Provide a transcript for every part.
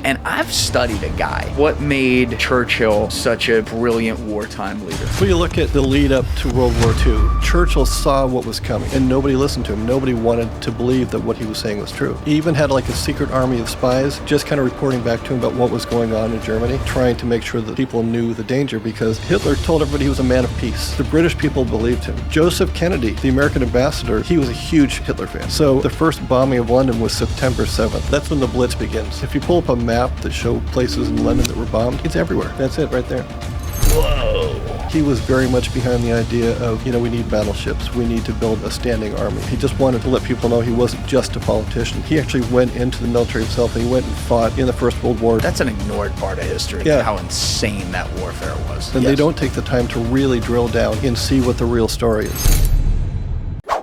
And I've studied a guy. What made Churchill such a brilliant wartime leader? When you look at the lead up to World War II, Churchill saw what was coming and nobody listened to him. Nobody wanted to believe that what he was saying was true. He even had like a secret army of spies just kind of reporting back to him about what was going on in Germany, trying to make sure that people knew the danger, because Hitler told everybody he was a man of peace. The British people believed him. Joseph Kennedy, the American ambassador, he was a huge Hitler fan. So the first bombing of London was September 7th. That's when the Blitz begins. If you pull up a map that shows places in London that were bombed, it's everywhere. That's it right there. Whoa. He was very much behind the idea of, we need battleships. We need to build a standing army. He just wanted to let people know he wasn't just a politician. He actually went into the military himself, and he went and fought in the First World War. That's an ignored part of history, how insane that warfare was. And they don't take the time to really drill down and see what the real story is.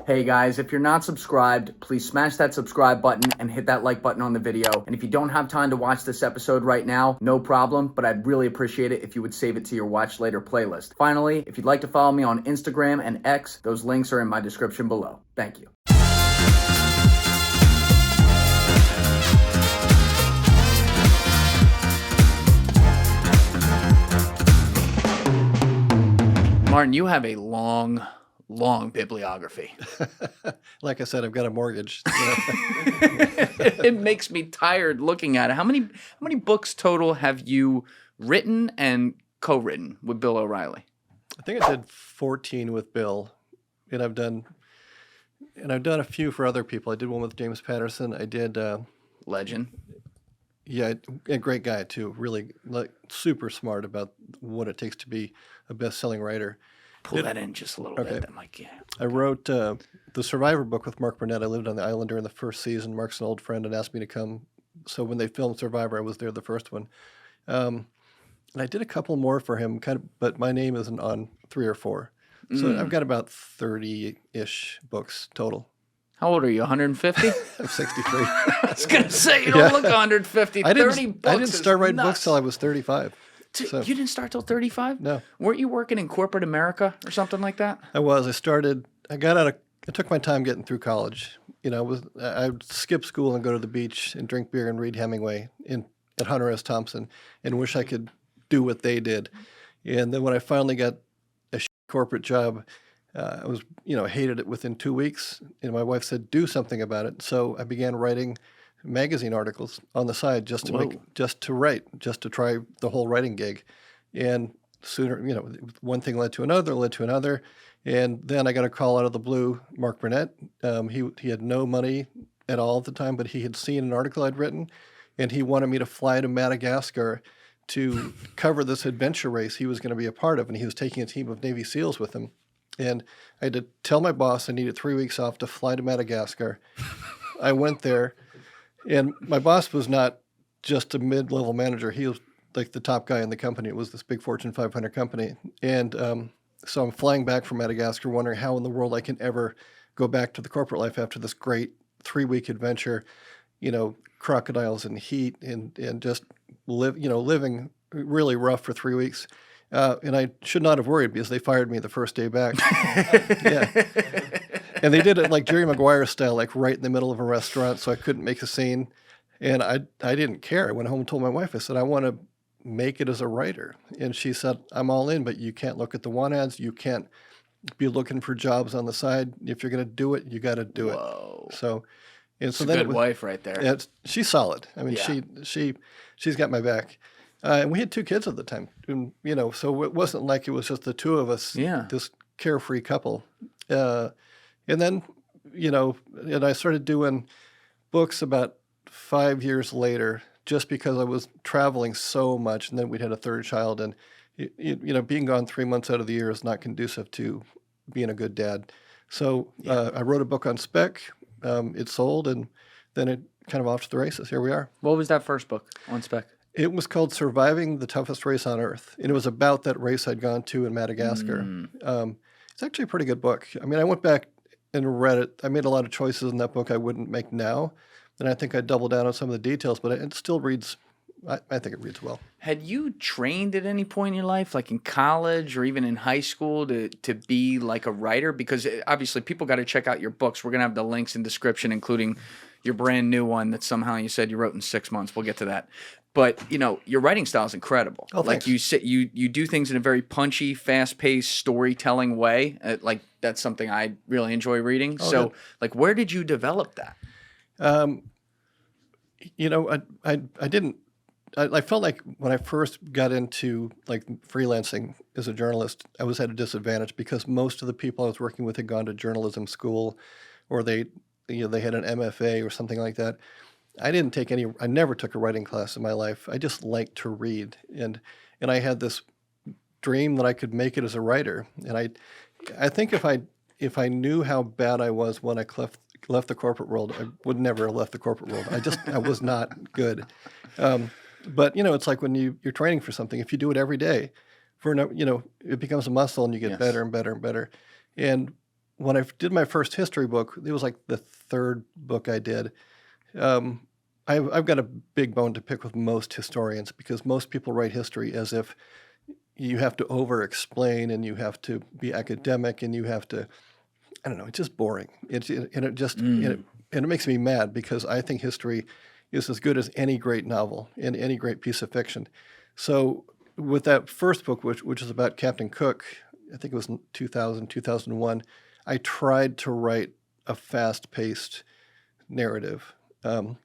Hey guys, if you're not subscribed, please smash that subscribe button and hit that like button on the video. And if you don't have time to watch this episode right now, no problem, but I'd really appreciate it if you would save it to your watch later playlist. Finally, if you'd like to follow me on Instagram and X, those links are in my description below. Thank you. Martin, you have a long bibliography. Like I said, I've got a mortgage. It makes me tired looking at it. How many books total have you written and co-written with Bill O'Reilly? I think I did 14 with Bill, and I've done a few for other people. I did one with James Patterson. I did Legend. Yeah, a great guy too. Really, super smart about what it takes to be a best-selling writer. Pull that in just a little bit. That might get. I wrote the Survivor book with Mark Burnett. I lived on the island during the first season. Mark's an old friend and asked me to come. So when they filmed Survivor, I was there the first one. And I did a couple more for him, but my name isn't on 3 or 4. So I've got about 30-ish books total. How old are you, 150? I'm 63. I was going to say, you don't look 150. 30 books I didn't start writing nuts. books till I was 35. So. You didn't start till 35? No. Weren't you working in corporate America or something like that? I was. I took my time getting through college. I would skip school and go to the beach and drink beer and read Hemingway at Hunter S. Thompson and wish I could do what they did. And then when I finally got a corporate job, I was, hated it within 2 weeks. And my wife said, do something about it. So I began writing magazine articles on the side just to try the whole writing gig. And sooner, one thing led to another. And then I got a call out of the blue. Mark Burnett, he had no money at all at the time, but he had seen an article I'd written, and he wanted me to fly to Madagascar to cover this adventure race he was going to be a part of, and he was taking a team of Navy SEALs with him. And I had to tell my boss I needed 3 weeks off to fly to Madagascar. I went there. And my boss was not just a mid-level manager. He was like the top guy in the company. It was this big Fortune 500 company. And so I'm flying back from Madagascar wondering how in the world I can ever go back to the corporate life after this great 3-week adventure, crocodiles and heat and just living really rough for 3 weeks. And I should not have worried because they fired me the first day back. Yeah. And they did it like Jerry Maguire style, like right in the middle of a restaurant, so I couldn't make a scene. And I didn't care. I went home and told my wife, I said, I want to make it as a writer. And she said, I'm all in, but you can't look at the want ads. You can't be looking for jobs on the side. If you're going to do it, you got to do it. So, and so then a good wife right there. Yeah, she's solid. I mean, she's got my back. And we had 2 kids at the time, and, so it wasn't like it was just the 2 of us, this carefree couple. And then, and I started doing books about 5 years later, just because I was traveling so much, and then we'd had a 3rd child, and, being gone 3 months out of the year is not conducive to being a good dad. So I wrote a book on spec, it sold, and then it kind of off to the races. Here we are. What was that first book on spec? It was called Surviving the Toughest Race on Earth, and it was about that race I'd gone to in Madagascar. It's actually a pretty good book. I mean, I went back and read it. I made a lot of choices in that book I wouldn't make now, and I think I doubled down on some of the details, but it still reads, I think it reads well. Had you trained at any point in your life, like in college or even in high school, to be like a writer? Because obviously people got to check out your books. We're going to have the links in description, including your brand new one that somehow you said you wrote in 6 months. We'll get to that. But, you know, your writing style is incredible. Oh, like thanks. you do things in a very punchy, fast-paced, storytelling way. Like that's something I really enjoy reading. Oh, so, good. like, where did you develop that? You know, I didn't. I felt like when I first got into like freelancing as a journalist, I was at a disadvantage because most of the people I was working with had gone to journalism school, or they had an MFA or something like that. I didn't take any. I never took a writing class in my life. I just liked to read, and I had this dream that I could make it as a writer. And I think if I knew how bad I was when I left the corporate world, I would never have left the corporate world. I was not good. But you know, it's like when you're training for something. If you do it every day, it becomes a muscle, and you get better and better and better. And when I did my first history book, it was like the third book I did. I've got a big bone to pick with most historians because most people write history as if you have to over-explain and you have to be academic and you have to, I don't know, it's just boring. And it makes me mad because I think history is as good as any great novel and any great piece of fiction. So with that first book, which is about Captain Cook, I think it was 2000, 2001, I tried to write a fast-paced narrative. And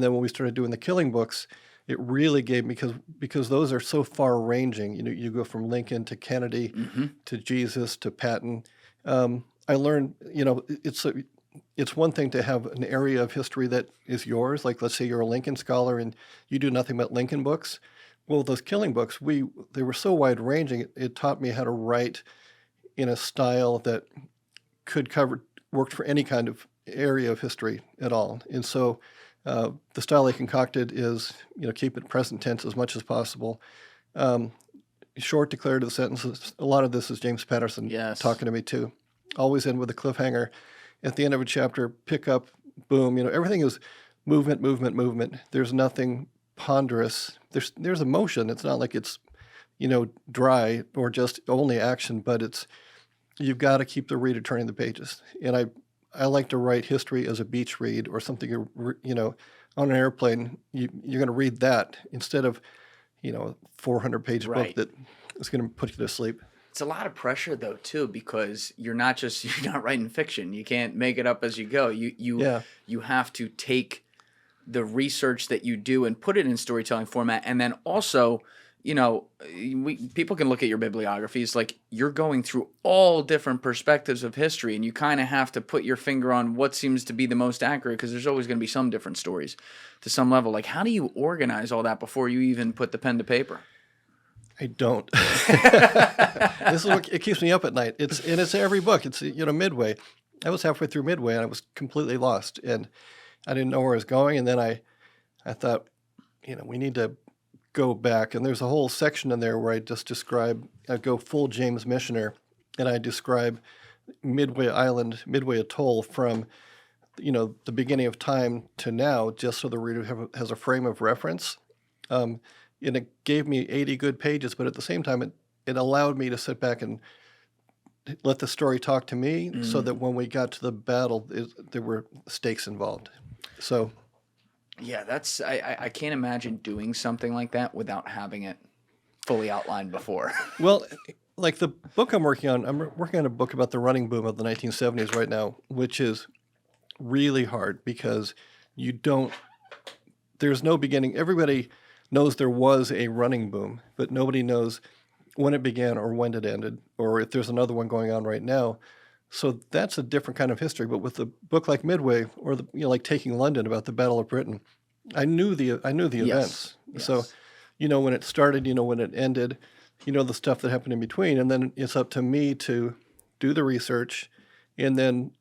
then when we started doing the killing books, it really gave me, because those are so far-ranging. You know, you go from Lincoln to Kennedy to Jesus to Patton. I learned, you know, it's one thing to have an area of history that is yours. Like, let's say you're a Lincoln scholar and you do nothing but Lincoln books. Well, those killing books, they were so wide-ranging. It taught me how to write in a style that worked for any kind of area of history at all. And so the style I concocted is, you know, keep it present tense as much as possible. Short, declarative sentences. A lot of this is James Patterson talking to me too. Always end with a cliffhanger. At the end of a chapter, pick up, boom. You know, everything is movement, movement, movement. There's nothing ponderous. There's emotion. It's not like it's, you know, dry or just only action, but you've got to keep the reader turning the pages. And I like to write history as a beach read or something, you know, on an airplane. You're going to read that instead of, you know, a 400-page book that is going to put you to sleep. It's a lot of pressure though too, because you're not writing fiction. You can't make it up as you go. You have to take the research that you do and put it in storytelling format, and then also, you know, people can look at your bibliographies, like you're going through all different perspectives of history, and you kind of have to put your finger on what seems to be the most accurate, because there's always going to be some different stories to some level. Like, how do you organize all that before you even put the pen to paper? I don't. This is what it keeps me up at night. It's every book. It's, you know, Midway. I was halfway through Midway and I was completely lost and I didn't know where I was going. And then I thought, you know, we need to go back. And there's a whole section in there where I go full James Missioner, and I describe Midway Island, Midway Atoll from, you know, the beginning of time to now, just so the reader has a frame of reference. And it gave me 80 good pages, but at the same time, it allowed me to sit back and let the story talk to me, so that when we got to the battle, there were stakes involved. So, yeah, I can't imagine doing something like that without having it fully outlined before. Well, like the book I'm working on a book about the running boom of the 1970s right now, which is really hard because there's no beginning. Everybody knows there was a running boom, but nobody knows when it began or when it ended, or if there's another one going on right now. So that's a different kind of history. But with a book like Midway, or like Taking London about the Battle of Britain, I knew the events. Yes. So, you know, when it started, you know, when it ended, you know, the stuff that happened in between, and then it's up to me to do the research and then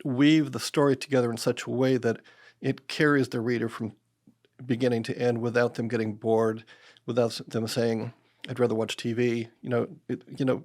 weave the story together in such a way that it carries the reader from beginning to end without them getting bored, without them saying, "I'd rather watch TV." You know,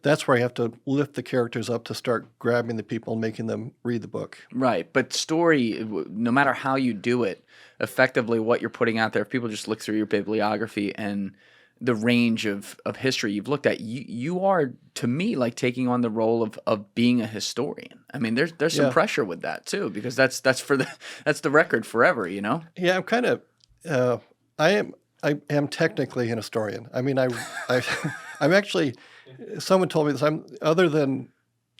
that's where I have to lift the characters up to start grabbing the people and making them read the book. Right, but story, no matter how you do it, effectively what you're putting out there, if people just look through your bibliography and the range of history you've looked at, you are, to me, like taking on the role of being a historian. I mean, there's some pressure with that too, because that's the record forever, you know? Yeah, I'm kind of I am technically an historian. I mean, I'm actually, someone told me this. I'm, other than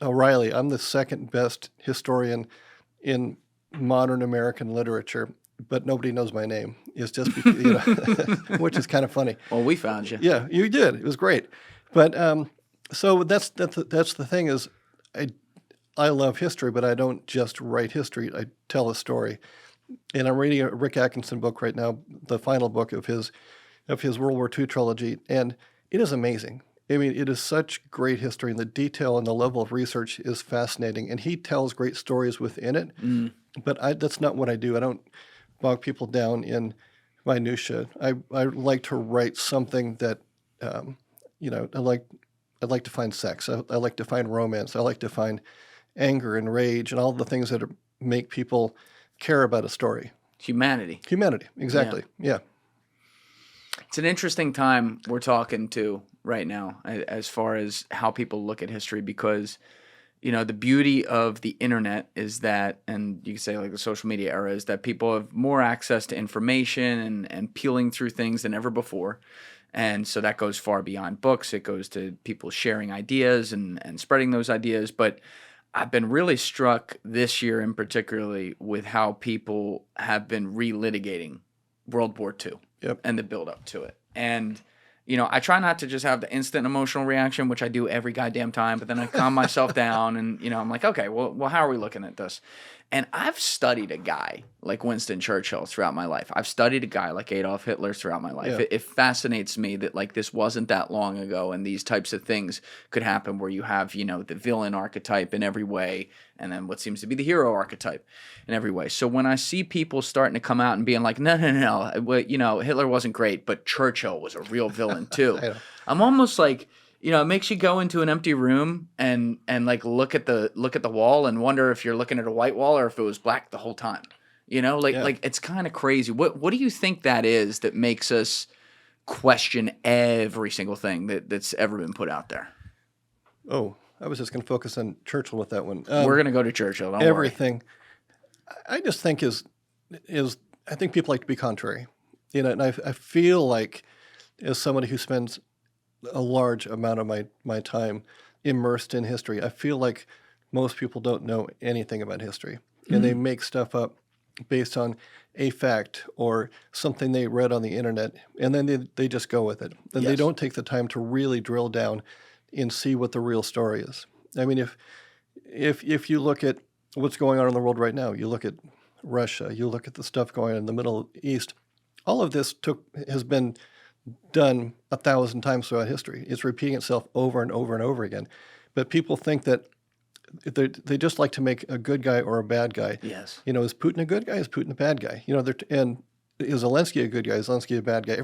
O'Reilly, I'm the second best historian in modern American literature, but nobody knows my name. It's just because, which is kind of funny. Well, we found you. Yeah, you did. It was great. But so that's the thing is, I love history, but I don't just write history. I tell a story. And I'm reading a Rick Atkinson book right now, the final book of his World War II trilogy, and it is amazing. I mean, it is such great history, and the detail and the level of research is fascinating. And he tells great stories within it, but that's not what I do. I don't bog people down in minutia. I like to write something that, I like to find sex. I like to find romance. I like to find anger and rage and all the things that make people care about a story. Humanity, exactly. Yeah. It's an interesting time we're talking to right now as far as how people look at history, because the beauty of the internet is that, and you can say like the social media era, is that people have more access to information and peeling through things than ever before. And so that goes far beyond books. It goes to people sharing ideas and spreading those ideas. But I've been really struck this year in particularly with how people have been relitigating World War II and the buildup to it. And, I try not to just have the instant emotional reaction, which I do every goddamn time, but then I calm myself down and, I'm like, okay, well, how are we looking at this? And I've studied a guy like Winston Churchill throughout my life. I've studied a guy like Adolf Hitler throughout my life. Yeah. It fascinates me that like this wasn't that long ago, and these types of things could happen where you have, the villain archetype in every way, and then what seems to be the hero archetype in every way. So when I see people starting to come out and being like, no, well, Hitler wasn't great, but Churchill was a real villain too. I'm almost like, it makes you go into an empty room and like look at the wall and wonder if you're looking at a white wall or if it was black the whole time. Like it's kind of crazy. What do you think that is that makes us question every single thing that's ever been put out there? Oh, I was just going to focus on Churchill with that one. We're going to go to Churchill. Don't everything. I just think is I think people like to be contrary. And I feel like, as somebody who spends a large amount of my time immersed in history, I feel like most people don't know anything about history, and they make stuff up based on a fact or something they read on the internet, and then they just go with it. And they don't take the time to really drill down and see what the real story is. I mean, if you look at what's going on in the world right now, you look at Russia, you look at the stuff going on in the Middle East, all of this has been done 1,000 times throughout history. It's repeating itself over and over and over again. But people think that they just like to make a good guy or a bad guy. Yes. Is Putin a good guy? Is Putin a bad guy? And is Zelensky a good guy? Is Zelensky a bad guy?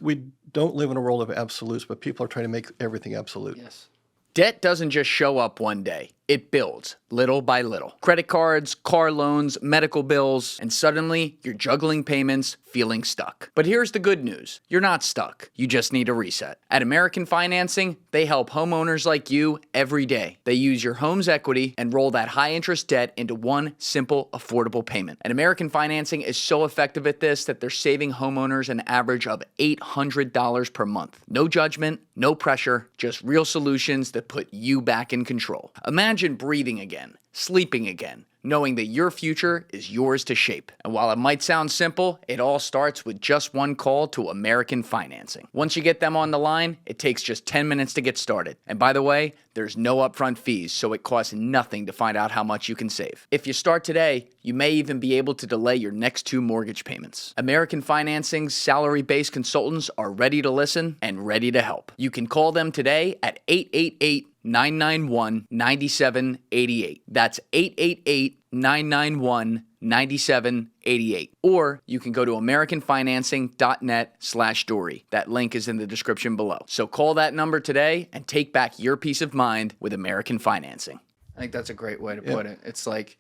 We don't live in a world of absolutes, but people are trying to make everything absolute. Yes. Debt doesn't just show up one day. It builds little by little. Credit cards, car loans, medical bills, and suddenly you're juggling payments, feeling stuck. But here's the good news. You're not stuck. You just need a reset. At American Financing, they help homeowners like you every day. They use your home's equity and roll that high-interest debt into one simple, affordable payment. And American Financing is so effective at this that they're saving homeowners an average of $800 per month. No judgment, no pressure, just real solutions that put you back in control. Imagine breathing again, sleeping again, knowing that your future is yours to shape. And while it might sound simple, it all starts with just one call to American Financing. Once you get them on the line, it takes just 10 minutes to get started. And by the way, there's no upfront fees, so it costs nothing to find out how much you can save. If you start today, you may even be able to delay your next 2 mortgage payments. American Financing's salary-based consultants are ready to listen and ready to help. You can call them today at 888-991-9788. That's 888-991-9788. Or you can go to americanfinancing.net/Dorey. That link is in the description below. So call that number today and take back your peace of mind with American Financing. I think that's a great way to put it. It's like,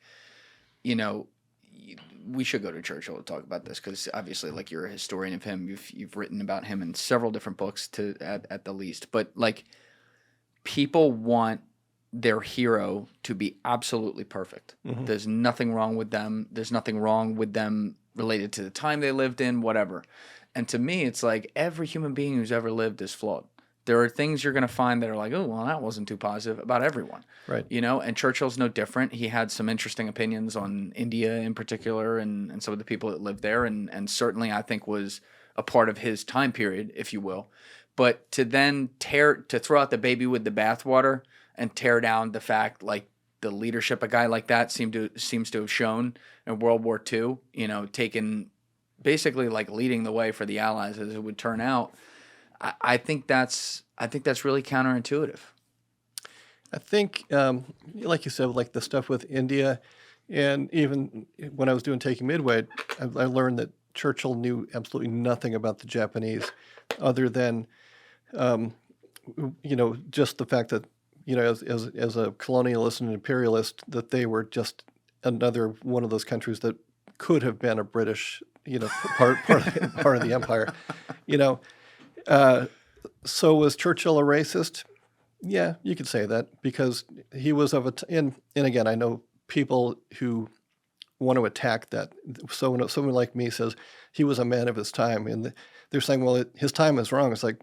we should go to Churchill to talk about this because obviously, like, you're a historian of him. You've written about him in several different books at the least. But like, people want their hero to be absolutely perfect. Mm-hmm. There's nothing wrong with them. There's nothing wrong with them related to the time they lived in, whatever. And to me, it's like every human being who's ever lived is flawed. There are things you're going to find that are like, oh, well, that wasn't too positive about everyone. Right. You know, and Churchill's no different. He had some interesting opinions on India in particular and some of the people that lived there. And certainly I think was a part of his time period, if you will. But to then throw out the baby with the bathwater and tear down the fact, like, the leadership a guy like that seems to have shown in World War II, you know, taking basically like leading the way for the Allies as it would turn out. I think that's really counterintuitive. I think, like you said, like the stuff with India, and even when I was doing Taking Midway, I learned that Churchill knew absolutely nothing about the Japanese, other than, you know, just the fact that, you know, as a colonialist and imperialist, that they were just another one of those countries that could have been a British, you know, part of the empire, you know. So was Churchill a racist? Yeah, you could say that, because he was of and again, I know people who want to attack that. So when someone like me says he was a man of his time, and they're saying, well, his time is wrong. It's like,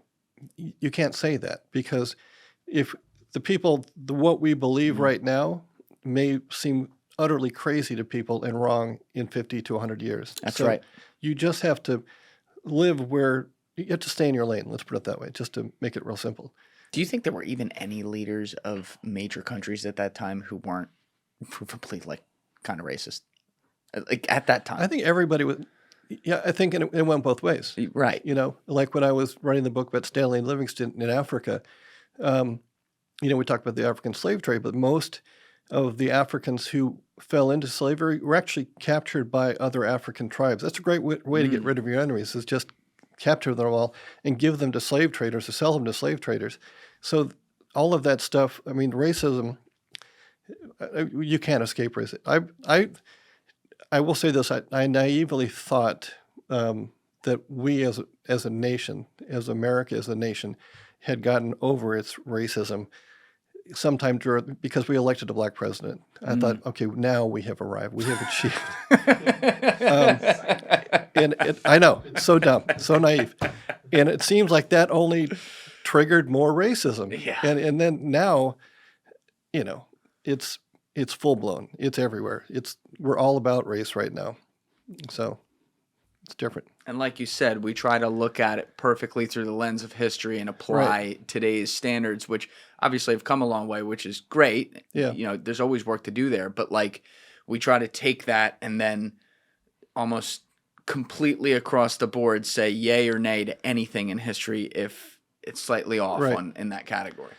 you can't say that, because if the people, what we believe right now may seem utterly crazy to people and wrong in 50 to 100 years. That's right. You just have to live where you have to stay in your lane. Let's put it that way, just to make it real simple. Do you think there were even any leaders of major countries at that time who weren't provably, like, kind of racist? Like, at that time? I think everybody was. Yeah, I think it went both ways. Right. You know, like when I was writing the book about Stanley and Livingston in Africa, you know, we talked about the African slave trade, but most of the Africans who fell into slavery were actually captured by other African tribes. That's a great way to get rid of your enemies, is just capture them all and give them to slave traders, or sell them to slave traders. So all of that stuff, I mean, racism, you can't escape racism. I will say this, I naively thought that we as a nation, as America as a nation, had gotten over its racism sometime because we elected a black president. I thought, okay, now we have arrived. We have achieved. I know, it's so dumb, so naive. And it seems like that only triggered more racism. Yeah. And then now, you know, it's full blown. It's everywhere. We're all about race right now. So it's different. And like you said, we try to look at it perfectly through the lens of history and apply today's standards, which obviously have come a long way, which is great. Yeah. You know, there's always work to do there, but like, we try to take that and then almost completely across the board say yay or nay to anything in history if it's slightly off in that category.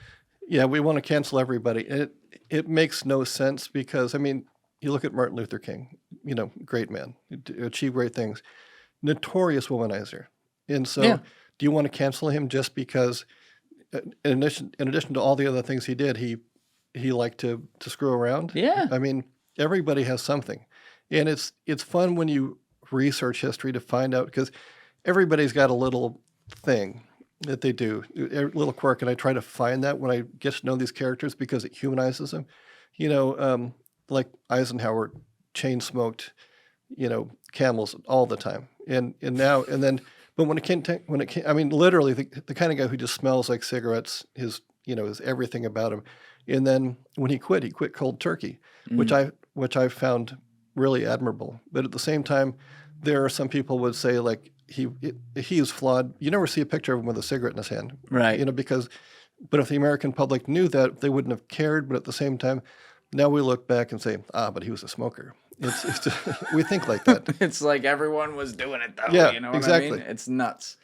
Yeah, we want to cancel everybody. It makes no sense, because, I mean, you look at Martin Luther King, you know, great man, achieved great things, notorious womanizer. And so do you want to cancel him just because, in addition to all the other things he did, he liked to screw around? Yeah. I mean, everybody has something. And it's fun when you research history to find out, because everybody's got a little thing that they do, a little quirk, and I try to find that when I get to know these characters, because it humanizes them. You know, like Eisenhower chain smoked, you know, camels all the time, but when it came, I mean, literally the kind of guy who just smells like cigarettes, is everything about him. And then when he quit cold turkey, which I found really admirable. But at the same time, there are some people would say, like, he is flawed. You never see a picture of him with a cigarette in his hand, right? You know, but if the American public knew that, they wouldn't have cared. But at the same time, now we look back and say, but he was a smoker. It's just, we think like that. It's like everyone was doing it though. Yeah, you know what exactly. I mean? It's nuts.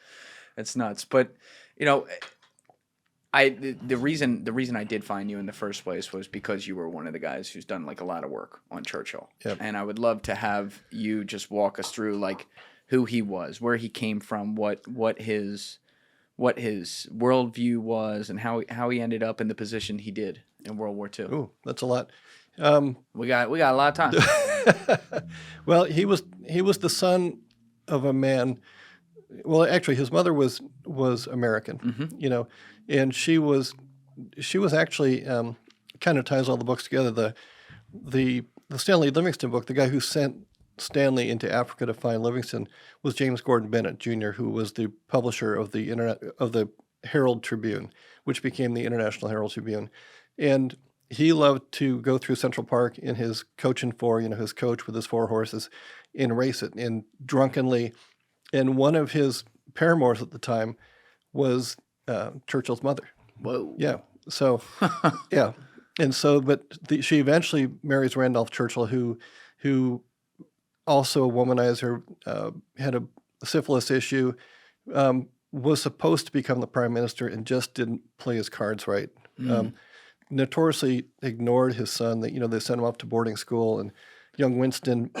But you know, the reason I did find you in the first place was because you were one of the guys who's done like a lot of work on Churchill. Yep. And I would love to have you just walk us through like who he was, where he came from, what his worldview was, and how he ended up in the position he did in World War II. Ooh, that's a lot. We got a lot of time. Well, he was the son of a man. Well, actually, his mother was American, you know, and she was actually kind of ties all the books together. The Stanley Livingston book, the guy who sent Stanley into Africa to find Livingston was James Gordon Bennett Jr., who was the publisher of the Herald Tribune, which became the International Herald Tribune, and he loved to go through Central Park in his coach and four, you know, his coach with his 4 horses, and race it, and drunkenly. And one of his paramours at the time was Churchill's mother. Whoa. Yeah. So, yeah. And so, but she eventually marries Randolph Churchill, who also a womanizer, had a syphilis issue, was supposed to become the prime minister and just didn't play his cards right. Notoriously ignored his son. That, you know, they sent him off to boarding school, and young Winston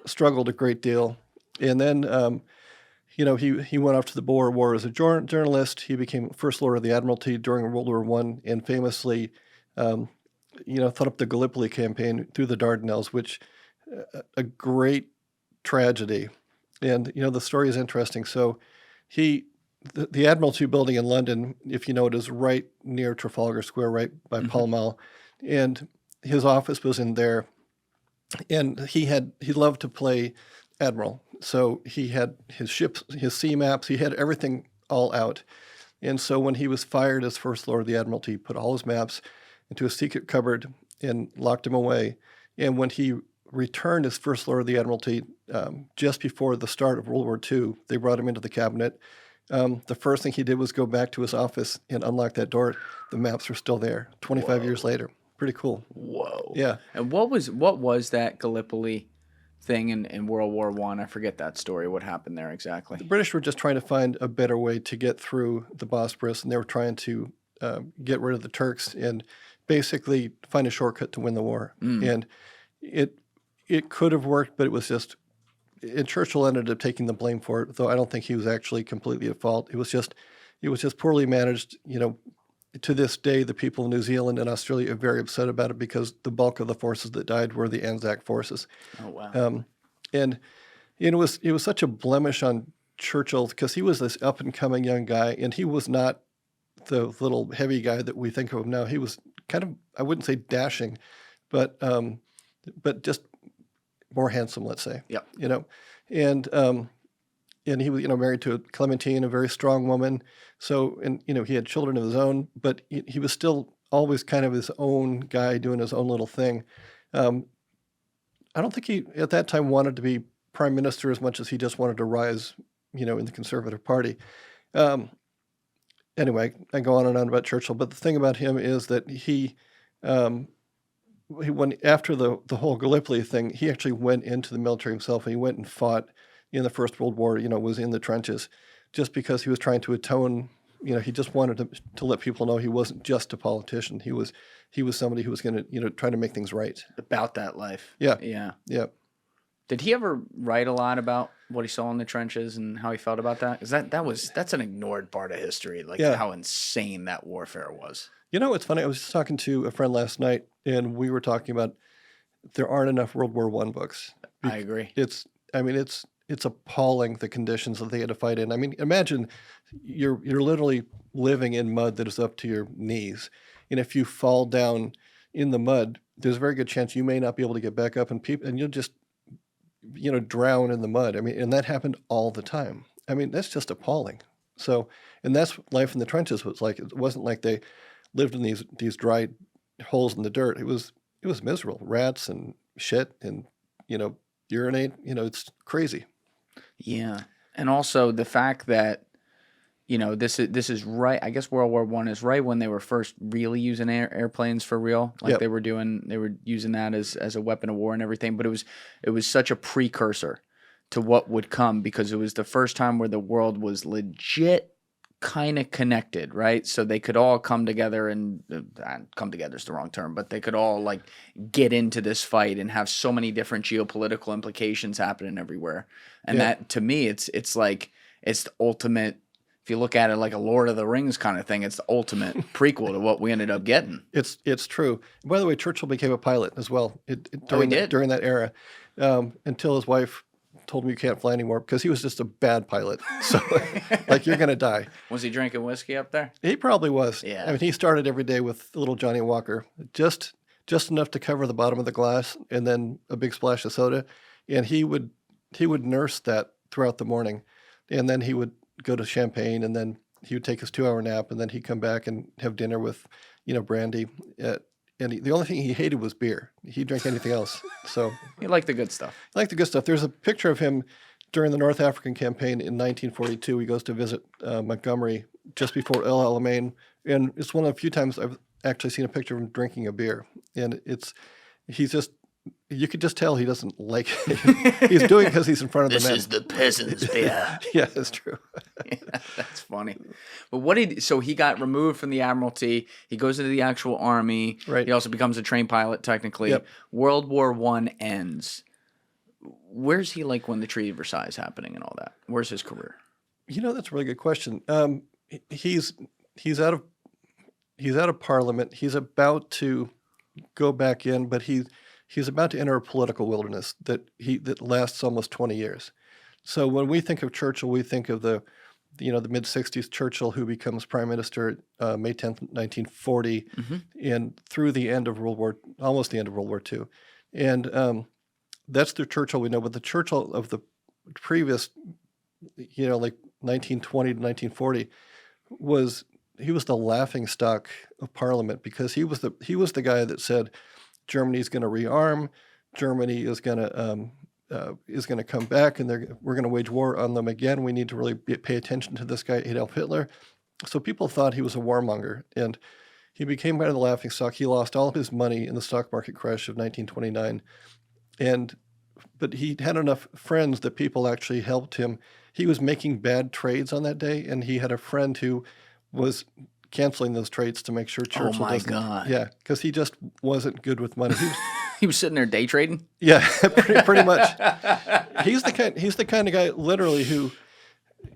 struggled a great deal. And then, you know, he went off to the Boer War as a journalist. He became First Lord of the Admiralty during World War I, and famously, you know, thought up the Gallipoli campaign through the Dardanelles, which a great tragedy. And, you know, the story is interesting. So the Admiralty building in London, if you know it, is right near Trafalgar Square, right by Pall Mall. And his office was in there. And he loved to play admiral. So he had his ships, his sea maps, he had everything all out. And so when he was fired as First Lord of the Admiralty, he put all his maps into a secret cupboard and locked them away. And when he returned as First Lord of the Admiralty, just before the start of World War II, they brought him into the cabinet. The first thing he did was go back to his office and unlock that door. The maps were still there 25 years later. Pretty cool. Whoa. Yeah. And what was that Gallipoli thing in World War I? I forget that story. What happened there exactly? The British were just trying to find a better way to get through the Bosporus, and they were trying to get rid of the Turks and basically find a shortcut to win the war. And it could have worked, but it was just, and Churchill ended up taking the blame for it, though I don't think he was actually completely at fault. It was just poorly managed. You know, to this day, the people of New Zealand and Australia are very upset about it because the bulk of the forces that died were the Anzac forces. Oh, wow. And it was such a blemish on Churchill because he was this up-and-coming young guy, and he was not the little heavy guy that we think of him now. He was kind of, I wouldn't say dashing, but just more handsome, let's say. Yep. You know, and he was, you know, married to Clementine, a very strong woman. So, and, you know, he had children of his own, but he was still always kind of his own guy doing his own little thing. I don't think he, at that time, wanted to be prime minister as much as he just wanted to rise, you know, in the Conservative Party. Anyway, I go on and on about Churchill, but the thing about him is that he went, after the whole Gallipoli thing, he actually went into the military himself, and he went and fought in the First World War, you know, was in the trenches, just because he was trying to atone. You know, he just wanted to let people know he wasn't just a politician. He was somebody who was going to, you know, try to make things right. About that life. Yeah. Yeah. Yeah. Did he ever write a lot about what he saw in the trenches and how he felt about that? Because that's an ignored part of history, like how insane that warfare was. You know, it's funny. I was just talking to a friend last night, and we were talking about there aren't enough World War I books. I agree. It's appalling, the conditions that they had to fight in. I mean, imagine you're literally living in mud that is up to your knees, and if you fall down in the mud, there's a very good chance you may not be able to get back up, and you'll just, you know, drown in the mud. I mean, and that happened all the time. I mean, that's just appalling. So, and that's life in the trenches was like. It wasn't like they lived in these dry holes in the dirt. It was miserable. Rats and shit and, you know, urinate. You know, it's crazy. Yeah. And also the fact that, you know, this is right. I guess World War I is right when they were first really using airplanes for real. Like they were using that as a weapon of war and everything. But it was such a precursor to what would come, because it was the first time where the world was legit kind of connected, right? So they could all come together, and come together is the wrong term, but they could all like get into this fight and have so many different geopolitical implications happening everywhere. And that, to me, it's like, it's the ultimate. If you look at it like a Lord of the Rings kind of thing, it's the ultimate prequel to what we ended up getting. It's true. By the way, Churchill became a pilot as well. He did? During that era. until his wife told him you can't fly anymore because he was just a bad pilot. So, like, you're going to die. Was he drinking whiskey up there? He probably was. Yeah. I mean, he started every day with little Johnny Walker, just enough to cover the bottom of the glass, and then a big splash of soda. And he would nurse that throughout the morning, and then he would go to champagne, and then he would take his 2-hour nap, and then he'd come back and have dinner with, brandy. The only thing he hated was beer. He'd drink anything else. So He liked the good stuff. I like the good stuff. There's a picture of him during the North African campaign in 1942. He goes to visit Montgomery just before El Alamein, and it's one of the few times I've actually seen a picture of him drinking a beer. And you could just tell he doesn't like it. He's doing it because he's in front of the men. This is the peasant's beer. Yeah, that's true. Yeah, that's funny. But so he got removed from the Admiralty. He goes into the actual army. Right. He also becomes a trained pilot, technically. Yep. World War I ends. Where's he like when the Treaty of Versailles is happening and all that? Where's his career? That's a really good question. He's out of Parliament. He's about to go back in, but he's about to enter a political wilderness that lasts almost 20 years. So when we think of Churchill, we think of the mid-60s Churchill, who becomes prime minister May 10th, 1940, and through almost the end of World War II. And that's the Churchill we know. But the Churchill of the previous, like 1920 to 1940, he was the laughing stock of Parliament, because he was the guy that said Germany's going to rearm, Germany is going to come back, and we're going to wage war on them again. We need to really pay attention to this guy Adolf Hitler. So people thought he was a warmonger, and he became kind of the laughing stock. He lost all of his money in the stock market crash of 1929, but he had enough friends that people actually helped him. He was making bad trades on that day, and he had a friend who was canceling those trades to make sure Churchill doesn't. God. Yeah, because he just wasn't good with money. He was sitting there day trading? Yeah, pretty much. He's the kind of guy, literally, who,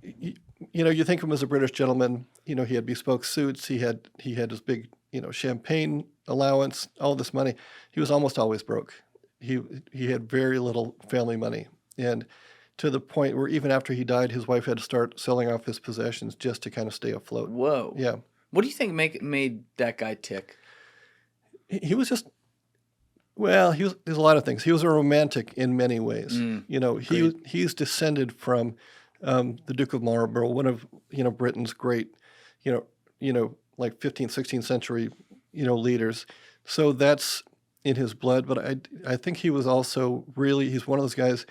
you think of him as a British gentleman. He had bespoke suits. He had his big, champagne allowance, all this money. He was almost always broke. He had very little family money, and to the point where even after he died, his wife had to start selling off his possessions just to kind of stay afloat. Whoa. Yeah. What do you think made that guy tick? He was just, well, there's a lot of things. He was a romantic in many ways. He's descended from the Duke of Marlborough, one of Britain's great, like 15th, 16th century, leaders. So that's in his blood. But I think he was also he's one of those guys,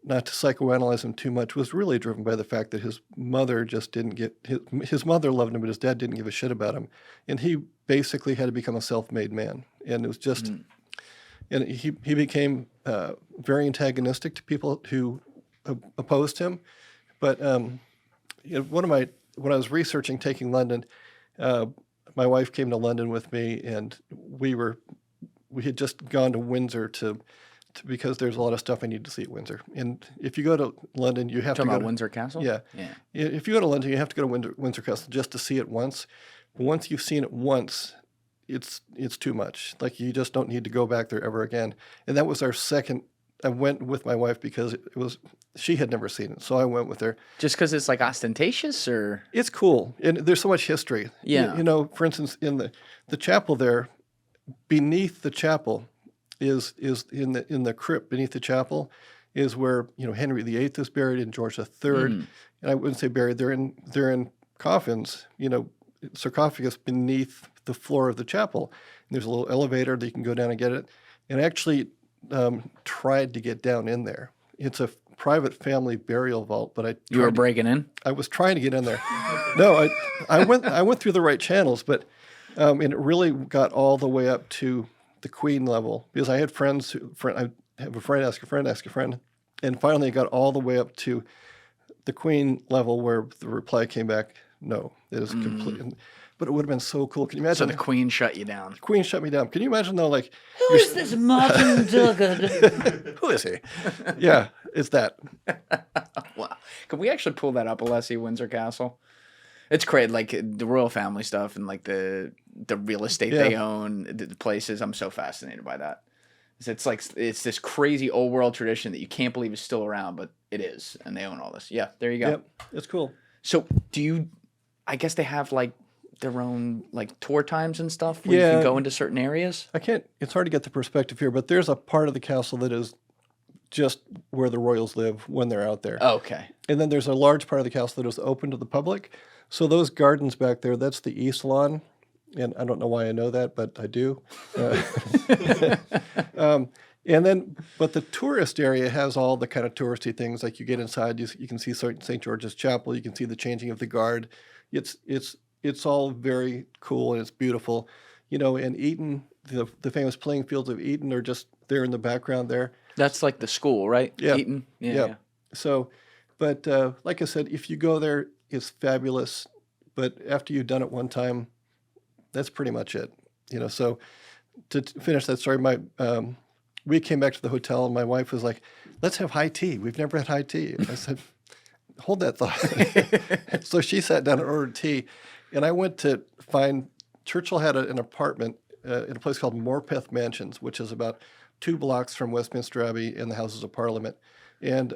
not to psychoanalyze him too much, was really driven by the fact that his mother just didn't his mother loved him, but his dad didn't give a shit about him. And he basically had to become a self-made man. And it was just, and he became very antagonistic to people who opposed him. But when I was researching taking London, my wife came to London with me, and we had just gone to Windsor because there's a lot of stuff I need to see at Windsor. And if you go to London, you have to go to Windsor Castle? Yeah. If you go to London, you have to go to Windsor Castle just to see it once. But once you've seen it once, it's too much. Like, you just don't need to go back there ever again. And that was our second. I went with my wife because she had never seen it, so I went with her. Just because it's like ostentatious, or? It's cool, and there's so much history. Yeah. For instance, in the chapel there, beneath the chapel, is in the crypt beneath the chapel is where Henry VIII is buried, and George III. And I wouldn't say buried; they're in coffins, sarcophagus beneath the floor of the chapel. And there's a little elevator that you can go down and get it. And I actually tried to get down in there. It's a private family burial vault, but you were breaking in. I was trying to get in there. No, I went through the right channels, but and it really got all the way up to the Queen level, because I had friends I have a friend ask a friend, and finally it got all the way up to the Queen level, where the reply came back, no, it is complete. But it would have been so cool. Can you imagine? So the Queen shut you down. The Queen shut me down. Can you imagine though, like, who is this Martin Dugard? Who is he? Yeah, it's that. Wow. Could we actually pull that up, Alessi, Windsor Castle? It's great, like the royal family stuff and like the real estate they own, the places. I'm so fascinated by that. It's like it's this crazy old world tradition that you can't believe is still around, but it is, and they own all this. Yeah, there you go. Yep, it's cool. So do you? I guess they have like their own like tour times and stuff where you Yeah. can go into certain areas. I can't. It's hard to get the perspective here, but there's a part of the castle that is just where the royals live when they're out there. Okay. And then there's a large part of the castle that is open to the public. So those gardens back there, that's the east lawn. And I don't know why I know that, but I do. And then, but the tourist area has all the kind of touristy things. Like you get inside, you can see St. George's Chapel. You can see the changing of the guard. It's all very cool and it's beautiful. You know, and Eton, the famous playing fields of Eton are just there in the background there. That's like the school, right? Yeah. Eton. Yeah. Yeah. Yeah. So, but like I said, if you go there, it's fabulous. But after you've done it one time, that's pretty much it. You know. So, to finish that story, we came back to the hotel, and my wife was like, "Let's have high tea. We've never had high tea." I said, "Hold that thought." So she sat down and ordered tea, and I went to find Churchill had an apartment in a place called Morpeth Mansions, which is about 2 blocks from Westminster Abbey and the Houses of Parliament. And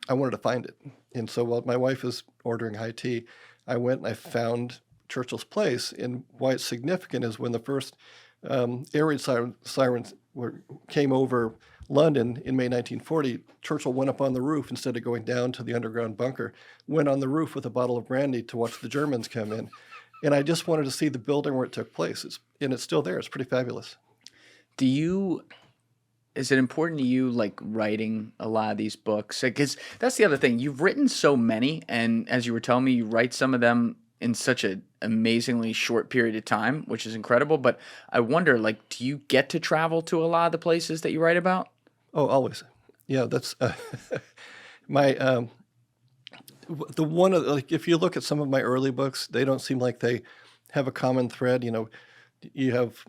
I wanted to find it. And so while my wife was ordering high tea, I went and I found Churchill's place. And why it's significant is when the first air raid sirens came over London in May 1940, Churchill went up on the roof instead of going down to the underground bunker, went on the roof with a bottle of brandy to watch the Germans come in. And I just wanted to see the building where it took place. It's still there. It's pretty fabulous. Is it important to you, like, writing a lot of these books? Because that's the other thing. You've written so many, and as you were telling me, you write some of them in such an amazingly short period of time, which is incredible. But I wonder, like, do you get to travel to a lot of the places that you write about? Oh, always. Yeah, that's my the one of like if you look at some of my early books, they don't seem like they have a common thread. You know, you have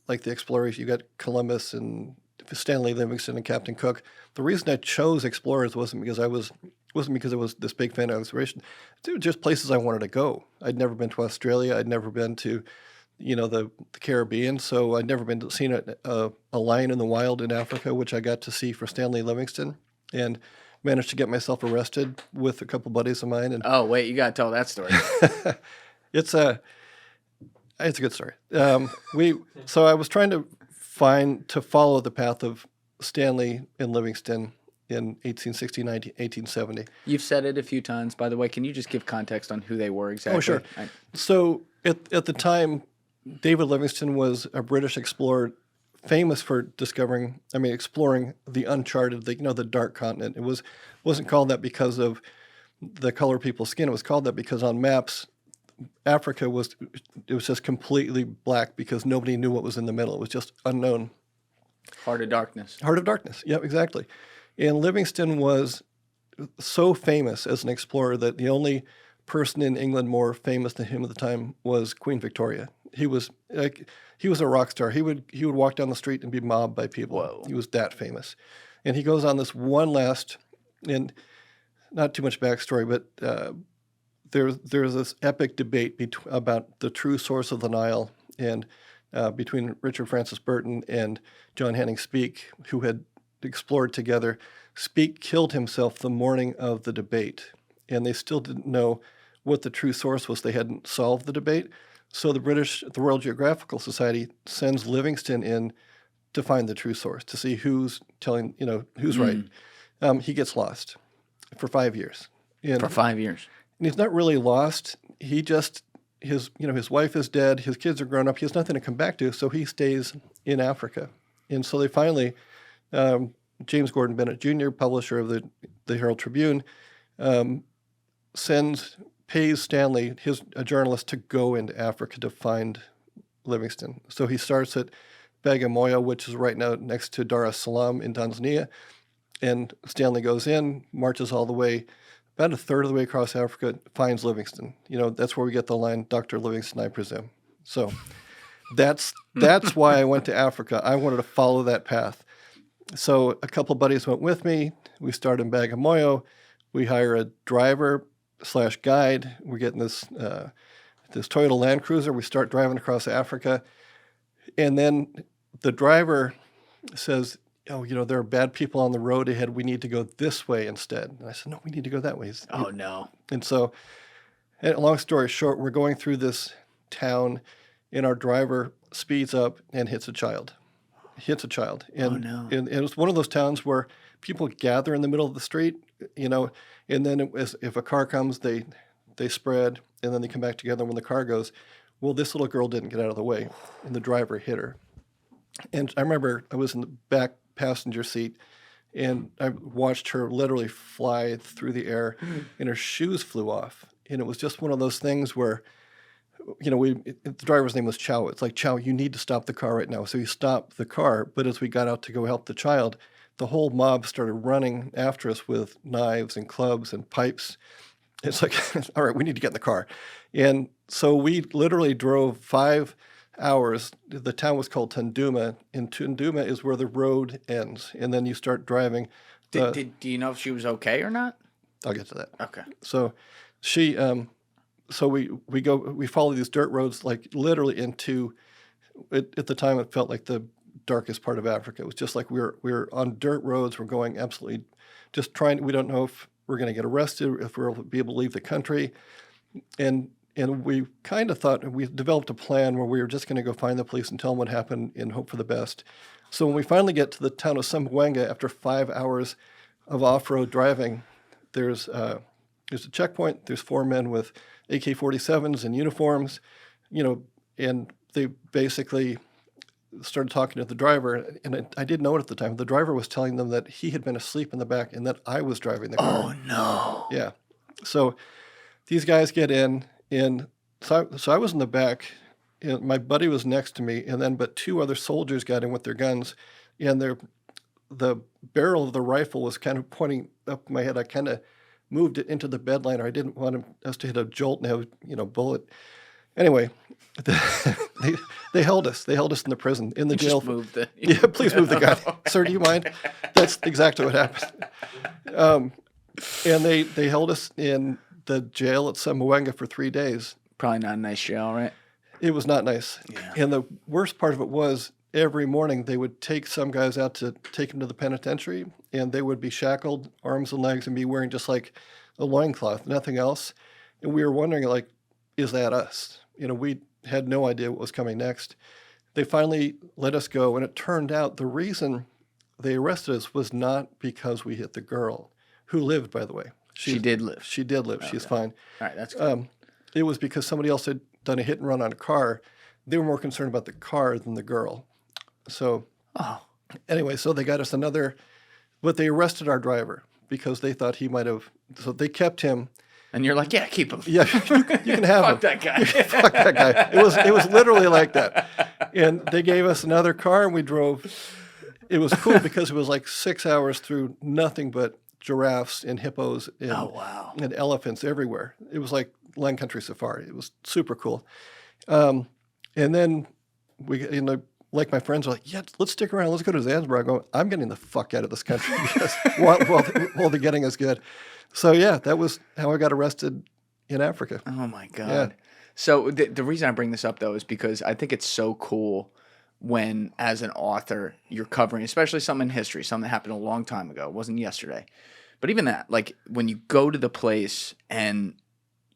like the explorers. You got Columbus and Stanley Livingstone and Captain Cook. The reason I chose explorers wasn't because I was this big fan of exploration. They were just places I wanted to go. I'd never been to Australia. I'd never been to, the Caribbean. So I'd never seen a lion in the wild in Africa, which I got to see for Stanley Livingstone, and managed to get myself arrested with a couple buddies of mine. And Oh, wait, you got to tell that story. it's a good story. So I was trying to follow the path of Stanley and Livingstone in 1860, 1870. You've said it a few times, by the way. Can you just give context on who they were exactly? Oh, sure. So at the time, David Livingstone was a British explorer famous for exploring the uncharted, the dark continent. It wasn't called that because of the color of people's skin. It was called that because on maps, Africa was just completely black because nobody knew what was in the middle. It was just unknown. Heart of Darkness. Heart of Darkness. Yep, exactly. And Livingstone was so famous as an explorer that the only person in England more famous than him at the time was Queen Victoria. He was a rock star. He would walk down the street and be mobbed by people. Whoa. He was that famous. And he goes on this one last, and not too much backstory, but there's this epic debate about the true source of the Nile, and between Richard Francis Burton and John Hanning Speke, who had explored together. Speke killed himself the morning of the debate, and they still didn't know what the true source was. They hadn't solved the debate. So the Royal Geographical Society sends Livingstone in to find the true source, to see who's telling, who's right. He gets lost for 5 years. For 5 years. And he's not really lost. He just, his wife is dead. His kids are grown up. He has nothing to come back to. So he stays in Africa. And so they finally, James Gordon Bennett Jr., publisher of the Herald Tribune, pays Stanley, a journalist, to go into Africa to find Livingstone. So he starts at Bagamoyo, which is right now next to Dar es Salaam in Tanzania. And Stanley goes in, marches all the way, about a third of the way across Africa, finds Livingstone. That's where we get the line, Dr. Livingstone, I presume. So that's why I went to Africa. I wanted to follow that path. So a couple buddies went with me. We start in Bagamoyo. We hire a driver/guide. We're getting this Toyota Land Cruiser. We start driving across Africa. And then the driver says, oh, there are bad people on the road ahead. We need to go this way instead. And I said, no, we need to go that way. Oh no. And so, long story short, we're going through this town, and our driver speeds up and hits a child. And, no. and it was one of those towns where people gather in the middle of the street, and then if a car comes, they spread, and then they come back together when the car goes. Well, this little girl didn't get out of the way, and the driver hit her. And I remember I was in the back passenger seat, and I watched her literally fly through the air, and her shoes flew off. And it was just one of those things where, the driver's name was Chow. It's like, Chow, you need to stop the car right now. So he stopped the car, but as we got out to go help the child, the whole mob started running after us with knives and clubs and pipes. It's like, all right, we need to get in the car. And so we literally drove 5 hours. The town was called Tunduma, and Tunduma is where the road ends. And then you start driving. Do you know if she was okay or not? I'll get to that. Okay. So she, we follow these dirt roads, like literally into, at the time it felt like the darkest part of Africa. It was just like we were on dirt roads. We're going absolutely just trying. We don't know if we're going to get arrested, if we'll be able to leave the country. And we kind of thought, we developed a plan where we were just going to go find the police and tell them what happened and hope for the best. So when we finally get to the town of Sembwenga, after 5 hours of off-road driving, there's a checkpoint. There's 4 men with AK-47s and uniforms, and they basically started talking to the driver. And I didn't know it at the time. The driver was telling them that he had been asleep in the back and that I was driving the car. Oh no. Yeah. So these guys get in, and so I was in the back, and my buddy was next to me, but 2 other soldiers got in with their guns, and the barrel of the rifle was kind of pointing up my head. I kind of moved it into the bed liner. I didn't want us to hit a jolt and have, bullet. Anyway, they held us. They held us in the prison, in the jail. Just move the... Yeah, please move the gun. Sir, do you mind? That's exactly what happened. And they held us in the jail at Sembwenga for 3 days. Probably not a nice jail, right? It was not nice. Yeah. And the worst part of it was every morning they would take some guys out to take them to the penitentiary, and they would be shackled, arms and legs, and be wearing just like a loincloth, nothing else. And we were wondering, like, is that us? We had no idea what was coming next. They finally let us go, and it turned out the reason they arrested us was not because we hit the girl, who lived, by the way. She did live. She did live. Okay. She's fine. All right, that's good. It was because somebody else had done a hit and run on a car. They were more concerned about the car than the girl. So anyway, so they got us but they arrested our driver because they thought he might have, so they kept him. And you're like, yeah, keep him. Yeah, you can have him. Fuck that guy. Fuck that guy. It was literally like that. And they gave us another car, and we drove. It was cool because it was like 6 hours through nothing but giraffes and hippos and, and elephants everywhere. It was like Land Country Safari. It was super cool. And then like my friends were like, yeah, let's stick around. Let's go to Zanzibar. I go, I'm getting the fuck out of this country because while they're getting us good. So yeah, that was how I got arrested in Africa. Oh my God. Yeah. So the reason I bring this up though is because I think it's so cool when, as an author, you're covering, especially something in history, something that happened a long time ago. It wasn't yesterday. But even that, like when you go to the place and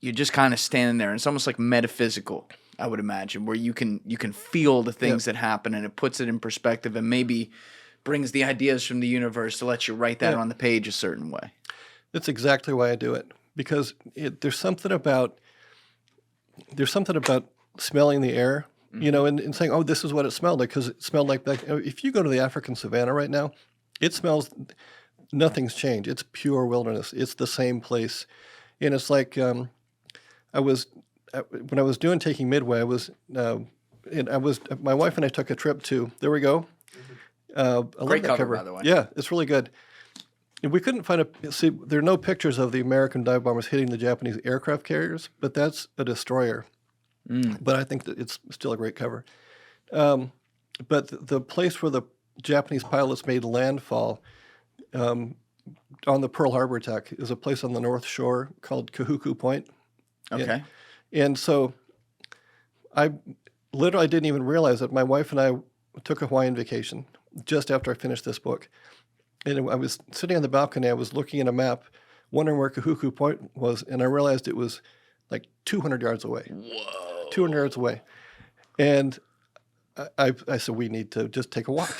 you're just kind of standing there, and it's almost like metaphysical, I would imagine, where you can feel the things that happen, and it puts it in perspective and maybe brings the ideas from the universe to let you write that on the page a certain way. That's exactly why I do it, because there's something about smelling the air, and saying, oh, this is what it smelled like, because it smelled like that. If you go to the African savannah right now, it smells, nothing's changed. It's pure wilderness. It's the same place. And it's like, when I was doing Taking Midway, my wife and I took a trip to, there we go. Great cover, by the way. Yeah, it's really good. And we couldn't find there are no pictures of the American dive bombers hitting the Japanese aircraft carriers, but that's a destroyer. But I think that it's still a great cover. But the place where the Japanese pilots made landfall on the Pearl Harbor attack is a place on the North Shore called Kahuku Point. Okay. And so I didn't even realize that my wife and I took a Hawaiian vacation. just after I finished this book. And I was sitting on the balcony, I was looking at a map, wondering where Kahuku Point was, and I realized it was like 200 yards away. Whoa. 200 yards away. And I said, we need to just take a walk.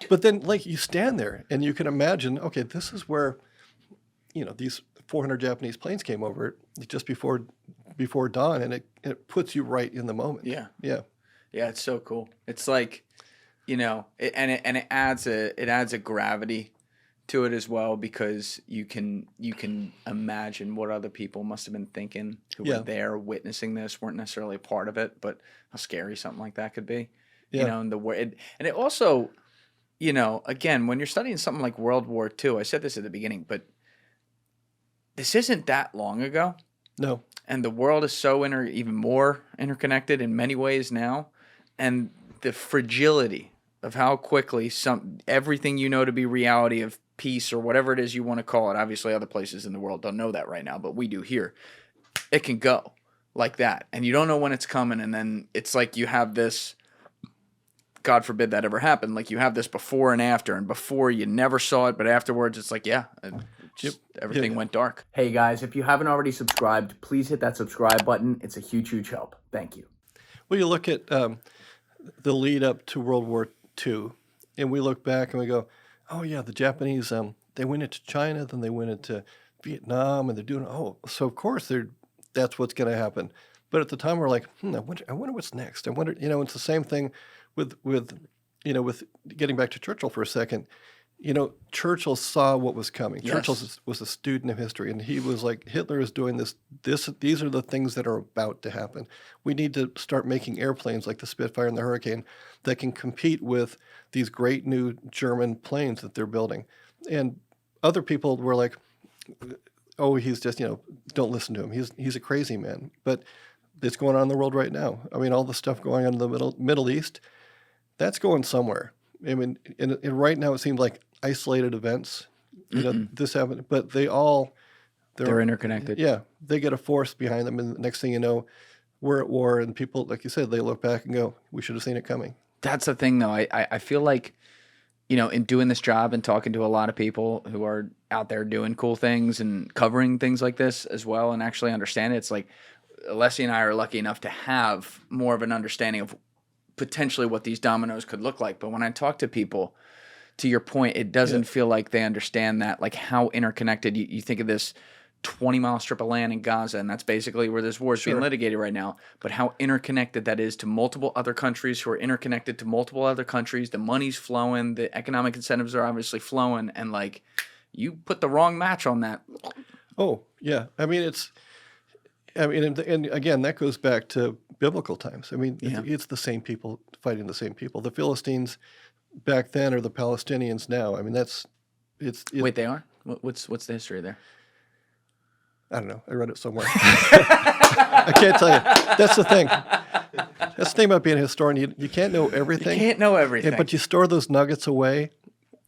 But then, like, you stand there, and you can imagine, okay, this is where, these 400 Japanese planes came over just before dawn, and it puts you right in the moment. Yeah. Yeah. Yeah, it's so cool. It's like, it adds a gravity to it as well, because you can imagine what other people must have been thinking who were there witnessing this, weren't necessarily a part of it, but how scary something like that could be. Yeah. And it also, again, when you're studying something like World War II, I said this at the beginning, but this isn't that long ago. No. And the world is so even more interconnected in many ways now, and the fragility of how quickly everything to be reality of peace or whatever it is you want to call it. Obviously, other places in the world don't know that right now, but we do here. It can go like that, and you don't know when it's coming, and then it's like you have this. God forbid that ever happened. Like you have this before and after, and before you never saw it, but afterwards it's like, everything went dark. Hey guys, if you haven't already subscribed, please hit that subscribe button. It's a huge, huge help. Thank you. Well, you look at the lead up to World War II, and we look back and we go, oh yeah, the Japanese, they went into China, then they went into Vietnam, and they're doing, so of course that's what's going to happen. But at the time we're like, I wonder what's next. I wonder, it's the same thing with getting back to Churchill for a second. Churchill saw what was coming. Yes. Churchill was a student of history, and he was like, Hitler is doing this. These are the things that are about to happen. We need to start making airplanes like the Spitfire and the Hurricane that can compete with these great new German planes that they're building. And other people were like, oh, he's just, don't listen to him. He's a crazy man. But it's going on in the world right now. I mean, all the stuff going on in the Middle East, that's going somewhere. I mean, and right now it seems like isolated events. This happened, but they're interconnected. Yeah, they get a force behind them, and the next thing you know, we're at war, and people, like you said, they look back and go, "We should have seen it coming." That's the thing, though. I feel like, in doing this job and talking to a lot of people who are out there doing cool things and covering things like this as well, and actually understand it, it's like Alessi and I are lucky enough to have more of an understanding of potentially what these dominoes could look like. But when I talk to people, to your point, it doesn't feel like they understand that, like how interconnected. You think of this 20-mile strip of land in Gaza, and that's basically where this war is being litigated right now, but how interconnected that is to multiple other countries who are interconnected to multiple other countries. The money's flowing, the economic incentives are obviously flowing, and like you put the wrong match on that. Oh, yeah. I mean, and again, that goes back to biblical times. I mean, it's the same people fighting the same people. The Philistines back then are the Palestinians now. I mean, Wait, they are? What's the history there? I don't know. I read it somewhere. I can't tell you. That's the thing. That's the thing about being a historian. You can't know everything. You can't know everything. But you store those nuggets away.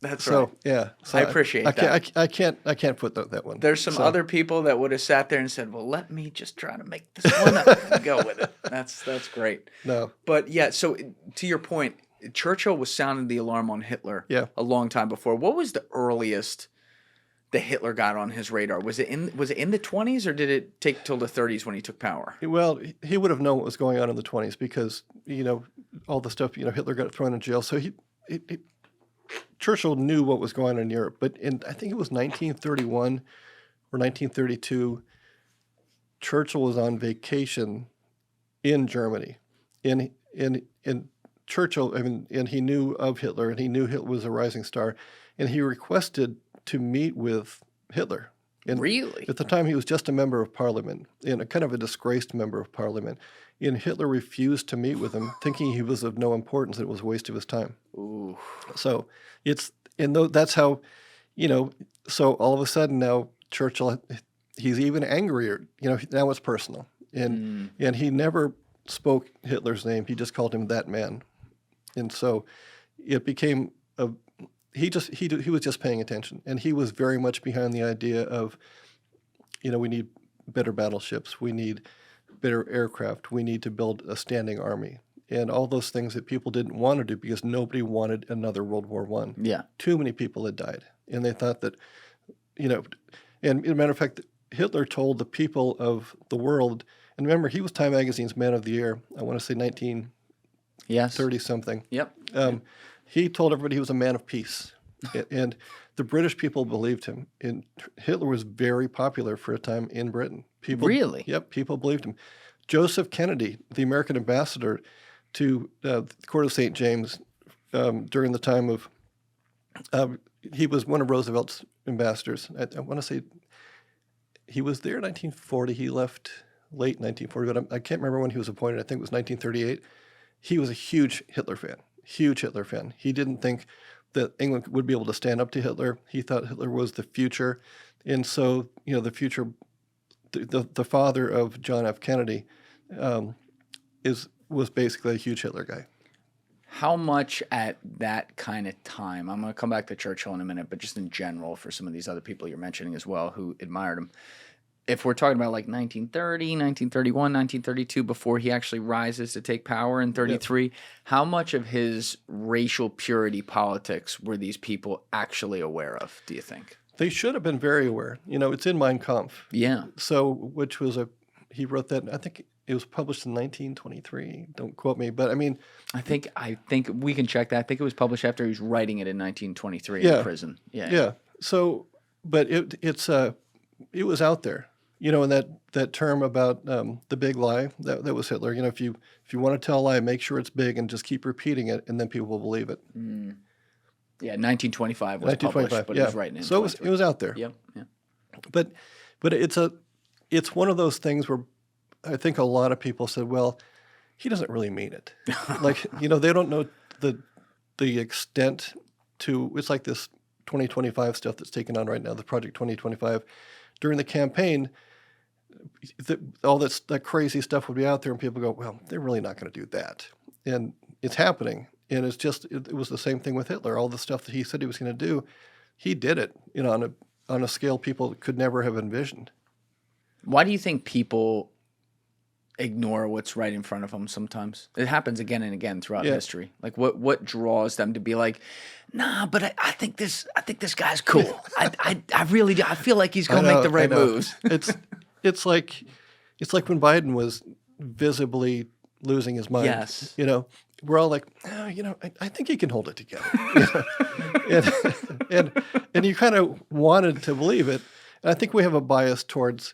That's right. Yeah. So I appreciate that. I can't put that one. There's some other people that would have sat there and said, "Well, let me just try to make this one up and go with it." That's great. No. But yeah, so to your point, Churchill was sounding the alarm on Hitler a long time before. What was the earliest that Hitler got on his radar? Was it in the 20s, or did it take till the 30s when he took power? Well, he would have known what was going on in the 20s because all the stuff Hitler got thrown in jail. So Churchill knew what was going on in Europe, but I think it was 1931 or 1932, Churchill was on vacation in Germany. In Churchill, and he knew of Hitler, and he knew Hitler was a rising star, and he requested to meet with Hitler. And really? At the time, he was just a member of parliament, and a kind of a disgraced member of parliament. And Hitler refused to meet with him, thinking he was of no importance, it was a waste of his time. Ooh. So that's how, so all of a sudden now Churchill, he's even angrier. Now it's personal. And he never spoke Hitler's name. He just called him that man. And so it became he was just paying attention, and he was very much behind the idea of, we need better battleships, we need better aircraft, we need to build a standing army. and all those things that people didn't want to do because nobody wanted another World War I. Yeah. Too many people had died, and they thought that, and as a matter of fact, Hitler told the people of the world, and remember, he was Time Magazine's Man of the Year, I want to say 1930 Yes. something. Yep. He told everybody he was a man of peace, and the British people believed him. And Hitler was very popular for a time in Britain. People, Really? Yep, people believed him. Joseph Kennedy, the American ambassador to the Court of St. James during the time of, he was one of Roosevelt's ambassadors. I want to say he was there in 1940. He left late 1940, but I can't remember when he was appointed. I think it was 1938. He was a huge Hitler fan. He didn't think that England would be able to stand up to Hitler. He thought Hitler was the future. And so, the future, the father of John F. Kennedy was basically a huge Hitler guy. How much at that kind of time, I'm going to come back to Churchill in a minute, but just in general for some of these other people you're mentioning as well who admired him, if we're talking about like 1930, 1931, 1932, before he actually rises to take power in 33, how much of his racial purity politics were these people actually aware of, do you think? They should have been very aware. It's in Mein Kampf. Yeah. So, which was he wrote that, I think it was published in 1923. Don't quote me, but I mean. I think we can check that. I think it was published after he was writing it in 1923 in prison. Yeah. So, but it was out there. And that term about the big lie, that was Hitler. If you want to tell a lie, make sure it's big and just keep repeating it, and then people will believe it. Yeah, 1925 was published, but it was written in. So it was out there. Yep. Yeah. But it's one of those things where I think a lot of people said, well, he doesn't really mean it. They don't know the extent to. It's like this 2025 stuff that's taken on right now, the Project 2025. During the campaign, all that crazy stuff would be out there, and people go, well, they're really not going to do that. And it's happening. And it's just, it was the same thing with Hitler. All the stuff that he said he was going to do, he did it, on a scale people could never have envisioned. Why do you think people ignore what's right in front of them sometimes? It happens again and again throughout history. Like what draws them to be like, nah, but I think this guy's cool. I really do. I feel like he's gonna make the right moves. It's like when Biden was visibly losing his mind. Yes. We're all like, I think he can hold it together. and you kind of wanted to believe it. And I think we have a bias towards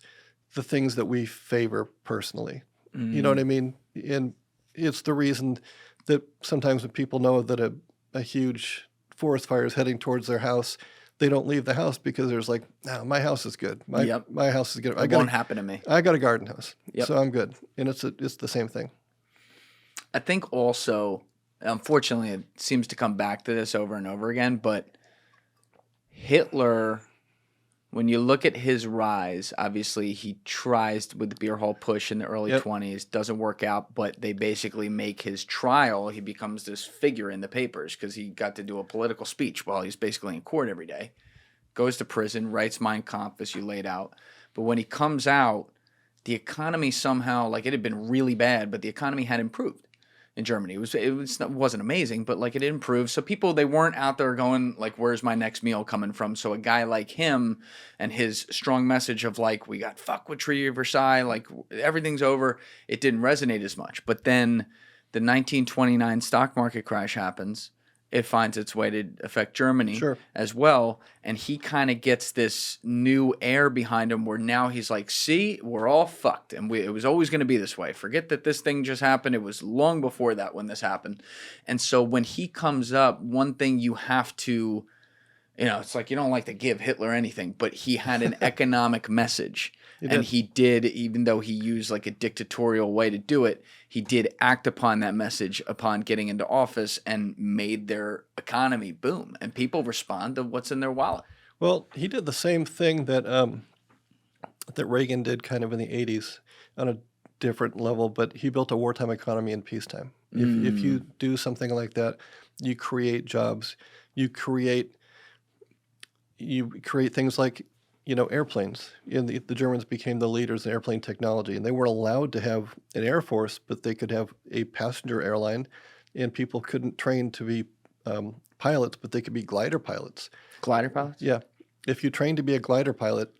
the things that we favor personally. You know what I mean? And it's the reason that sometimes when people know that a huge forest fire is heading towards their house, they don't leave the house because there's like, no, my house is good. My house is good. It won't happen to me. I got a garden house, Yep. so I'm good. And it's the same thing. I think also, unfortunately, it seems to come back to this over and over again, but Hitler, when you look at his rise, obviously he tries with the beer hall push in the early 20s, doesn't work out, but they basically make his trial. He becomes this figure in the papers because he got to do a political speech while he's basically in court every day. Goes to prison, writes Mein Kampf, as you laid out. But when he comes out, the economy somehow, it had been really bad, but the economy had improved in Germany. It wasn't amazing, but it improved. So people, they weren't out there going where's my next meal coming from? So a guy like him and his strong message of we got fuck with Treaty of Versailles, everything's over, it didn't resonate as much. But then the 1929 stock market crash happens. It finds its way to affect Germany as well. And he kind of gets this new air behind him where now he's like, see, we're all fucked. And it was always going to be this way. Forget that this thing just happened. It was long before that when this happened. And so when he comes up, one thing you have to, it's you don't like to give Hitler anything, but he had an economic message. And he did, even though he used a dictatorial way to do it, he did act upon that message upon getting into office and made their economy boom. And people respond to what's in their wallet. Well, he did the same thing that Reagan did kind of in the 80s on a different level, but he built a wartime economy in peacetime. If you do something like that, you create jobs. You create things like, airplanes. And the Germans became the leaders in airplane technology, and they weren't allowed to have an air force, but they could have a passenger airline, and people couldn't train to be pilots, but they could be glider pilots. Glider pilots? Yeah. If you trained to be a glider pilot,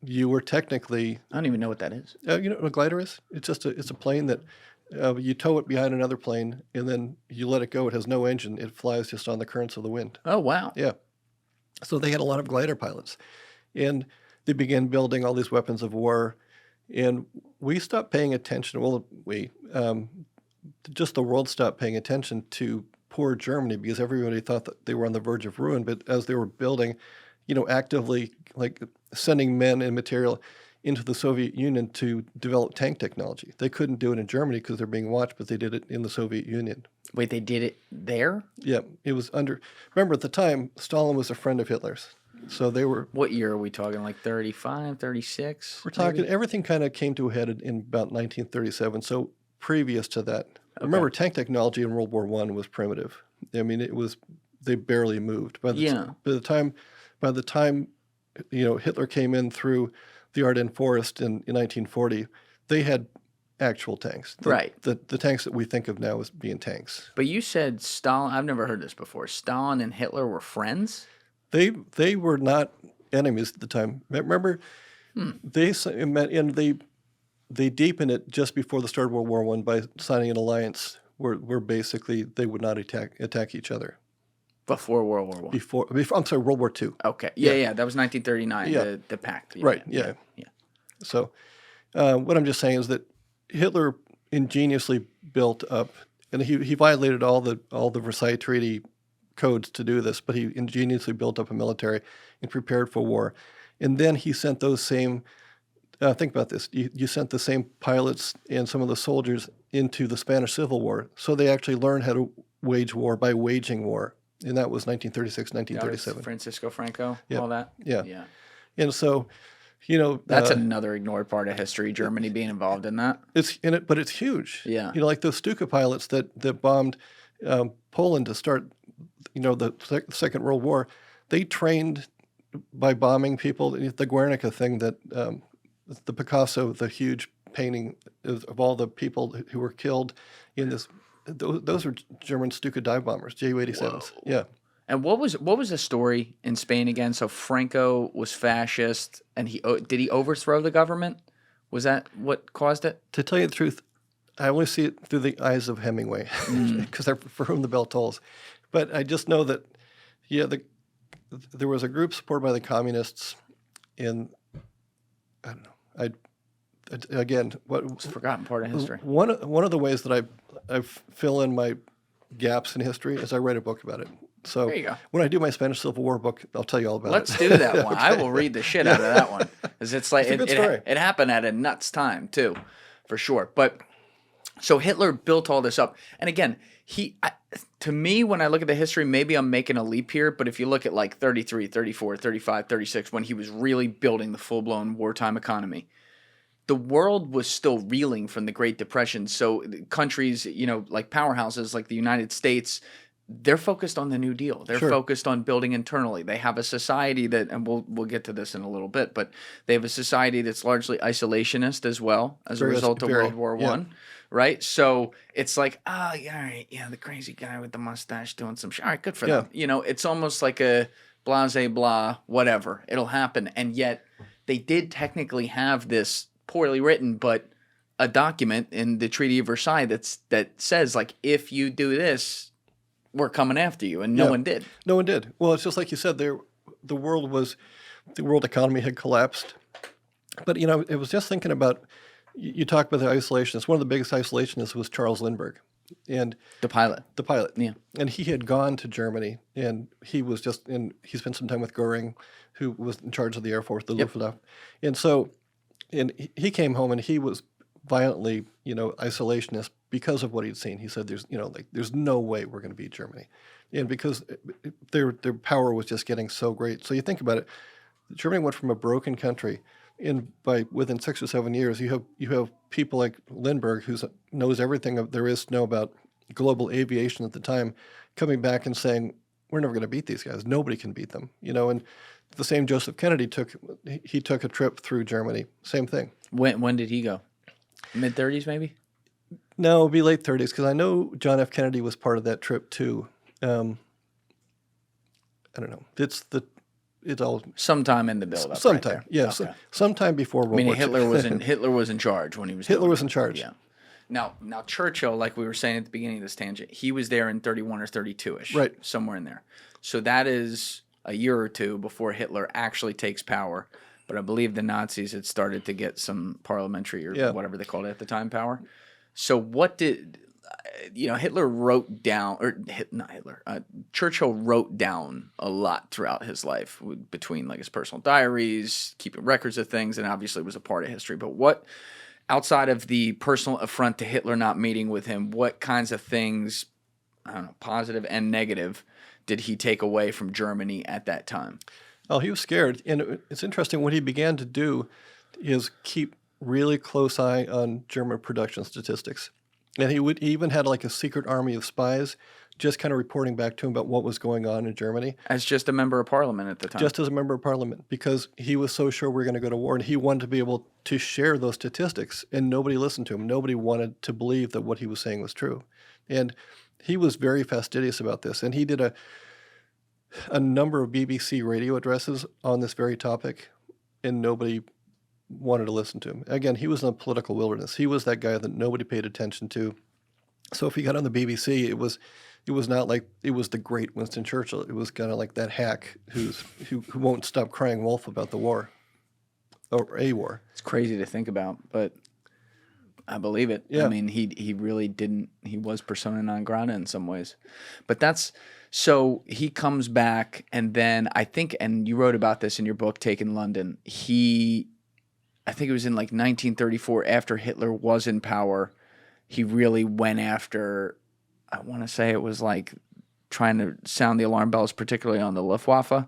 you were technically. I don't even know what that is. You know what a glider is? It's a plane that you tow it behind another plane, and then you let it go. It has no engine. It flies just on the currents of the wind. Oh, wow. Yeah. So they had a lot of glider pilots, and they began building all these weapons of war, and we stopped paying attention. Well, just the world stopped paying attention to poor Germany because everybody thought that they were on the verge of ruin. But as they were building, actively like sending men and material into the Soviet Union to develop tank technology. They couldn't do it in Germany because they're being watched, but they did it in the Soviet Union. Wait, they did it there? Yeah, it was remember at the time, Stalin was a friend of Hitler's. So they were. What year are we talking? Like 35, 36? We're talking, everything kind of came to a head in about 1937. So previous to that, remember tank technology in World War I was primitive. I mean, they barely moved. By the time Hitler came in through the Ardennes Forest in 1940, they had actual tanks. Right. The tanks that we think of now as being tanks. But you said Stalin, I've never heard this before. Stalin and Hitler were friends? They were not enemies at the time. Remember, they met, and they deepened it just before the start of World War I by signing an alliance where basically they would not attack each other. Before World War I? Before I'm sorry, World War II. Okay. Yeah. That was 1939, the pact. Yeah, right, yeah. So what I'm just saying is that Hitler ingeniously built up, and he violated all the Versailles Treaty codes to do this, but he ingeniously built up a military and prepared for war. And then he sent those same, think about this, you sent the same pilots and some of the soldiers into the Spanish Civil War. So they actually learned how to wage war by waging war. And that was 1936, 1937. Francisco Franco, Yep. all that? Yeah. And so, that's another ignored part of history, Germany being involved in that. It's in it, but it's huge. Yeah. Like those Stuka pilots that bombed Poland to start, the Second World War. They trained by bombing people. The Guernica thing that the Picasso, the huge painting of all the people who were killed in this. Those are German Stuka dive bombers, Ju-87s. Yeah. And what was the story in Spain again? So Franco was fascist, and did he overthrow the government? Was that what caused it? To tell you the truth, I only see it through the eyes of Hemingway, because for whom the bell tolls. But I just know that, there was a group supported by the communists in, I don't know, again, It's a forgotten part of history. One of the ways that I fill in my gaps in history is I write a book about it. So There you go. when I do my Spanish Civil War book, I'll tell you all about it. Let's do that one. I will read the shit out of that one, because it's like It's a good story. it happened at a nuts time too, for sure. But so Hitler built all this up, and again, to me, when I look at the history, maybe I'm making a leap here, but if you look at like 33, 34, 35, 36, when he was really building the full-blown wartime economy, the world was still reeling from the Great Depression. So countries, like powerhouses like the United States, they're focused on the New Deal. They're focused on building internally. They have a society that, and we'll get to this in a little bit, but they have a society that's largely isolationist as well as a result of World War I, right? So it's like, all right, the crazy guy with the mustache doing some shit. All right, good for them. It's almost like a blase blah, whatever. It'll happen. And yet they did technically have this poorly written, but a document in the Treaty of Versailles that says, like, if you do this, we're coming after you, and no one did. No one did. Well, it's just like you said, the world economy had collapsed. But, it was just thinking about, you talk about the isolationists. One of the biggest isolationists was Charles Lindburg. And The pilot. Yeah. And he had gone to Germany, and he spent some time with Goering, who was in charge of the Air Force, the Luftwaffe. And so, he came home, and he was violently, isolationist because of what he'd seen. He said, there's no way we're going to beat Germany. And because their power was just getting so great. So you think about it, Germany went from a broken country, and within 6 or 7 years, you have people like Lindbergh, who knows everything there is to know about global aviation at the time, coming back and saying, we're never going to beat these guys. Nobody can beat them, And the same Joseph Kennedy took a trip through Germany. Same thing. When did he go? Mid-30s, maybe? No, it'd be late 30s because I know John F. Kennedy was part of that trip too. I don't know. It's all sometime in the build-up. Sometime, right yes. Okay. Sometime before World War II. Hitler was in charge when he was. Hitler was in charge. Yeah. Now Churchill, like we were saying at the beginning of this tangent, he was there in 31 or 32-ish. Right. Somewhere in there. So that is a year or two before Hitler actually takes power. But I believe the Nazis had started to get some parliamentary or whatever they called it at the time power. So what did Hitler wrote down, Churchill wrote down a lot throughout his life between like his personal diaries, keeping records of things, and obviously was a part of history. But what, outside of the personal affront to Hitler not meeting with him, what kinds of things, I don't know, positive and negative, did he take away from Germany at that time? Oh, he was scared. And it's interesting, what he began to do is keep really close eye on German production statistics. And he even had like a secret army of spies just kind of reporting back to him about what was going on in Germany. As just a member of parliament at the time. Just as a member of parliament, because he was so sure we were going to go to war, and he wanted to be able to share those statistics, and nobody listened to him. Nobody wanted to believe that what he was saying was true. And he was very fastidious about this, and he did a number of BBC radio addresses on this very topic, and nobody wanted to listen to him. Again, he was in a political wilderness. He was that guy that nobody paid attention to. So if he got on the BBC, it was not like it was the great Winston Churchill. It was kind of like that hack who won't stop crying wolf about the war or a war. It's crazy to think about, but I believe it. Yeah. I mean, he really didn't. He was persona non grata in some ways, but that's so he comes back, and then I think, and you wrote about this in your book, Taken London. I think it was in like 1934, after Hitler was in power, he really went after, I want to say it was like trying to sound the alarm bells, particularly on the Luftwaffe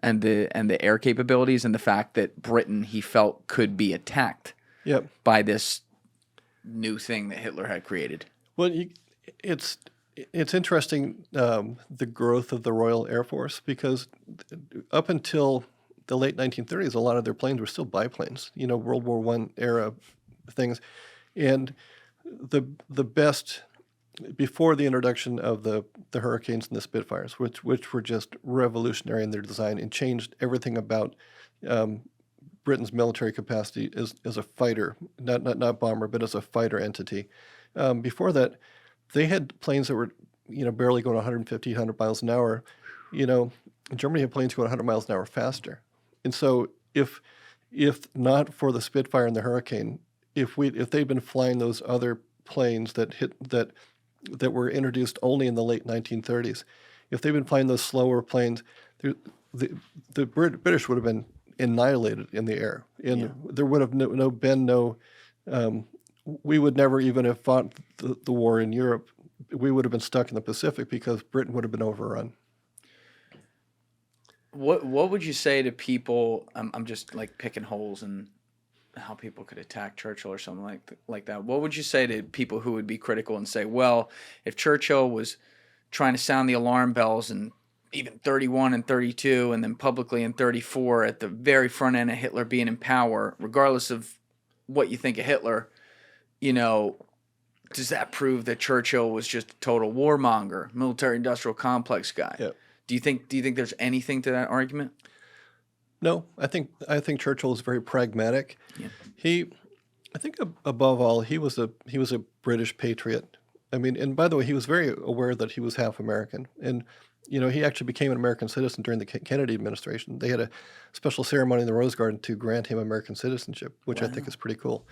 and the air capabilities, and the fact that Britain, he felt, could be attacked by this new thing that Hitler had created. Well, it's interesting, the growth of the Royal Air Force, because up until the late 1930s, a lot of their planes were still biplanes, World War I era things. And the best, before the introduction of the Hurricanes and the Spitfires, which were just revolutionary in their design and changed everything about Britain's military capacity as a fighter, not bomber, but as a fighter entity. Before that, they had planes that were, barely going 150, 100 miles an hour. Germany had planes going 100 miles an hour faster. And so if not for the Spitfire and the Hurricane, if they'd been flying those other planes that were introduced only in the late 1930s, if they'd been flying those slower planes, the British would have been annihilated in the air, and there would have been no. We would never even have fought the war in Europe. We would have been stuck in the Pacific because Britain would have been overrun. What would you say to people? I'm just like picking holes in how people could attack Churchill or something like that. What would you say to people who would be critical and say, well, if Churchill was trying to sound the alarm bells in even 31 and 32, and then publicly in 34 at the very front end of Hitler being in power, regardless of what you think of Hitler, does that prove that Churchill was just a total warmonger, military-industrial complex guy? Yep. Do you think there's anything to that argument? No, I think Churchill is very pragmatic. Yeah. I think above all, he was a British patriot. I mean, and by the way, he was very aware that he was half American, and he actually became an American citizen during the Kennedy administration. They had a special ceremony in the Rose Garden to grant him American citizenship, which I think is pretty cool.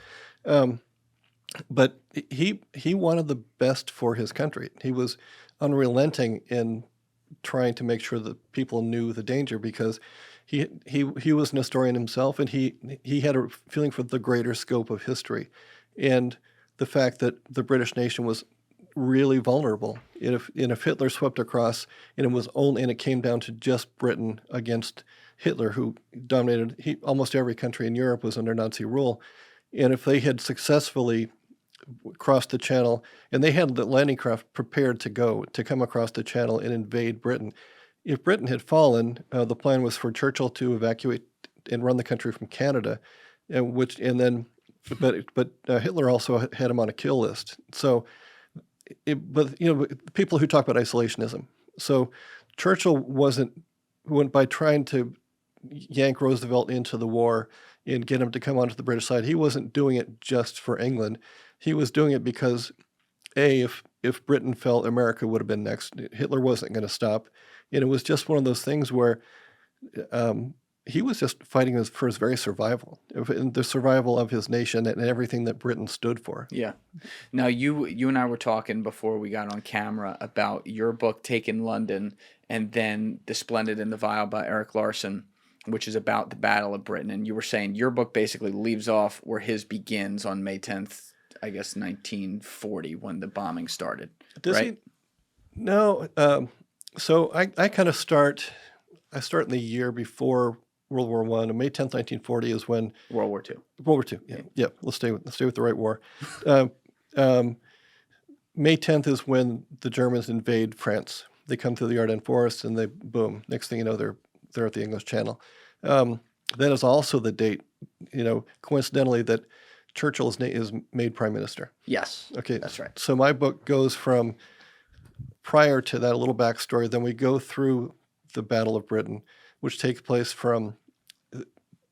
But he wanted the best for his country. He was unrelenting in trying to make sure that people knew the danger, because he was an historian himself, and he had a feeling for the greater scope of history, and the fact that the British nation was really vulnerable. And if Hitler swept across and it came down to just Britain against Hitler, who dominated almost every country in Europe was under Nazi rule, and if they had successfully crossed the Channel, and they had the landing craft prepared to come across the Channel and invade Britain, if Britain had fallen, the plan was for Churchill to evacuate and run the country from Canada, but Hitler also had him on a kill list. So, people who talk about isolationism. So Churchill went by trying to yank Roosevelt into the war and get him to come onto the British side. He wasn't doing it just for England. He was doing it because, if Britain fell, America would have been next. Hitler wasn't going to stop. And it was just one of those things where he was just fighting for his very survival, the survival of his nation and everything that Britain stood for. Yeah. Now, you and I were talking before we got on camera about your book, Taken London, and then The Splendid and the Vile by Eric Larson, which is about the Battle of Britain. And you were saying your book basically leaves off where his begins on May 10th, I guess, 1940, when the bombing started. Does right? he? No. So I kind of start in the year before World War I. May 10th, 1940 is when World War II. World War II. Yeah. Let's stay with the right war. May 10th is when the Germans invade France. They come through the Ardennes Forest and boom. Next thing you know, they're at the English Channel. That is also the date, coincidentally, that Churchill is made prime minister. Yes. Okay, that's right. So my book goes from prior to that, a little backstory. Then we go through the Battle of Britain, which takes place from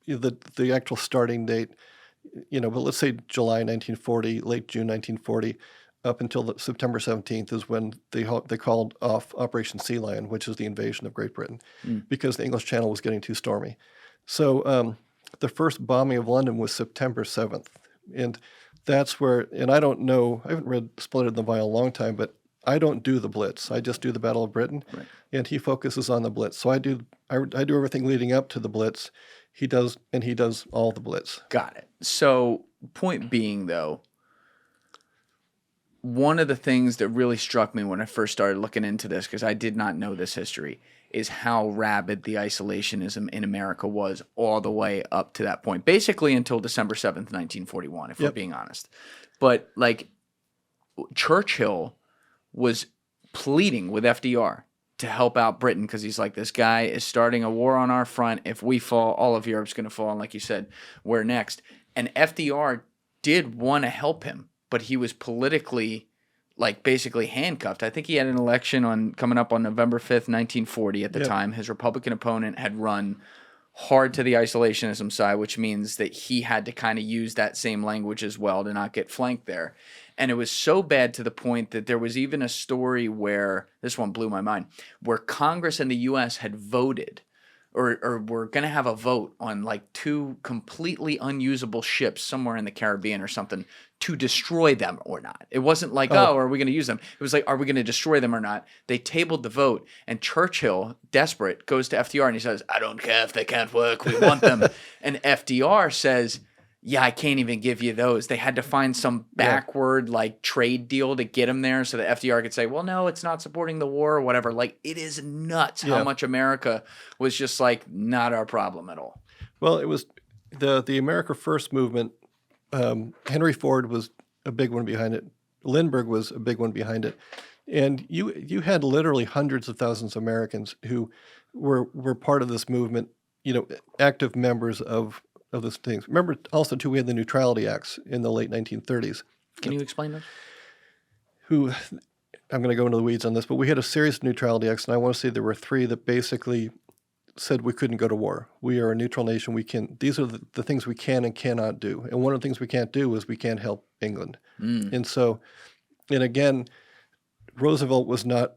the actual starting date, but let's say July 1940, late June 1940, up until September 17th is when they called off Operation Sea Lion, which is the invasion of Great Britain, because the English Channel was getting too stormy. So the first bombing of London was September 7th. And that's where, and I don't know, I haven't read Splendid and the Vile a long time, but I don't do the Blitz. I just do the Battle of Britain, and he focuses on the Blitz. So I do everything leading up to the Blitz. He does all the Blitz. Got it. So point being, though, one of the things that really struck me when I first started looking into this, because I did not know this history, is how rabid the isolationism in America was all the way up to that point, basically until December 7th, 1941, if we're being honest. But Churchill was pleading with FDR to help out Britain because he's like, this guy is starting a war on our front. If we fall, all of Europe's going to fall. And like you said, we're next. And FDR did want to help him, but he was politically basically handcuffed. I think he had an election coming up on November 5th, 1940 at the time. His Republican opponent had run hard to the isolationism side, which means that he had to kind of use that same language as well to not get flanked there. And it was so bad to the point that there was even a story where, this one blew my mind, where Congress and the U.S. had voted or were going to have a vote on two completely unusable ships somewhere in the Caribbean or something to destroy them or not. It wasn't are we going to use them? It was are we going to destroy them or not? They tabled the vote, and Churchill, desperate, goes to FDR and he says, I don't care if they can't work, we want them. And FDR says, yeah, I can't even give you those. They had to find some backward trade deal to get them there so that FDR could say, well, no, it's not supporting the war or whatever. It is nuts how much America was just not our problem at all. Well, it was the America First movement. Henry Ford was a big one behind it. Lindburg was a big one behind it. And you had literally hundreds of thousands of Americans who were part of this movement, active members of those things. Remember also, too, we had the Neutrality Acts in the late 1930s. Can you explain those? I'm going to go into the weeds on this, but we had a series of Neutrality Acts, and I want to say there were three that basically said we couldn't go to war. We are a neutral nation. These are the things we can and cannot do. And one of the things we can't do is we can't help England. And so, and again, Roosevelt was not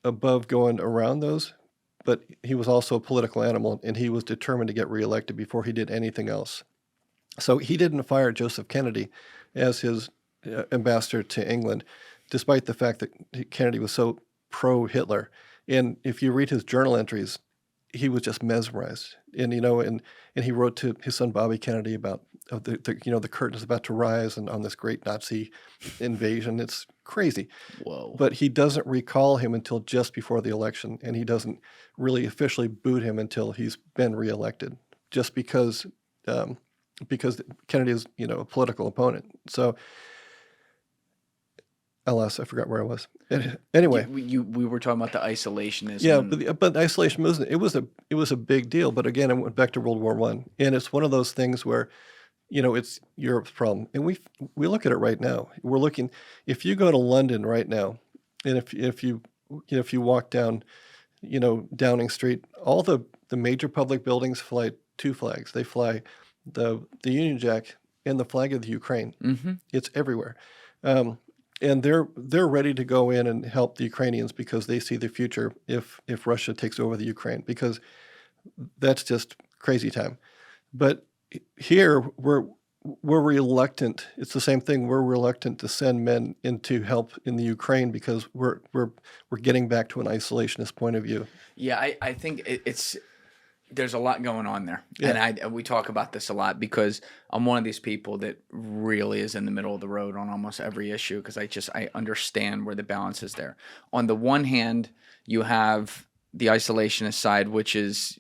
above going around those, but he was also a political animal, and he was determined to get reelected before he did anything else. So he didn't fire Joseph Kennedy as his ambassador to England, despite the fact that Kennedy was so pro-Hitler. And if you read his journal entries, he was just mesmerized. And he wrote to his son Bobby Kennedy about the curtain is about to rise and on this great Nazi invasion. It's crazy. Whoa. But he doesn't recall him until just before the election, and he doesn't really officially boot him until he's been reelected, just because Kennedy is a political opponent. So Alas, I forgot where I was. Anyway, We were talking about the isolationism. yeah, but isolation wasn't. It was a big deal. But again, I went back to World War One, and it's one of those things where, it's Europe's problem, and we look at it right now. We're looking. If you go to London right now, and if you walk down, Downing Street, all the major public buildings fly two flags. They fly the Union Jack and the flag of the Ukraine. Mm-hmm. It's everywhere. And they're ready to go in and help the Ukrainians because they see the future if Russia takes over the Ukraine, because that's just crazy time. But here we're reluctant. It's the same thing. We're reluctant to send men into help in the Ukraine because we're getting back to an isolationist point of view. Yeah, I think it's there's a lot going on there, Yeah. and we talk about this a lot because I'm one of these people that really is in the middle of the road on almost every issue because I understand where the balance is there. On the one hand, you have the isolationist side, which is,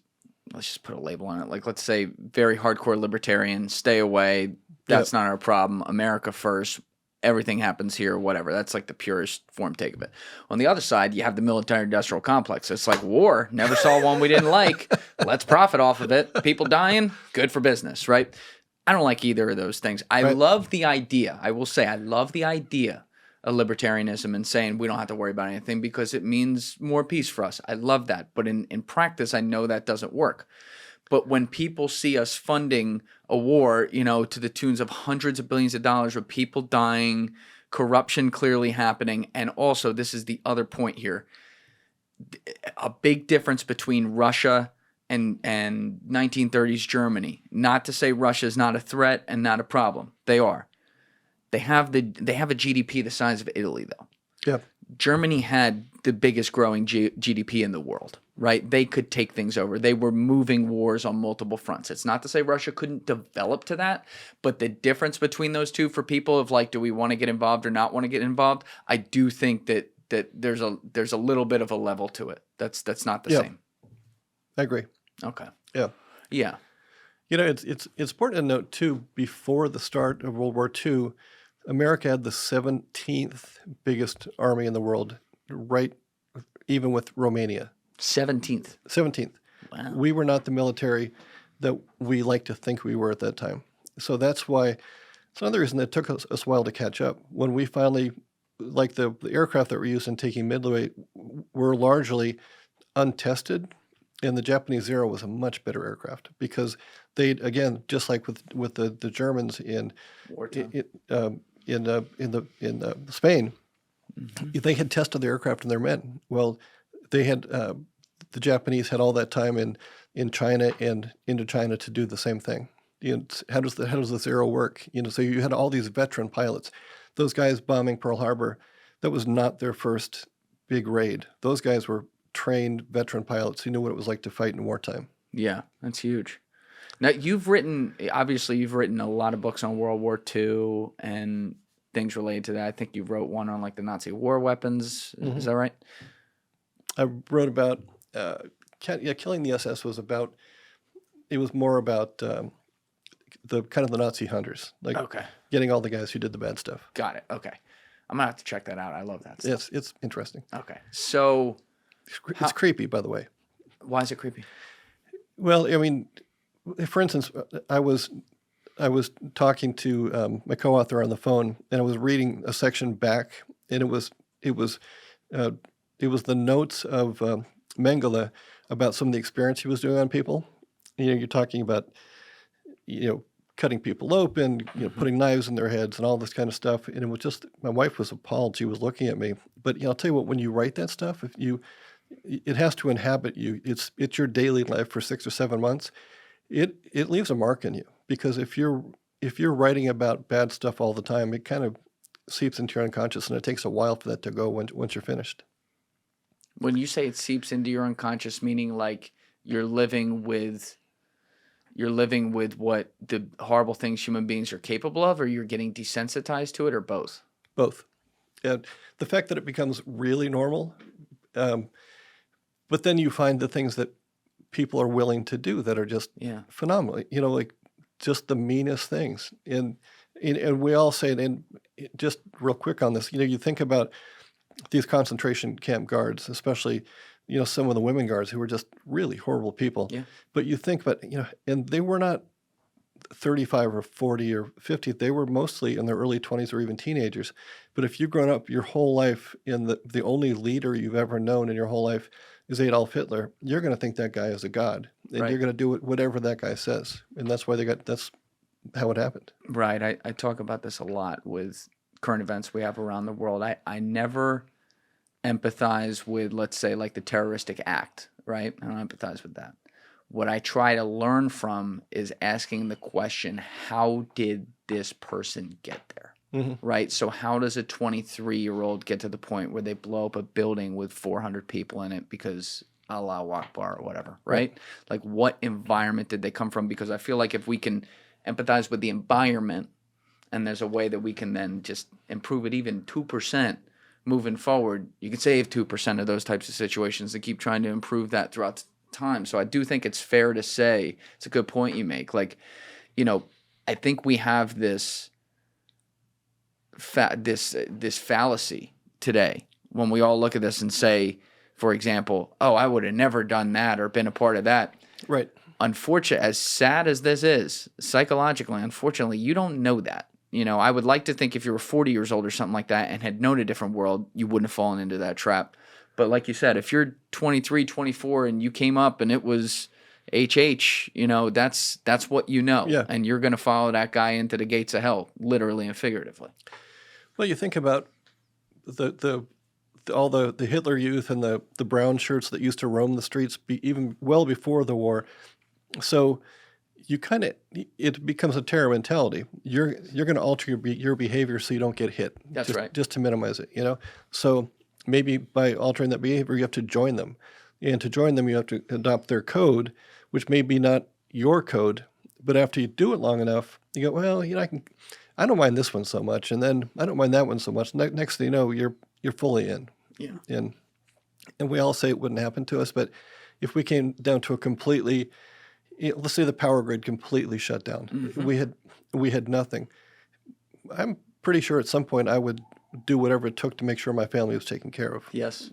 let's just put a label on it, like let's say very hardcore libertarian, stay away, that's not our problem, America first, everything happens here, whatever. That's like the purest form take of it. On the other side, you have the military-industrial complex. It's like war. Never saw one we didn't like. Let's profit off of it. People dying, good for business, right? I don't like either of those things. I love the idea. I will say I love the idea of libertarianism and saying we don't have to worry about anything because it means more peace for us. I love that. But in practice, I know that doesn't work. But when people see us funding a war, to the tunes of hundreds of billions of dollars with people dying, corruption clearly happening, and also, this is the other point here, a big difference between Russia and 1930s Germany. Not to say Russia is not a threat and not a problem. They are. They have a GDP the size of Italy, though. Yeah. Germany had the biggest growing GDP in the world, right? They could take things over. They were moving wars on multiple fronts. It's not to say Russia couldn't develop to that, but the difference between those two for people of like, do we want to get involved or not want to get involved? I do think that there's a little bit of a level to it. That's not the same. I agree. Okay. Yeah. Yeah. It's important to note too, before the start of World War II, America had the 17th biggest army in the world, right, even with Romania. 17th. 17th. Wow. We were not the military that we like to think we were at that time. So that's why, it's another reason that it took us a while to catch up. When we finally, like the aircraft that were used in taking midway were largely untested, and the Japanese Zero was a much better aircraft because they'd, again, just like with the Germans in Spain, they had tested their aircraft and their men. Well, they had the Japanese had all that time in China and Indochina to do the same thing. How does the Zero work? So you had all these veteran pilots. Those guys bombing Pearl Harbor, that was not their first big raid. Those guys were trained veteran pilots who knew what it was like to fight in wartime. Yeah, that's huge. Now, you've written a lot of books on World War II and things related to that. I think you wrote one on like the Nazi war weapons. Is that right? I wrote about, killing the SS was about, it was more about the kind of the Nazi hunters, like getting all the guys who did the bad stuff. Got it. Okay. I'm going to have to check that out. I love that stuff. Yes, it's interesting. Okay. So it's creepy, by the way. Why is it creepy? Well, I mean, for instance, I was talking to my co-author on the phone, and I was reading a section back, and it was the notes of Mengele about some of the experiments he was doing on people. You're talking about, cutting people open, putting knives in their heads and all this kind of stuff. And it was just, my wife was appalled. She was looking at me. But I'll tell you what, when you write that stuff, it has to inhabit you. It's your daily life for 6 or 7 months. It leaves a mark in you, because if you're writing about bad stuff all the time, it kind of seeps into your unconscious, and it takes a while for that to go once you're finished. When you say it seeps into your unconscious, meaning like you're living with what the horrible things human beings are capable of, or you're getting desensitized to it, or both? Both. And the fact that it becomes really normal, but then you find the things that people are willing to do that are just phenomenal. Like just the meanest things. And And we all say, and just real quick on this, you think about these concentration camp guards, especially, some of the women guards who were just really horrible people. Yeah. But you think about, and they were not 35 or 40 or 50. They were mostly in their early 20s or even teenagers. But if you've grown up your whole life in the only leader you've ever known in your whole life is Adolf Hitler, you're going to think that guy is a god. And Right. you're going to do whatever that guy says. And that's why that's how it happened. Right. I talk about this a lot with current events we have around the world. I never empathize with, let's say, like the terroristic act, right? I don't empathize with that. What I try to learn from is asking the question, how did this person get there? Right? So how does a 23-year-old get to the point where they blow up a building with 400 people in it because Allahu Akbar or whatever, right? Like what environment did they come from? Because I feel like if we can empathize with the environment and there's a way that we can then just improve it even 2% moving forward, you can save 2% of those types of situations and keep trying to improve that throughout time. So I do think it's fair to say, it's a good point you make. Like, I think we have this fallacy today when we all look at this and say, for example, oh, I would have never done that or been a part of that. Right. Unfortunately, as sad as this is, psychologically, unfortunately, you don't know that. I would like to think if you were 40 years old or something like that and had known a different world, you wouldn't have fallen into that trap. But like you said, if you're 23, 24 and you came up and it was HH, that's what you know. Yeah. And you're going to follow that guy into the gates of hell, literally and figuratively. Well, you think about all the Hitler Youth and the brown shirts that used to roam the streets even well before the war. So you it becomes a terror mentality. You're going to alter your behavior so you don't get hit. That's right. Just to minimize it, So maybe by altering that behavior, you have to join them. And to join them, you have to adopt their code, which may be not your code. But after you do it long enough, you go, well, I don't mind this one so much, and then I don't mind that one so much. Next thing you know, you're fully in. Yeah. And we all say it wouldn't happen to us, but if we came down to a completely, let's say the power grid completely shut down, we had nothing. I'm pretty sure at some point I would do whatever it took to make sure my family was taken care of. Yes.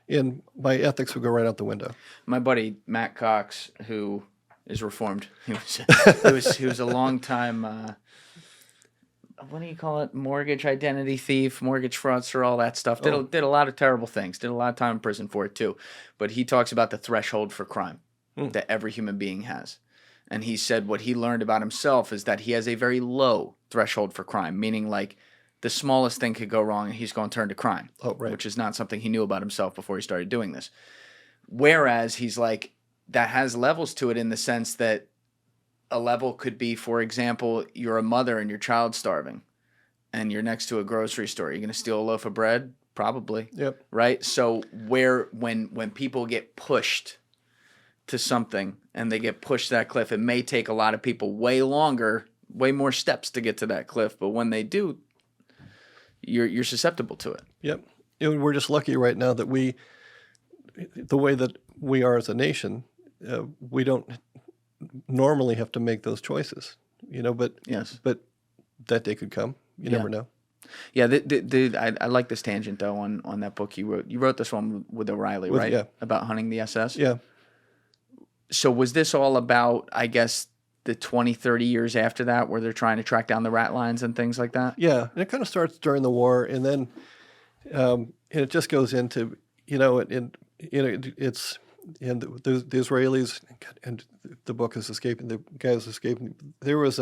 And my ethics would go right out the window. My buddy Matt Cox, who is reformed, he was a long time. What do you call it? Mortgage identity thief, mortgage fraudster, all that stuff. Did a lot of terrible things. Did a lot of time in prison for it too. But he talks about the threshold for crime that every human being has. And he said what he learned about himself is that he has a very low threshold for crime, meaning like the smallest thing could go wrong and he's going to turn to crime, which is not something he knew about himself before he started doing this. Whereas he's like, that has levels to it in the sense that a level could be, for example, you're a mother and your child's starving and you're next to a grocery store. You're going to steal a loaf of bread? Probably. Yep. Right? So when people get pushed to something and they get pushed to that cliff, it may take a lot of people way more steps to get to that cliff. But when they do, you're susceptible to it. Yep. And we're just lucky right now that the way that we are as a nation, we don't normally have to make those choices, but Yes. But that day could come. You never know. Yeah, I like this tangent though on that book you wrote. You wrote this one with O'Reilly, right? Yeah. About hunting the SS. Yeah. So was this all about, I guess, the 20, 30 years after that, where they're trying to track down the rat lines and things like that? Yeah, and it kind of starts during the war, and then and it just goes into it's. And the Israelis, and the book is escaping, the guys escaping. There was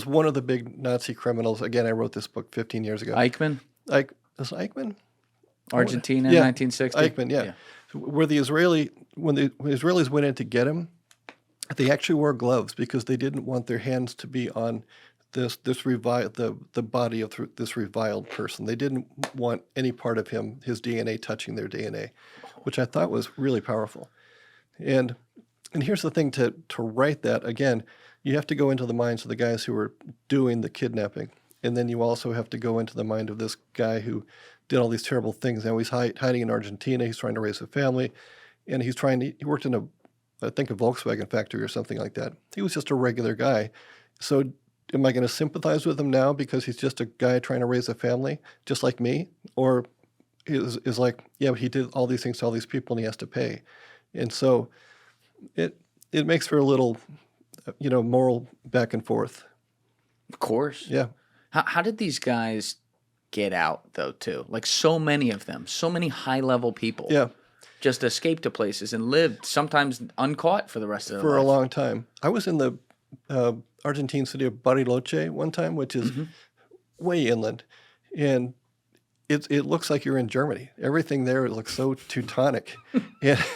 one of the big Nazi criminals. Again, I wrote this book 15 years ago. Eichmann? Was Eichmann? Argentina, Yeah, 1960? Eichmann, yeah. Where when the Israelis went in to get him, they actually wore gloves because they didn't want their hands to be on the body of this reviled person. They didn't want any part of him, his DNA, touching their DNA, which I thought was really powerful. And here's the thing, to write that, again, you have to go into the minds of the guys who were doing the kidnapping. And then you also have to go into the mind of this guy who did all these terrible things. Now he's hiding in Argentina. He's trying to raise a family. And he worked in a Volkswagen factory or something like that. He was just a regular guy. So am I going to sympathize with him now because he's just a guy trying to raise a family, just like me? Or is like, yeah, he did all these things to all these people and he has to pay. And so it makes for a little, moral back and forth. Of course. Yeah. How did these guys get out, though, too? Like, so many of them, so many high-level people. Yeah. Just escaped to places and lived, sometimes uncaught for the rest of their For life. a long time. I was in the Argentine city of Bariloche one time, which is way inland. And it looks like you're in Germany. Everything there looks so Teutonic. And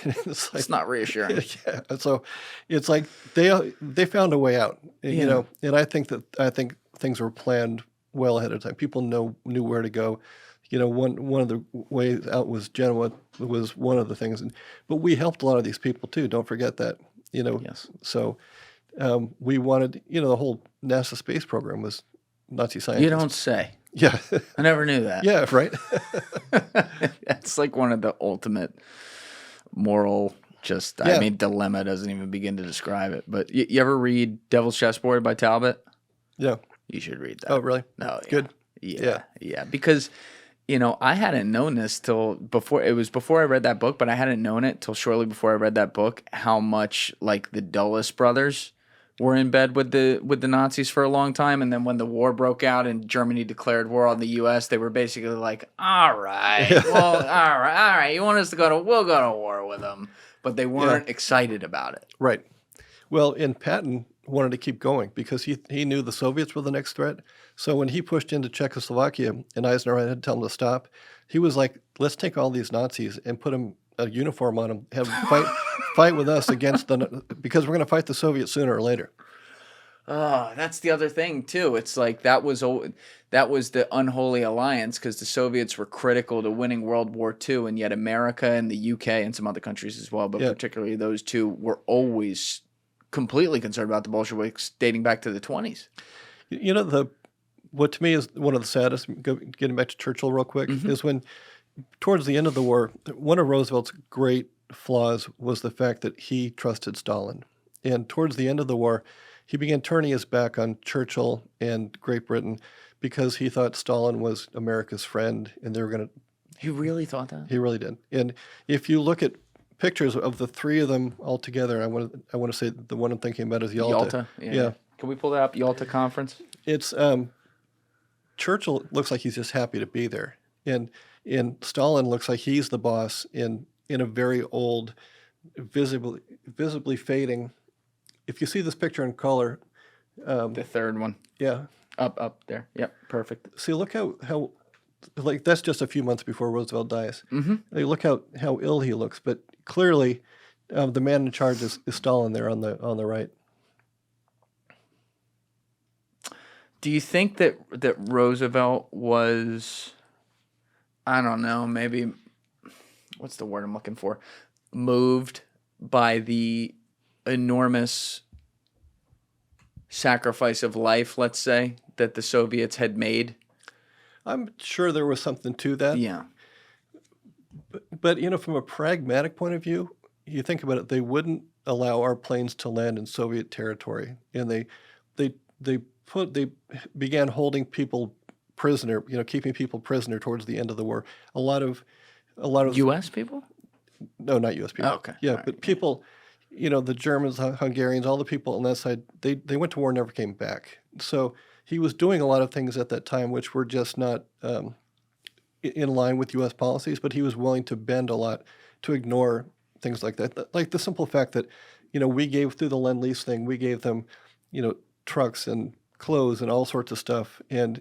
it's like, It's not reassuring. yeah. So it's like they found a way out, Yeah. and I think things were planned well ahead of time. People knew where to go. One of the ways out was Genoa was one of the things, but we helped a lot of these people too. Don't forget that. Yes. So we wanted, the whole NASA space program was Nazi scientists. You don't say. Yeah. I never knew that. Yeah. Right. That's like one of the ultimate moral, dilemma doesn't even begin to describe it. But you ever read Devil's Chessboard by Talbot? Yeah. You should read that. Oh, really? No, yeah. Good. Yeah. Because, I hadn't known this till before I read that book, but I hadn't known it till shortly before I read that book, how much like the Dulles brothers were in bed with the Nazis for a long time. And then when the war broke out and Germany declared war on the U.S., they were basically like, all right, well, all right. You want us to we'll go to war with them. But they weren't excited about it. Right. Well, and Patton wanted to keep going because he knew the Soviets were the next threat. So when he pushed into Czechoslovakia and Eisenhower had to tell him to stop, he was like, let's take all these Nazis and put a uniform on them, have them fight with us because we're going to fight the Soviets sooner or later. Oh, that's the other thing too. It's like that was the unholy alliance because the Soviets were critical to winning World War II, and yet America and the UK and some other countries as well, but particularly those two, were always completely concerned about the Bolsheviks dating back to the 20s. What to me is one of the saddest, getting back to Churchill real quick, is when towards the end of the war, one of Roosevelt's great flaws was the fact that he trusted Stalin. And towards the end of the war, he began turning his back on Churchill and Great Britain because he thought Stalin was America's friend and they were going to... He really thought that? He really did. And if you look at pictures of the three of them all together, I want to say the one I'm thinking about is Yalta. Yeah. Can we pull that up? Yalta Conference? It's... Churchill looks like he's just happy to be there. And Stalin looks like he's the boss in a very old, visibly fading... If you see this picture in color... the third one. Yeah. Up there. Yep, perfect. See, look how like, that's just a few months before Roosevelt dies. Mm-hmm. Look how ill he looks. But clearly, the man in charge is Stalin there on the right. Do you think that Roosevelt was, I don't know, maybe, what's the word I'm looking for, moved by the enormous sacrifice of life, let's say, that the Soviets had made? I'm sure there was something to that. Yeah. But from a pragmatic point of view, you think about it, they wouldn't allow our planes to land in Soviet territory, and they began holding people prisoner, keeping people prisoner towards the end of the war. A lot of U.S. people? No, not U.S. people. Oh, okay. Yeah, right. but people, the Germans, Hungarians, all the people on that side, they went to war and never came back. So he was doing a lot of things at that time which were just not in line with U.S. policies, but he was willing to bend a lot to ignore things like that. Like the simple fact that, we gave through the Lend-Lease thing, we gave them, trucks and clothes and all sorts of stuff, and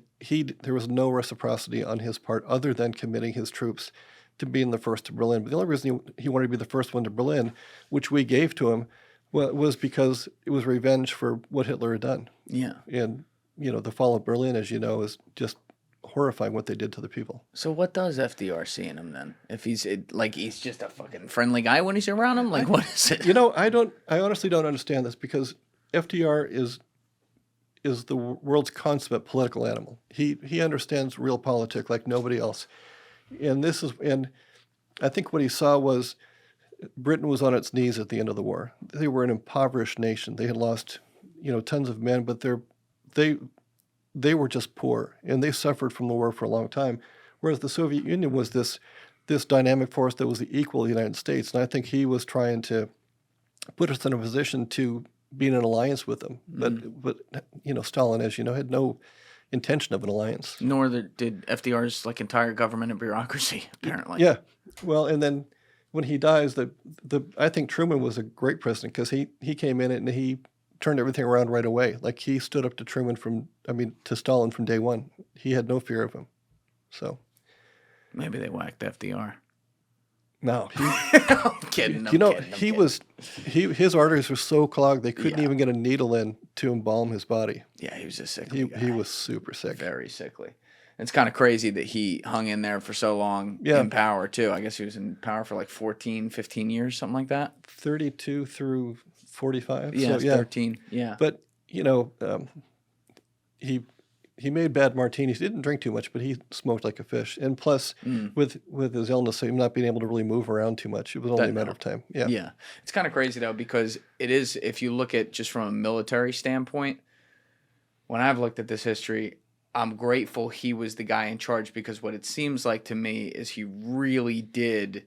there was no reciprocity on his part other than committing his troops to being the first to Berlin. But the only reason he wanted to be the first one to Berlin, which we gave to him, was because it was revenge for what Hitler had done. Yeah. And, the fall of Berlin, as you know, is just horrifying what they did to the people. So what does FDR see in him then? If he's just a fucking friendly guy when he's around him? Like, what is it? I honestly don't understand this because FDR is the world's consummate political animal. He understands real politics like nobody else. And I think what he saw was Britain was on its knees at the end of the war. They were an impoverished nation. They had lost, tons of men, but they were just poor, and they suffered from the war for a long time. Whereas the Soviet Union was this dynamic force that was the equal of the United States, and I think he was trying to put us in a position to be in an alliance with them. But Stalin, as you know, had no intention of an alliance. Nor did FDR's entire government and bureaucracy, apparently. Yeah. Well, and then when he dies, I think Truman was a great president because he came in and he turned everything around right away. Like he stood up to to Stalin from day one. He had no fear of him. So maybe they whacked FDR. No, I'm kidding. His arteries were so clogged they couldn't even get a needle in to embalm his body. Yeah, he was a sickly guy. He was super sick. Very sickly. It's kind of crazy that he hung in there for so long in power, too. I guess he was in power for 14, 15 years, something like that. 32 through 45. Yeah, so, 13. Yeah. But, he made bad martinis. He didn't drink too much, but he smoked like a fish. And plus, with his illness, him not being able to really move around too much, it was only a matter of time. Yeah. Yeah. It's kind of crazy, though, because it is, if you look at just from a military standpoint, when I've looked at this history, I'm grateful he was the guy in charge because what it seems like to me is he really did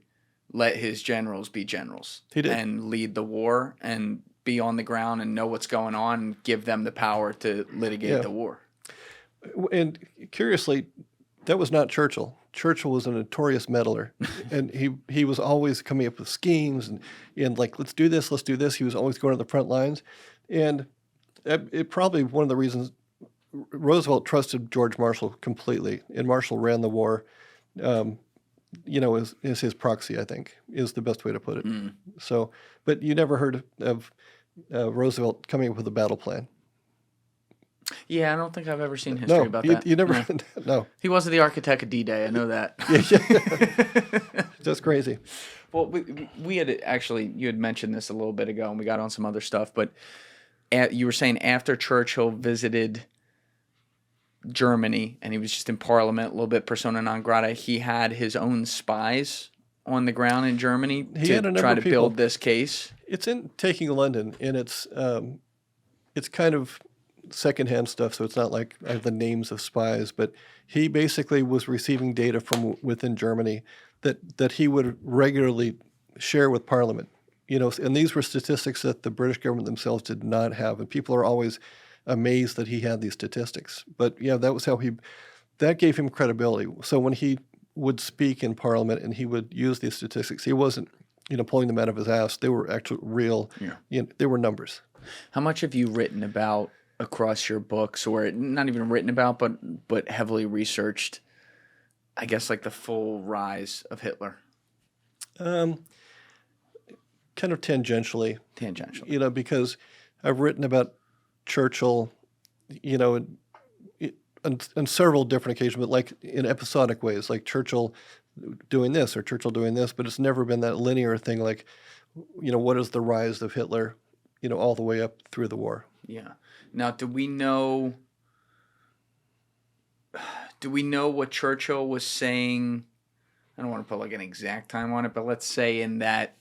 let his generals be generals. He did. And lead the war and be on the ground and know what's going on and give them the power to litigate the war. And curiously, that was not Churchill. Churchill was a notorious meddler, and he was always coming up with schemes and let's do this. He was always going to the front lines, and it probably one of the reasons Roosevelt trusted George Marshall completely, and Marshall ran the war. Is his proxy, I think, is the best way to put it. So, but you never heard of Roosevelt coming up with a battle plan. Yeah, I don't think I've ever seen history about that. You never, no. He wasn't the architect of D-Day, I know that. That's crazy. Well, we had you had mentioned this a little bit ago, and we got on some other stuff, but you were saying after Churchill visited Germany, and he was just in Parliament, a little bit persona non grata, he had his own spies on the ground in Germany to try to build this case. It's in Taking London, and it's kind of secondhand stuff, so it's not like I have the names of spies, but he basically was receiving data from within Germany that he would regularly share with Parliament. And these were statistics that the British government themselves did not have, and people are always amazed that he had these statistics. But that was how that gave him credibility. So when he would speak in Parliament and he would use these statistics, he wasn't pulling them out of his ass. They were actually real. They were numbers. How much have you written about across your books, or not even written about, but heavily researched, I guess, the full rise of Hitler? Kind of tangentially. Because I've written about Churchill, on several different occasions, but in episodic ways, like Churchill doing this or Churchill doing this, but it's never been that linear thing what is the rise of Hitler, all the way up through the war. Yeah. Now, do we know what Churchill was saying? I don't want to put an exact time on it, but let's say in that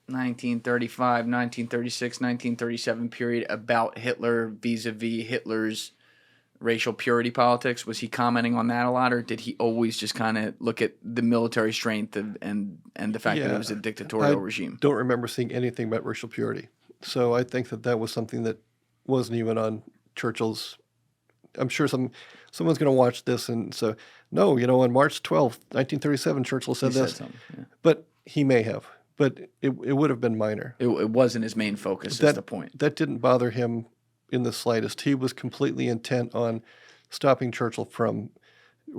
1935, 1936, 1937 period about Hitler vis-a-vis Hitler's racial purity politics. Was he commenting on that a lot, or did he always just kind of look at the military strength and the fact that it was a dictatorial regime? I don't remember seeing anything about racial purity. So I think that was something that wasn't even on Churchill's. I'm sure someone's going to watch this and say, no, on March 12th, 1937, Churchill said this. But he may have. But it would have been minor. It wasn't his main focus, is the point. That didn't bother him in the slightest. He was completely intent on stopping Churchill from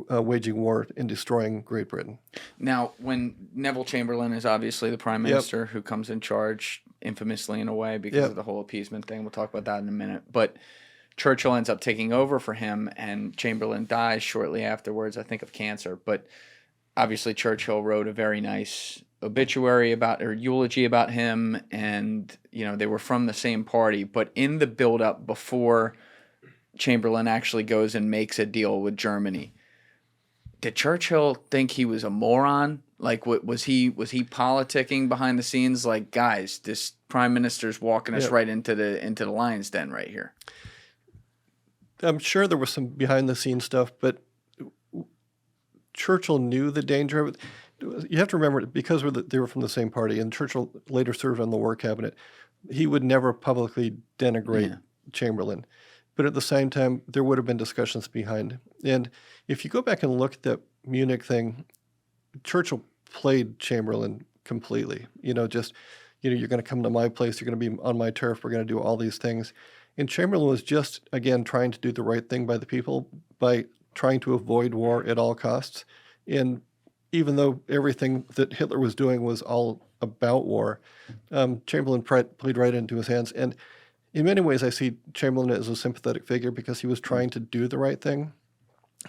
waging war and destroying Great Britain. Now, when Neville Chamberlain is obviously the prime minister who comes in charge, infamously in a way, because of the whole appeasement thing. We'll talk about that in a minute. But Churchill ends up taking over for him, and Chamberlain dies shortly afterwards, I think of cancer. But obviously Churchill wrote a very nice eulogy about him, and they were from the same party. But in the build-up before Chamberlain actually goes and makes a deal with Germany, did Churchill think he was a moron? Was he politicking behind the scenes? Guys, this prime minister's walking us right into the lion's den right here. I'm sure there was some behind-the-scenes stuff, but Churchill knew the danger of it. You have to remember, because they were from the same party, and Churchill later served on the War Cabinet, he would never publicly denigrate Chamberlain. But at the same time, there would have been discussions behind. And if you go back and look at that Munich thing, Churchill played Chamberlain completely. You're going to come to my place, you're going to be on my turf, we're going to do all these things. And Chamberlain was just, again, trying to do the right thing by the people by trying to avoid war at all costs. And even though everything that Hitler was doing was all about war, Chamberlain played right into his hands. And in many ways, I see Chamberlain as a sympathetic figure because he was trying to do the right thing.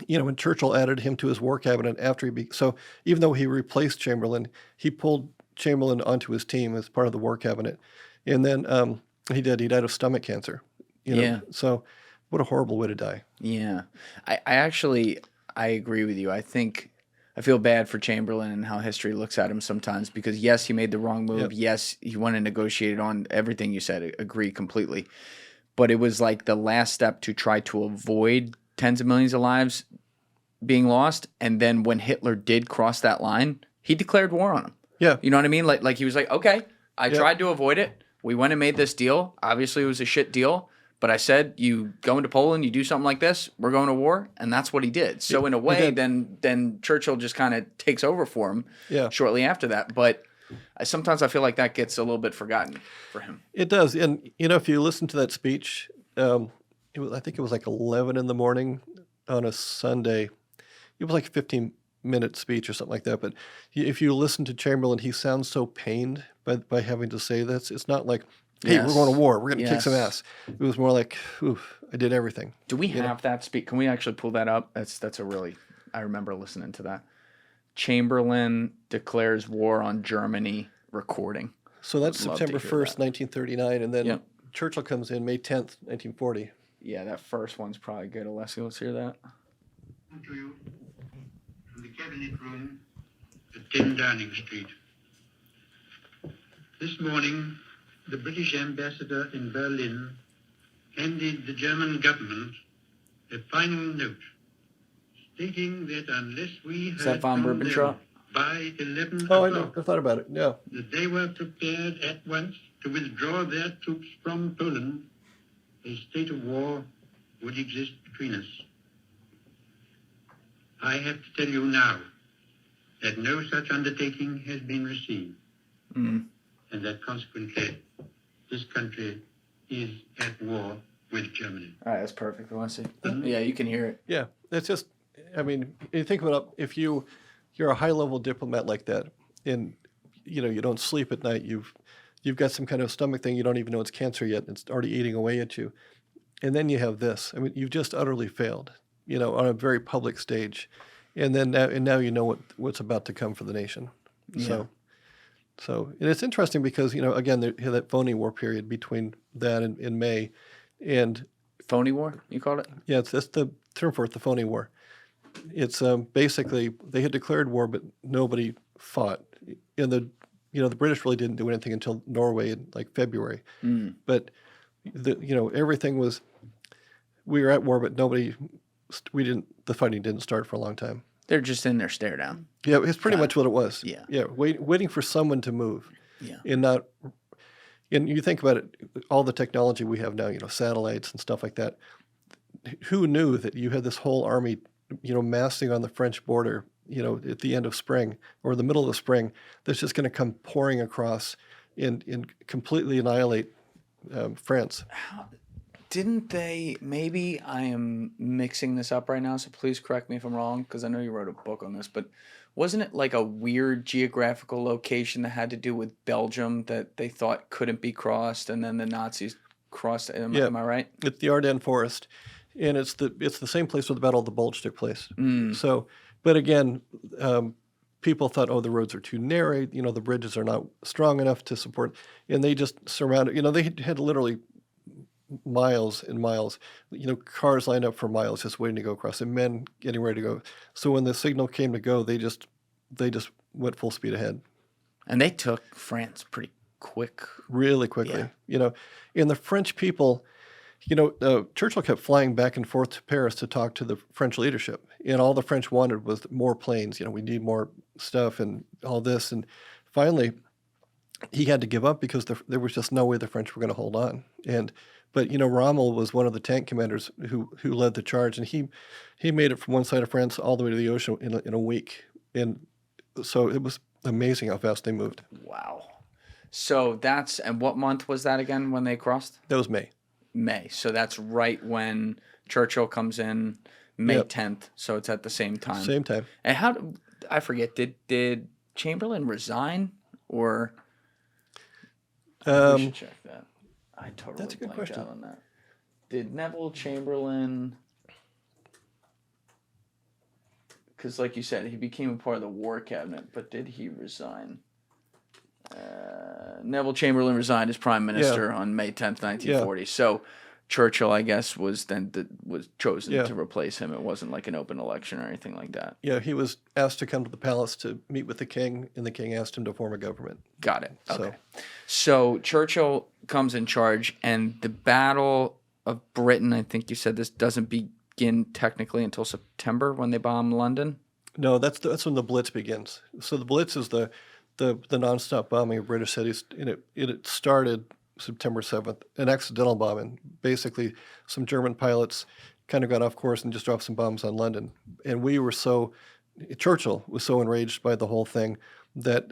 When Churchill added him to his war cabinet after so even though he replaced Chamberlain, he pulled Chamberlain onto his team as part of the war cabinet. And then he died of stomach cancer. So what a horrible way to die. Yeah. I agree with you. I feel bad for Chamberlain and how history looks at him sometimes because, yes, he made the wrong move. Yep. Yes, he went and negotiated on everything you said. Agree completely. But it was like the last step to try to avoid tens of millions of lives being lost. And then when Hitler did cross that line, he declared war on him. Yeah. You know what I mean? Like he was like, okay, I tried to avoid it. We went and made this deal. Obviously, it was a shit deal. But I said, you go into Poland, you do something like this, we're going to war, and that's what he did. So in a way, then Churchill just kind of takes over for him shortly after that. But sometimes I feel like that gets a little bit forgotten for him. It does. And, if you listen to that speech, I think it was like 11 in the morning on a Sunday. It was like a 15-minute speech or something like that. But if you listen to Chamberlain, he sounds so pained by having to say this. It's not like, hey, we're going to war. We're going to kick some ass. It was more like, oof, I did everything. Do we have that speech? Can we actually pull that up? That's a really, I remember listening to that. Chamberlain declares war on Germany recording. So that's September 1st, 1939. And then Churchill comes in May 10th, 1940. Yeah, that first one's probably good. Alessi, let's hear that. To you from the cabinet room at 10 Downing Street. This morning, the British ambassador in Berlin handed the German government a final note stating that unless we heard from them by 11 o'clock, I know. I thought about it. Yeah. that they were prepared at once to withdraw their troops from Poland, a state of war would exist between us. I have to tell you now that no such undertaking has been received, and that consequently this country is at war with Germany. All right, that's perfect. I want to see. Yeah, you can hear it. Yeah, it's just, you think about it, if you're a high-level diplomat like that, and you don't sleep at night, you've got some kind of stomach thing, you don't even know it's cancer yet, and it's already eating away at you, and then you have this. You've just utterly failed, on a very public stage, and then now you know what's about to come for the nation. Yeah. So and it's interesting because, again, there that phony war period between that and in May. And phony war, you called it? Yeah, that's the term for it, the phony war. It's basically they had declared war, but nobody fought. And the British really didn't do anything until Norway in like February. But everything was, we were at war, but the fighting didn't start for a long time. They're just in there stare down. Yeah, it's pretty much what it was. Yeah. Yeah, waiting for someone to move. Yeah. And you think about it, all the technology we have now, satellites and stuff like that. Who knew that you had this whole army, massing on the French border, at the end of spring or the middle of the spring, that's just going to come pouring across and completely annihilate France. Didn't they, maybe I am mixing this up right now, so please correct me if I'm wrong, because I know you wrote a book on this, but wasn't it like a weird geographical location that had to do with Belgium that they thought couldn't be crossed, and then the Nazis crossed it? Am I right? It's the Ardennes Forest, and it's the same place where the Battle of the Bulge took place. So, but again, people thought, the roads are too narrow, the bridges are not strong enough to support, and they just surrounded, they had literally miles and miles, cars lined up for miles just waiting to go across and men getting ready to go. So when the signal came to go, they just went full speed ahead. And they took France pretty quick. Really quickly. And the French people, Churchill kept flying back and forth to Paris to talk to the French leadership, and all the French wanted was more planes. We need more stuff and all this, and finally, he had to give up because there was just no way the French were going to hold on. But Rommel was one of the tank commanders who led the charge, and he made it from one side of France all the way to the ocean in a week, and so it was amazing how fast they moved. Wow. So and what month was that again when they crossed? That was May. May. So that's right when Churchill comes in, May 10th. So it's at the same time. Same time. And I forget, did Chamberlain resign or? We should check that. I totally That's a good blanked question. out on that. Did Neville Chamberlain? Because, like you said, he became a part of the war cabinet, but did he resign? Neville Chamberlain resigned as prime minister on May 10th, 1940. Yeah. So Churchill, I guess, was chosen Yeah. to replace him. It wasn't like an open election or anything like that. Yeah, he was asked to come to the palace to meet with the king, and the king asked him to form a government. Got it. Okay. So Churchill comes in charge, and the Battle of Britain, I think you said this doesn't begin technically until September when they bomb London. No, that's when the Blitz begins. So the Blitz is the nonstop bombing of British cities, and it started September 7th, an accidental bombing. Basically, some German pilots kind of got off course and just dropped some bombs on London. And Churchill was so enraged by the whole thing that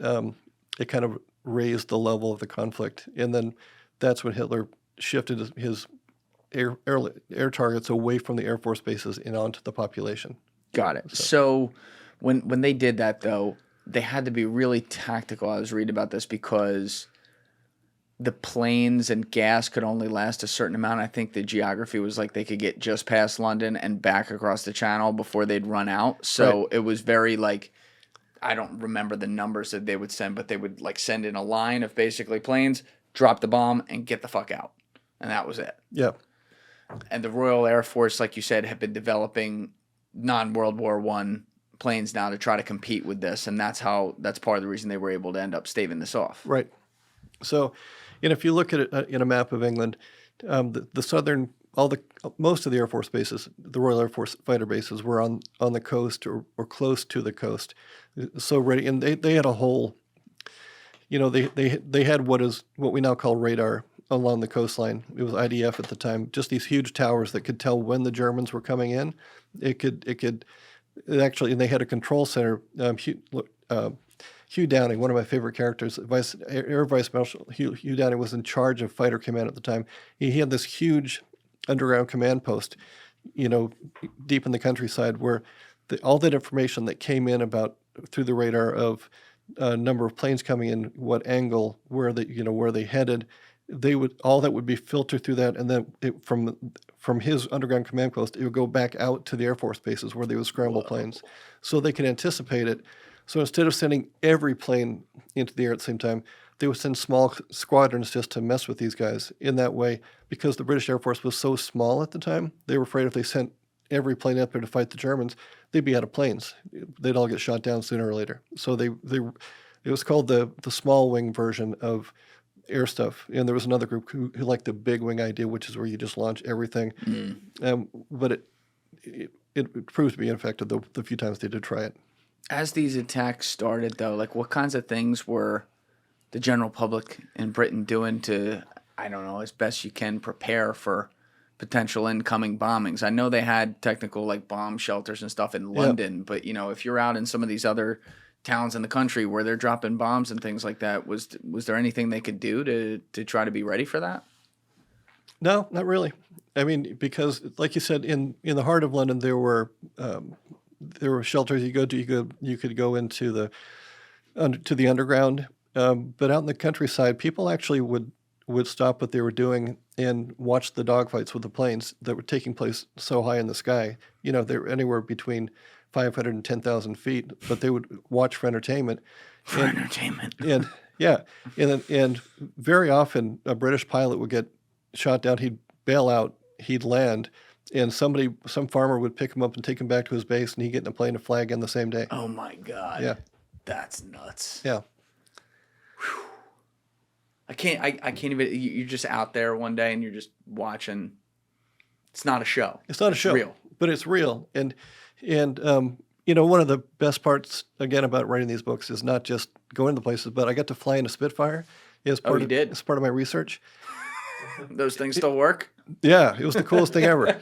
it kind of raised the level of the conflict. And then that's when Hitler shifted his air targets away from the Air Force bases and onto the population. Got it. So when they did that, though, they had to be really tactical. I was reading about this because the planes and gas could only last a certain amount. I think the geography was like they could get just past London and back across the channel before they'd run out. So It was very I don't remember the numbers that they would send, but they would send in a line of basically planes, drop the bomb, and get the fuck out. And that was it. Yeah. And the Royal Air Force, like you said, had been developing non-World War I planes now to try to compete with this, and that's part of the reason they were able to end up staving this off. Right. So, if you look at it in a map of England, the southern, most of the Air Force bases, the Royal Air Force fighter bases, were on the coast or close to the coast. So ready, and they had a whole, they had what we now call radar along the coastline. It was IDF at the time. Just these huge towers that could tell when the Germans were coming in. And they had a control center. Hugh Downing, one of my favorite characters, Air Vice Marshal Hugh Downing, was in charge of fighter command at the time. He had this huge underground command post, deep in the countryside, where all that information that came in through the radar of number of planes coming in, what angle, where they headed, all that would be filtered through that, and then from his underground command post, it would go back out to the Air Force bases where they would scramble planes, so they could anticipate it. So instead of sending every plane into the air at the same time, they would send small squadrons just to mess with these guys. In that way, because the British Air Force was so small at the time, they were afraid if they sent every plane up there to fight the Germans, they'd be out of planes. They'd all get shot down sooner or later. So it was called the small wing version of air stuff. And there was another group who liked the big wing idea, which is where you just launch everything. But it proved to be ineffective the few times they did try it. As these attacks started, though, what kinds of things were the general public in Britain doing to, I don't know, as best you can prepare for potential incoming bombings? I know they had technical bomb shelters and stuff in London, but if you're out in some of these other towns in the country where they're dropping bombs and things like that, was there anything they could do to try to be ready for that? No, not really. I mean, because like you said, in the heart of London, there were shelters you could go into the underground, but out in the countryside, people actually would stop what they were doing and watch the dogfights with the planes that were taking place so high in the sky. They were anywhere between 500 and 10,000 feet, but they would watch for entertainment. And very often a British pilot would get shot down. He'd bail out. He'd land. And some farmer would pick him up and take him back to his base, and he'd get in a plane to fly again the same day. Oh my God. Yeah. That's nuts. Yeah. I can't even, you're just out there one day and you're just watching It's not a show. It's not a show, real. but it's real. And one of the best parts, again, about writing these books is not just going to places, but I got to fly in a Spitfire as part you did? as part of my research. Those things still work? Yeah, it was the coolest thing ever.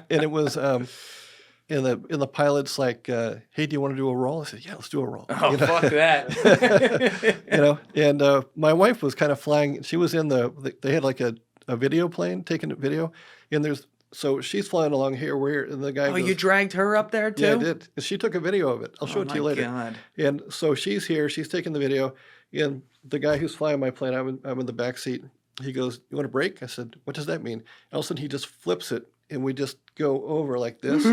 And it was in the pilot's like, hey, do you want to do a roll? I said, yeah, let's do a roll. Oh, fuck that. And my wife was kind of flying. She was in they had like a video plane taking a video, and so she's flying along here, and the guy Oh, goes, you dragged her up there too? yeah, I did. And she took a video of it. I'll show it to you later. God. And so she's here, she's taking the video, and the guy who's flying my plane, I'm in the back seat. He goes, you want a break? I said, what does that mean? And all of a sudden he just flips it, and we just go over like this.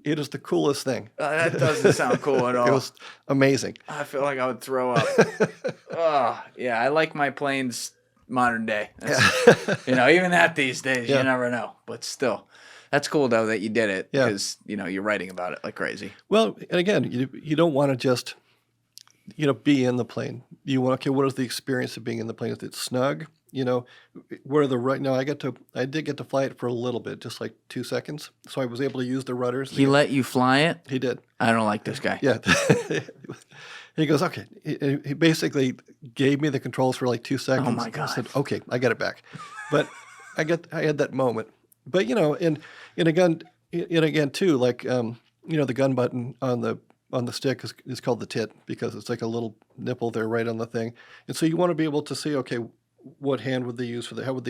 It is the coolest thing. That doesn't sound cool at all. It was amazing. I feel like I would throw up. Oh, yeah, I like my planes modern day. Even that these days, you never know. But still, that's cool though that you did it because you're writing about it like crazy. Well, and again, you don't want to just be in the plane. You want what is the experience of being in the plane? Is it snug? Where I did get to fly it for a little bit, just like 2 seconds. So I was able to use the rudders. He let you fly it? He did. I don't like this guy. Yeah. He goes, okay. He basically gave me the controls for like 2 seconds. Oh my God. I said, okay, I got it back. But I had that moment. But and again too, like the gun button on the stick is called the tit because it's like a little nipple there right on the thing. And so you want to be able to see, okay, what hand would they use for that? How would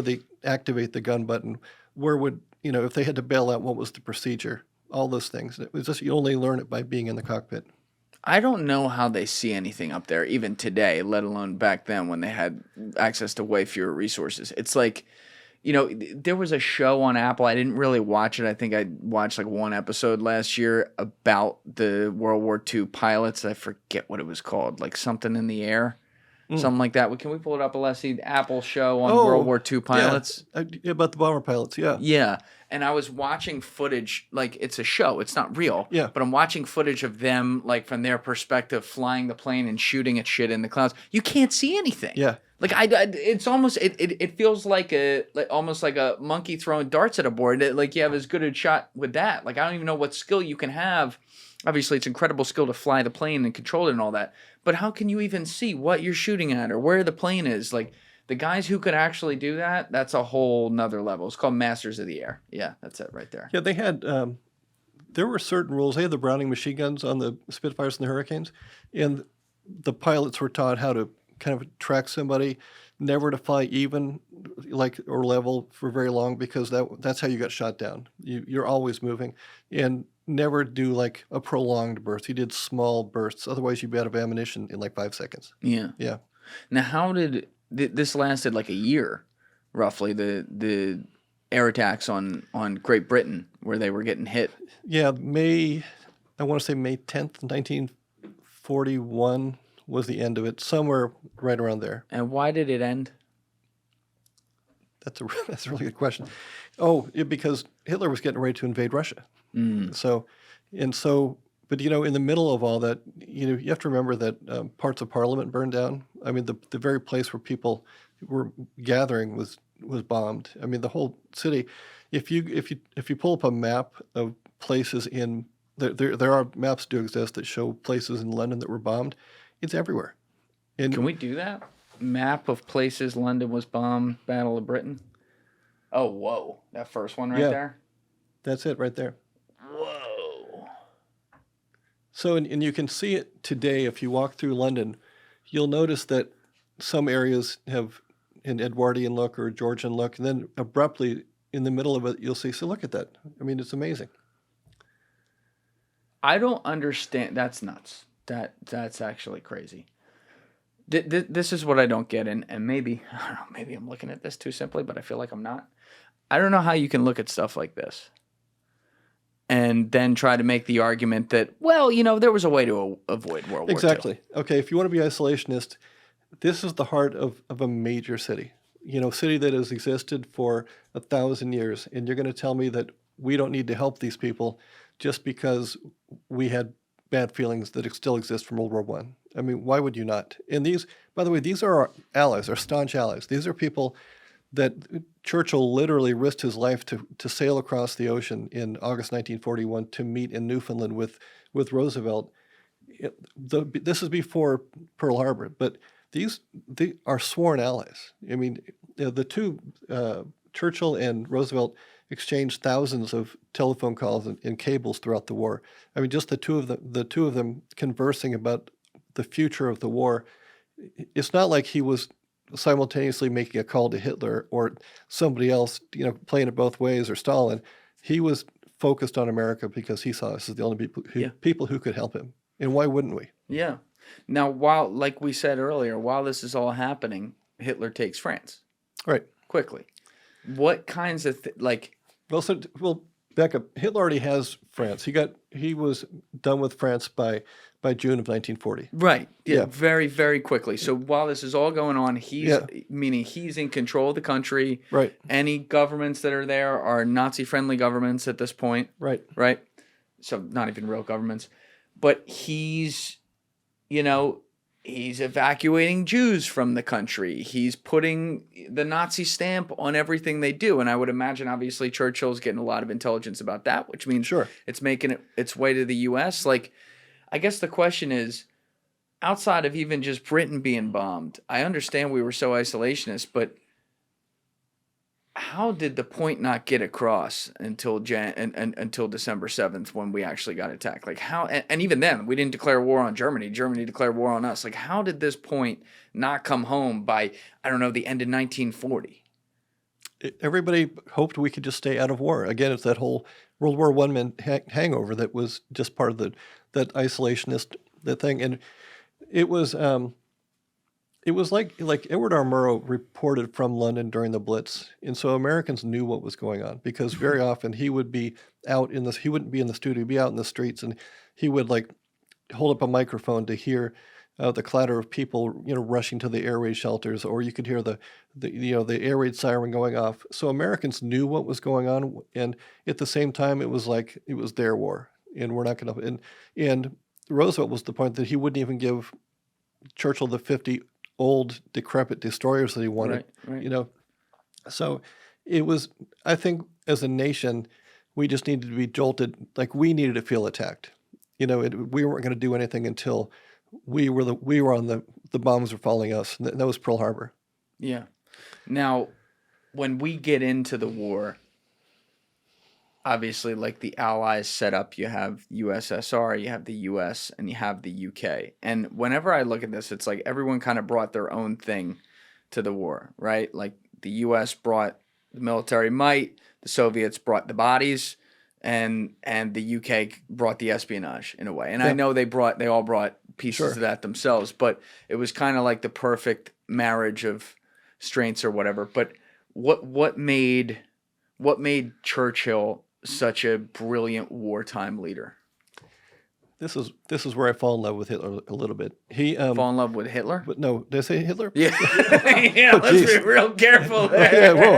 they activate the gun button? Where would if they had to bail out, what was the procedure? All those things. It was just you only learn it by being in the cockpit. I don't know how they see anything up there, even today, let alone back then when they had access to way fewer resources. It's like, there was a show on Apple. I didn't really watch it. I think I watched like one episode last year about the World War II pilots. I forget what it was called, like something in the air. Something like that. Can we pull it up, Alessi? The Apple show on World War II pilots? Yeah, about the bomber pilots, yeah. Yeah. And I was watching footage, like it's a show, it's not real. Yeah. But I'm watching footage of them, like from their perspective, flying the plane and shooting at shit in the clouds. You can't see anything. Yeah. Like it's almost it feels like almost like a monkey throwing darts at a board. Like you have as good a shot with that. Like I don't even know what skill you can have. Obviously, it's incredible skill to fly the plane and control it and all that. But how can you even see what you're shooting at or where the plane is? Like the guys who could actually do that, that's a whole nother level. It's called Masters of the Air. Yeah, that's it right there. Yeah, they had there were certain rules. They had the Browning machine guns on the Spitfires and the Hurricanes, and the pilots were taught how to kind of track somebody, never to fly even or level for very long because that's how you got shot down. You're always moving, and never do like a prolonged burst. He did small bursts. Otherwise, you'd be out of ammunition in like 5 seconds. Yeah. Yeah. Now, how did this lasted like a year, roughly, the air attacks on Great Britain where they were getting hit? Yeah, I want to say May 10th, 1941 was the end of it, somewhere right around there. And why did it end? That's a really good question. Oh, because Hitler was getting ready to invade Russia. So, but in the middle of all that, you have to remember that parts of Parliament burned down. I mean, the very place where people were gathering was bombed. I mean, the whole city. If you pull up a map of places there are maps do exist that show places in London that were bombed. It's everywhere. And can we do that? Map of places London was bombed, Battle of Britain. Oh, whoa! That first one right there. That's it right there. Whoa. So, and you can see it today if you walk through London. You'll notice that some areas have an Edwardian look or a Georgian look, and then abruptly in the middle of it, you'll see, so look at that. I mean, it's amazing. I don't understand. That's nuts. That's actually crazy. This is what I don't get, and maybe, I don't know, maybe I'm looking at this too simply, but I feel like I'm not. I don't know how you can look at stuff like this and then try to make the argument that, well, there was a way to avoid World War II. Exactly. Okay, if you want to be isolationist, this is the heart of a major city. City that has existed for 1,000 years, and you're going to tell me that we don't need to help these people just because we had bad feelings that still exist from World War I. I mean, why would you not? And these, by the way, these are our allies, our staunch allies. These are people that Churchill literally risked his life to sail across the ocean in August 1941 to meet in Newfoundland with Roosevelt. This is before Pearl Harbor, but they are sworn allies. I mean, the two, Churchill and Roosevelt, exchanged thousands of telephone calls and cables throughout the war. I mean, just the two of them conversing about the future of the war. It's not like he was simultaneously making a call to Hitler or somebody else, playing it both ways, or Stalin. He was focused on America because he saw us as the only people who could help him. And why wouldn't we? Yeah. Now, while, like we said earlier, while this is all happening, Hitler takes France. Right. Quickly. What kinds of Well, back up. Hitler already has France. He was done with France by June of 1940. Right. Yeah. Very, very quickly. So while this is all going on, meaning he's in control of the country. Right. Any governments that are there are Nazi-friendly governments at this point. Right. Right. So not even real governments. But he's evacuating Jews from the country. He's putting the Nazi stamp on everything they do. And I would imagine, obviously, Churchill's getting a lot of intelligence about that, which means it's making its way to the U.S. Like, I guess the question is, outside of even just Britain being bombed, I understand we were so isolationist, but how did the point not get across until until December 7th when we actually got attacked? Like how, and even then we didn't declare war on Germany. Germany declared war on us. Like how did this point not come home by, I don't know, the end of 1940? Everybody hoped we could just stay out of war. Again, it's that whole World War I hangover that was just part of that isolationist thing. And it was like Edward R. Murrow reported from London during the Blitz, and so Americans knew what was going on because very often he would be he wouldn't be in the studio, he'd be out in the streets, and he would like hold up a microphone to hear the clatter of people, rushing to the air raid shelters, or you could hear the air raid siren going off. So Americans knew what was going on, and at the same time, it was like it was their war, and we're not going to. And Roosevelt was the point that he wouldn't even give Churchill the 50 old decrepit destroyers that he wanted. Right. So it was. I think as a nation, we just needed to be jolted. Like we needed to feel attacked. We weren't going to do anything until we were on the bombs were following us. And that was Pearl Harbor. Yeah. Now, when we get into the war, obviously, like the Allies set up, you have USSR, you have the US, and you have the UK. And whenever I look at this, it's like everyone kind of brought their own thing to the war, right? Like the US brought the military might, the Soviets brought the bodies, and the UK brought the espionage in a way. And I know they all brought pieces of that themselves, but it was kind of like the perfect marriage of strengths or whatever. But what made Churchill such a brilliant wartime leader? This is where I fall in love with Hitler a little bit. He fall in love with Hitler? But no, did I say Hitler? Yeah, yeah. Let's be real careful there. Yeah, whoa.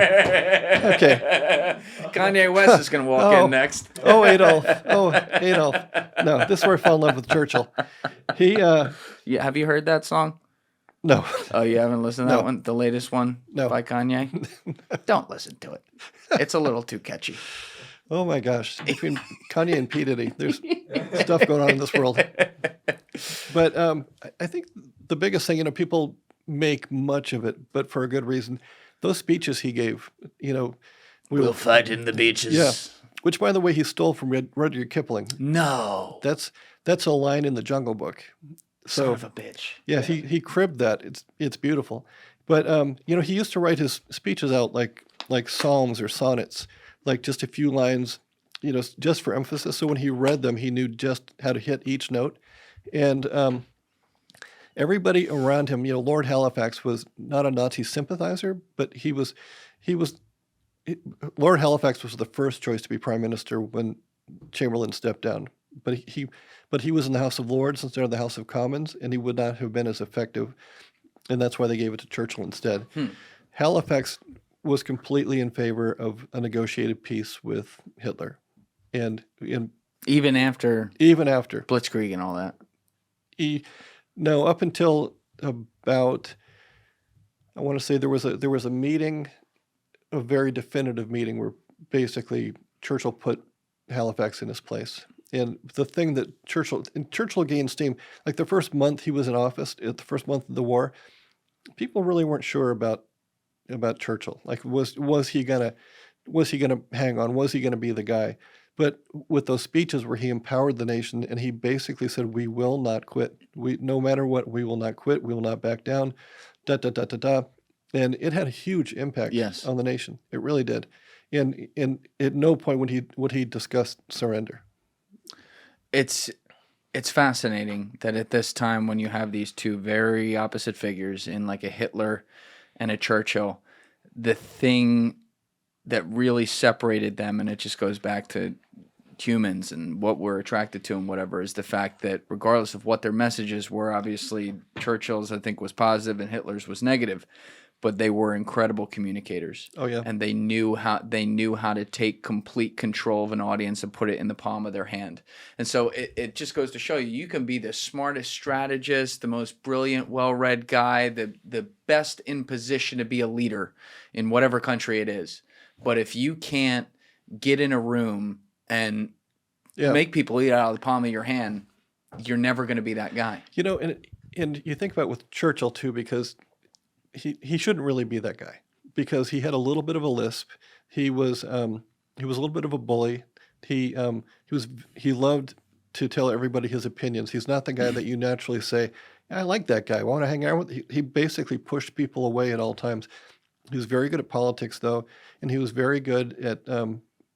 Okay. Kanye West is going to walk in next. Adolf. Adolf. No, this is where I fall in love with Churchill. He. Yeah, have you heard that song? No. Oh, you haven't listened to that one? The latest one by Kanye? Don't listen to it. It's a little too catchy. Oh my gosh. Between Kanye and P. Diddy, there's stuff going on in this world. But I think the biggest thing, people make much of it, but for a good reason. Those speeches he gave, we'll fight in the beaches. Yeah. Which, by the way, he stole from Rudyard Kipling. No. That's a line in the Jungle Book. So, son of a bitch. Yeah, he cribbed that. It's beautiful. But he used to write his speeches out like psalms or sonnets, like just a few lines, just for emphasis. So when he read them, he knew just how to hit each note. And everybody around him, Lord Halifax was not a Nazi sympathizer, but Lord Halifax was the first choice to be prime minister when Chamberlain stepped down. But he was in the House of Lords instead of the House of Commons, and he would not have been as effective, and that's why they gave it to Churchill instead. Halifax was completely in favor of a negotiated peace with Hitler, and even after Blitzkrieg and all that. Up until about, I want to say there was a meeting a very definitive meeting where basically Churchill put Halifax in his place. And the thing that Churchill gained steam, like the first month he was in office, at the first month of the war, people really weren't sure about Churchill. Like, was he gonna hang on? Was he gonna be the guy? But with those speeches where he empowered the nation and he basically said, "We will not quit. No matter what, we will not quit. We will not back down." Da da da da da. And it had a huge impact on the nation. It really did. And at no point would he discuss surrender. It's fascinating that at this time when you have these two very opposite figures in like a Hitler and a Churchill, the thing that really separated them, and it just goes back to humans and what we're attracted to and whatever, is the fact that regardless of what their messages were, obviously Churchill's I think was positive and Hitler's was negative, but they were incredible communicators. Oh yeah. And they knew how to take complete control of an audience and put it in the palm of their hand. And so it just goes to show you can be the smartest strategist, the most brilliant, well-read guy, the best in position to be a leader in whatever country it is. But if you can't get in a room and make people eat out of the palm of your hand, you're never going to be that guy. You know, and you think about with Churchill too, because he shouldn't really be that guy, because he had a little bit of a lisp. He was a little bit of a bully. He loved to tell everybody his opinions. He's not the guy that you naturally say, "I like that guy. I want to hang out with." He basically pushed people away at all times. He was very good at politics, though, and he was very good at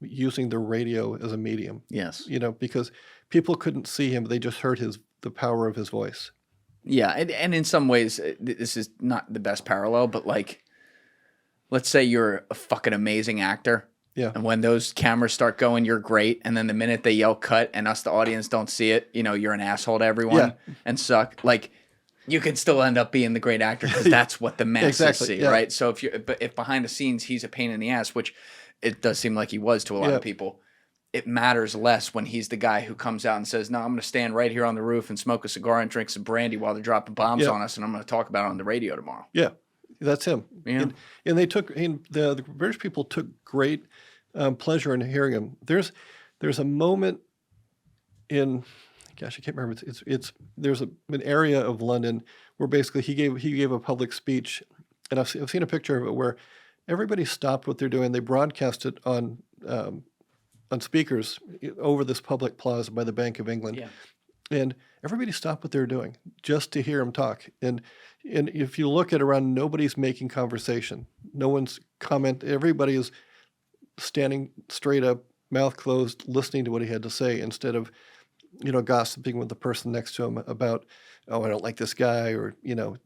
using the radio as a medium. Yes. You know, because people couldn't see him; they just heard the power of his voice. Yeah, and in some ways, this is not the best parallel, but like, let's say you're a fucking amazing actor. Yeah. And when those cameras start going, you're great. And then the minute they yell cut and us, the audience, don't see it, you know, you're an asshole to everyone and suck. Like, you can still end up being the great actor because that's what the masses see, right? So if behind the scenes he's a pain in the ass, which it does seem like he was to a lot of people, it matters less when he's the guy who comes out and says, "No, I'm going to stand right here on the roof and smoke a cigar and drink some brandy while they're dropping bombs on us, and I'm going to talk about it on the radio tomorrow." Yeah, that's him. Yeah. And the British people took great pleasure in hearing him. There's a moment in, gosh, I can't remember. There's an area of London where basically he gave a public speech, and I've seen a picture of it where everybody stopped what they're doing. They broadcast it on speakers over this public plaza by the Bank of England. Yeah. And everybody stopped what they were doing just to hear him talk. And if you look at around, nobody's making conversation. No one's everybody is standing straight up, mouth closed, listening to what he had to say instead of, you know, gossiping with the person next to him about, "Oh, I don't like this guy," or, you know,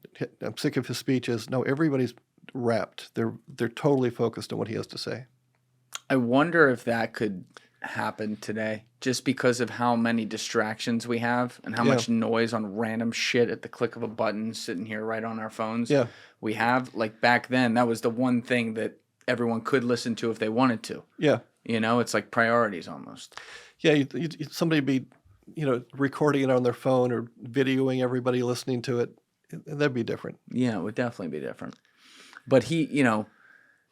"I'm sick of his speeches." No, everybody's rapt. They're totally focused on what he has to say. I wonder if that could happen today just because of how many distractions we have and how much noise on random shit at the click of a button sitting here right on our phones. Yeah. We have, like, back then, that was the one thing that everyone could listen to if they wanted to. Yeah. You know, it's like priorities almost. Yeah, somebody be, you know, recording it on their phone or videoing everybody listening to it. That'd be different. Yeah, it would definitely be different. But he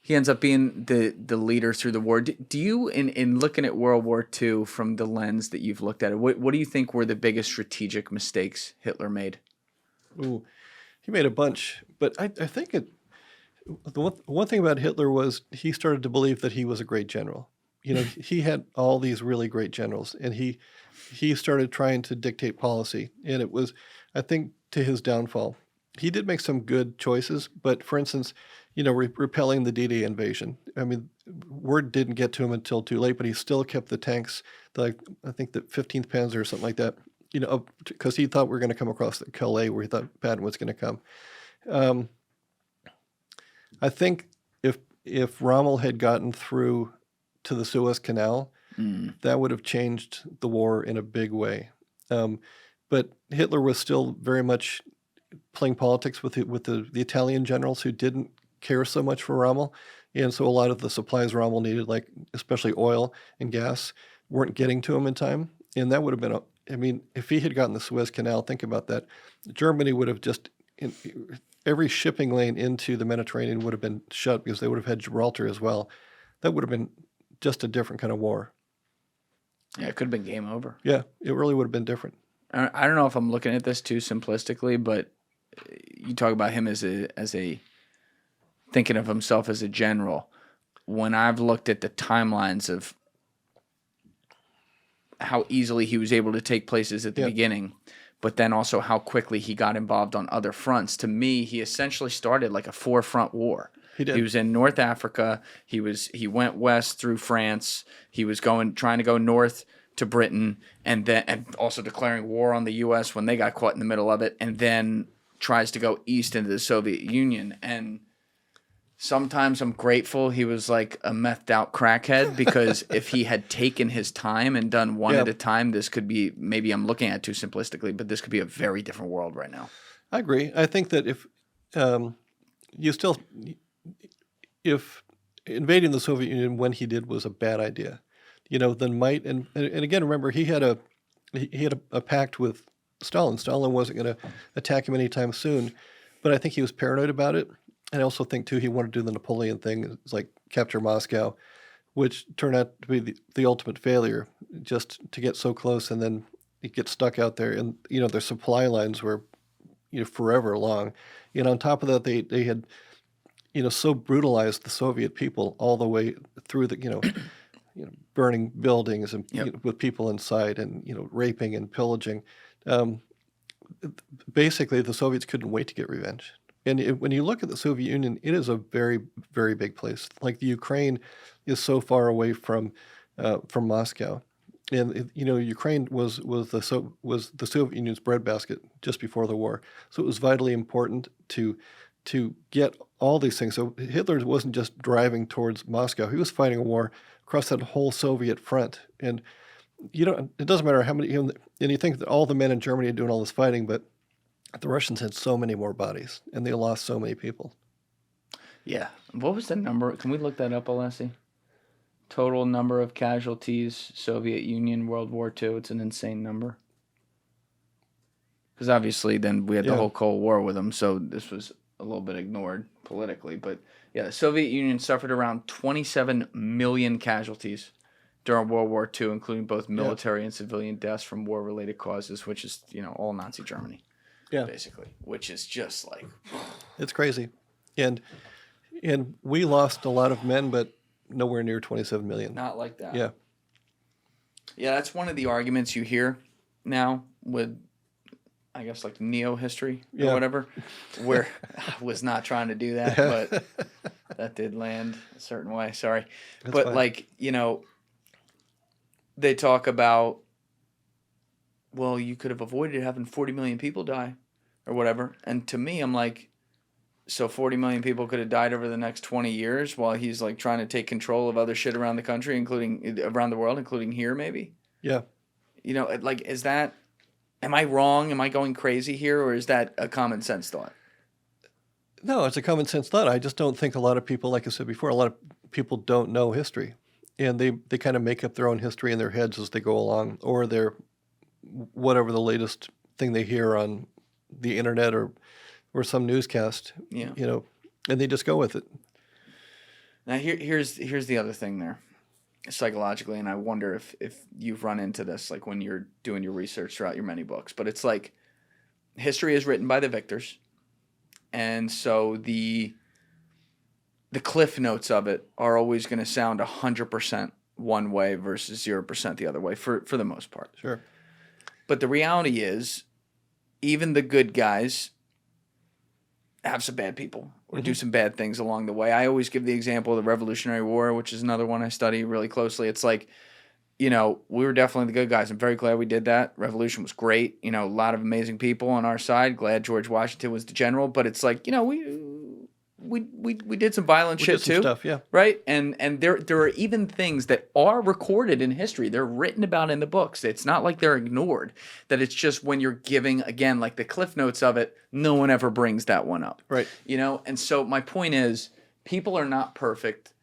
ends up being the leader through the war. Do you, in looking at World War II from the lens that you've looked at it, what do you think were the biggest strategic mistakes Hitler made? Ooh, he made a bunch, but I think the one thing about Hitler was he started to believe that he was a great general. You know, he had all these really great generals, and he started trying to dictate policy, and it was, I think, to his downfall. He did make some good choices, but for instance, you know, repelling the D-Day invasion. I mean, word didn't get to him until too late, but he still kept the tanks, I think the 15th Panzer or something like that, you know, because he thought we were going to come across the Calais where he thought Patton was going to come. I think if Rommel had gotten through to the Suez Canal, that would have changed the war in a big way. But Hitler was still very much playing politics with the Italian generals who didn't care so much for Rommel. And so a lot of the supplies Rommel needed, like especially oil and gas, weren't getting to him in time. And that would have been, if he had gotten the Suez Canal, think about that. Germany would have just every shipping lane into the Mediterranean would have been shut because they would have had Gibraltar as well. That would have been just a different kind of war. Yeah, it could have been game over. Yeah, it really would have been different. I don't know if I'm looking at this too simplistically, but you talk about him as a thinking of himself as a general. When I've looked at the timelines of how easily he was able to take places at the beginning, but then also how quickly he got involved on other fronts, to me, he essentially started like a 4-front war. He did. He was in North Africa. He went west through France. He was trying to go north to Britain, and also declaring war on the U.S. when they got caught in the middle of it, and then tries to go east into the Soviet Union. And sometimes I'm grateful he was like a methed out crackhead, because if he had taken his time and done one at a time, this could be, maybe I'm looking at it too simplistically, but this could be a very different world right now. I agree. I think that if invading the Soviet Union when he did was a bad idea, then might, and again, remember, he had a pact with Stalin. Stalin wasn't going to attack him anytime soon, but I think he was paranoid about it. And I also think, too, he wanted to do the Napoleon thing, it's like capture Moscow, which turned out to be the ultimate failure, just to get so close and then it gets stuck out there. And, their supply lines were, forever long. On top of that, they had, so brutalized the Soviet people all the way through the, burning buildings and with people inside and, raping and pillaging. Basically, the Soviets couldn't wait to get revenge. And when you look at the Soviet Union, it is a very, very big place. Like the Ukraine is so far away from Moscow, and Ukraine was the Soviet Union's breadbasket just before the war. So it was vitally important to get all these things. So Hitler wasn't just driving towards Moscow; he was fighting a war across that whole Soviet front. And it doesn't matter how many. And you think that all the men in Germany are doing all this fighting, but the Russians had so many more bodies, and they lost so many people. Yeah. What was the number? Can we look that up, Alessi? Total number of casualties, Soviet Union, World War II. It's an insane number. Because obviously then we had the whole Cold War with them, so this was a little bit ignored politically. But yeah, the Soviet Union suffered around 27 million casualties during World War II, including both military and civilian deaths from war-related causes, which is, all Nazi Germany. Yeah, basically, which is just like, it's crazy, and we lost a lot of men, but nowhere near 27 million. Not like that. Yeah, that's one of the arguments you hear now with, I guess, like neo-history or whatever, where I was not trying to do that, but that did land a certain way. Sorry, but fine. Like they talk about, well, you could have avoided having 40 million people die or whatever. And to me, I'm like, so 40 million people could have died over the next 20 years while he's like trying to take control of other shit around the country, including around the world, including here maybe? Yeah. Like, is that, am I wrong? Am I going crazy here? Or is that a common sense thought? No, it's a common sense thought. I just don't think a lot of people, like I said before, a lot of people don't know history. And they kind of make up their own history in their heads as they go along, or they're whatever the latest thing they hear on the internet or some newscast, and they just go with it. Now here's the other thing there, psychologically, and I wonder if you've run into this, like when you're doing your research throughout your many books, but it's like history is written by the victors, and so the cliff notes of it are always going to sound 100% one way versus 0% the other way for the most part. Sure. But the reality is, even the good guys have some bad people or do some bad things along the way. I always give the example of the Revolutionary War, which is another one I study really closely. It's like, we were definitely the good guys. I'm very glad we did that. Revolution was great. A lot of amazing people on our side. Glad George Washington was the general. But it's like, we did some violent shit too, stuff, yeah, right? And there are even things that are recorded in history. They're written about in the books. It's not like they're ignored. That it's just when you're giving, again, like the cliff notes of it, no one ever brings that one up, right? And so my point is, people are not perfect.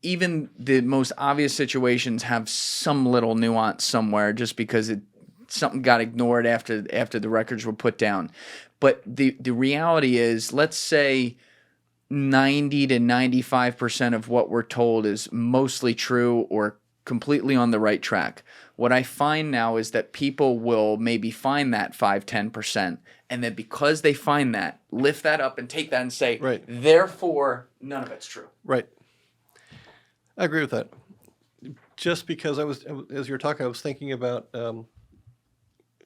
Even the most obvious situations have some little nuance somewhere, just because something got ignored after the records were put down. But the reality is, let's say 90 to 95% of what we're told is mostly true or completely on the right track. What I find now is that people will maybe find that 5-10%, and then because they find that, lift that up and take that and say, Right. therefore, none of it's true. Right. I agree with that. Just because as you were talking, I was thinking about how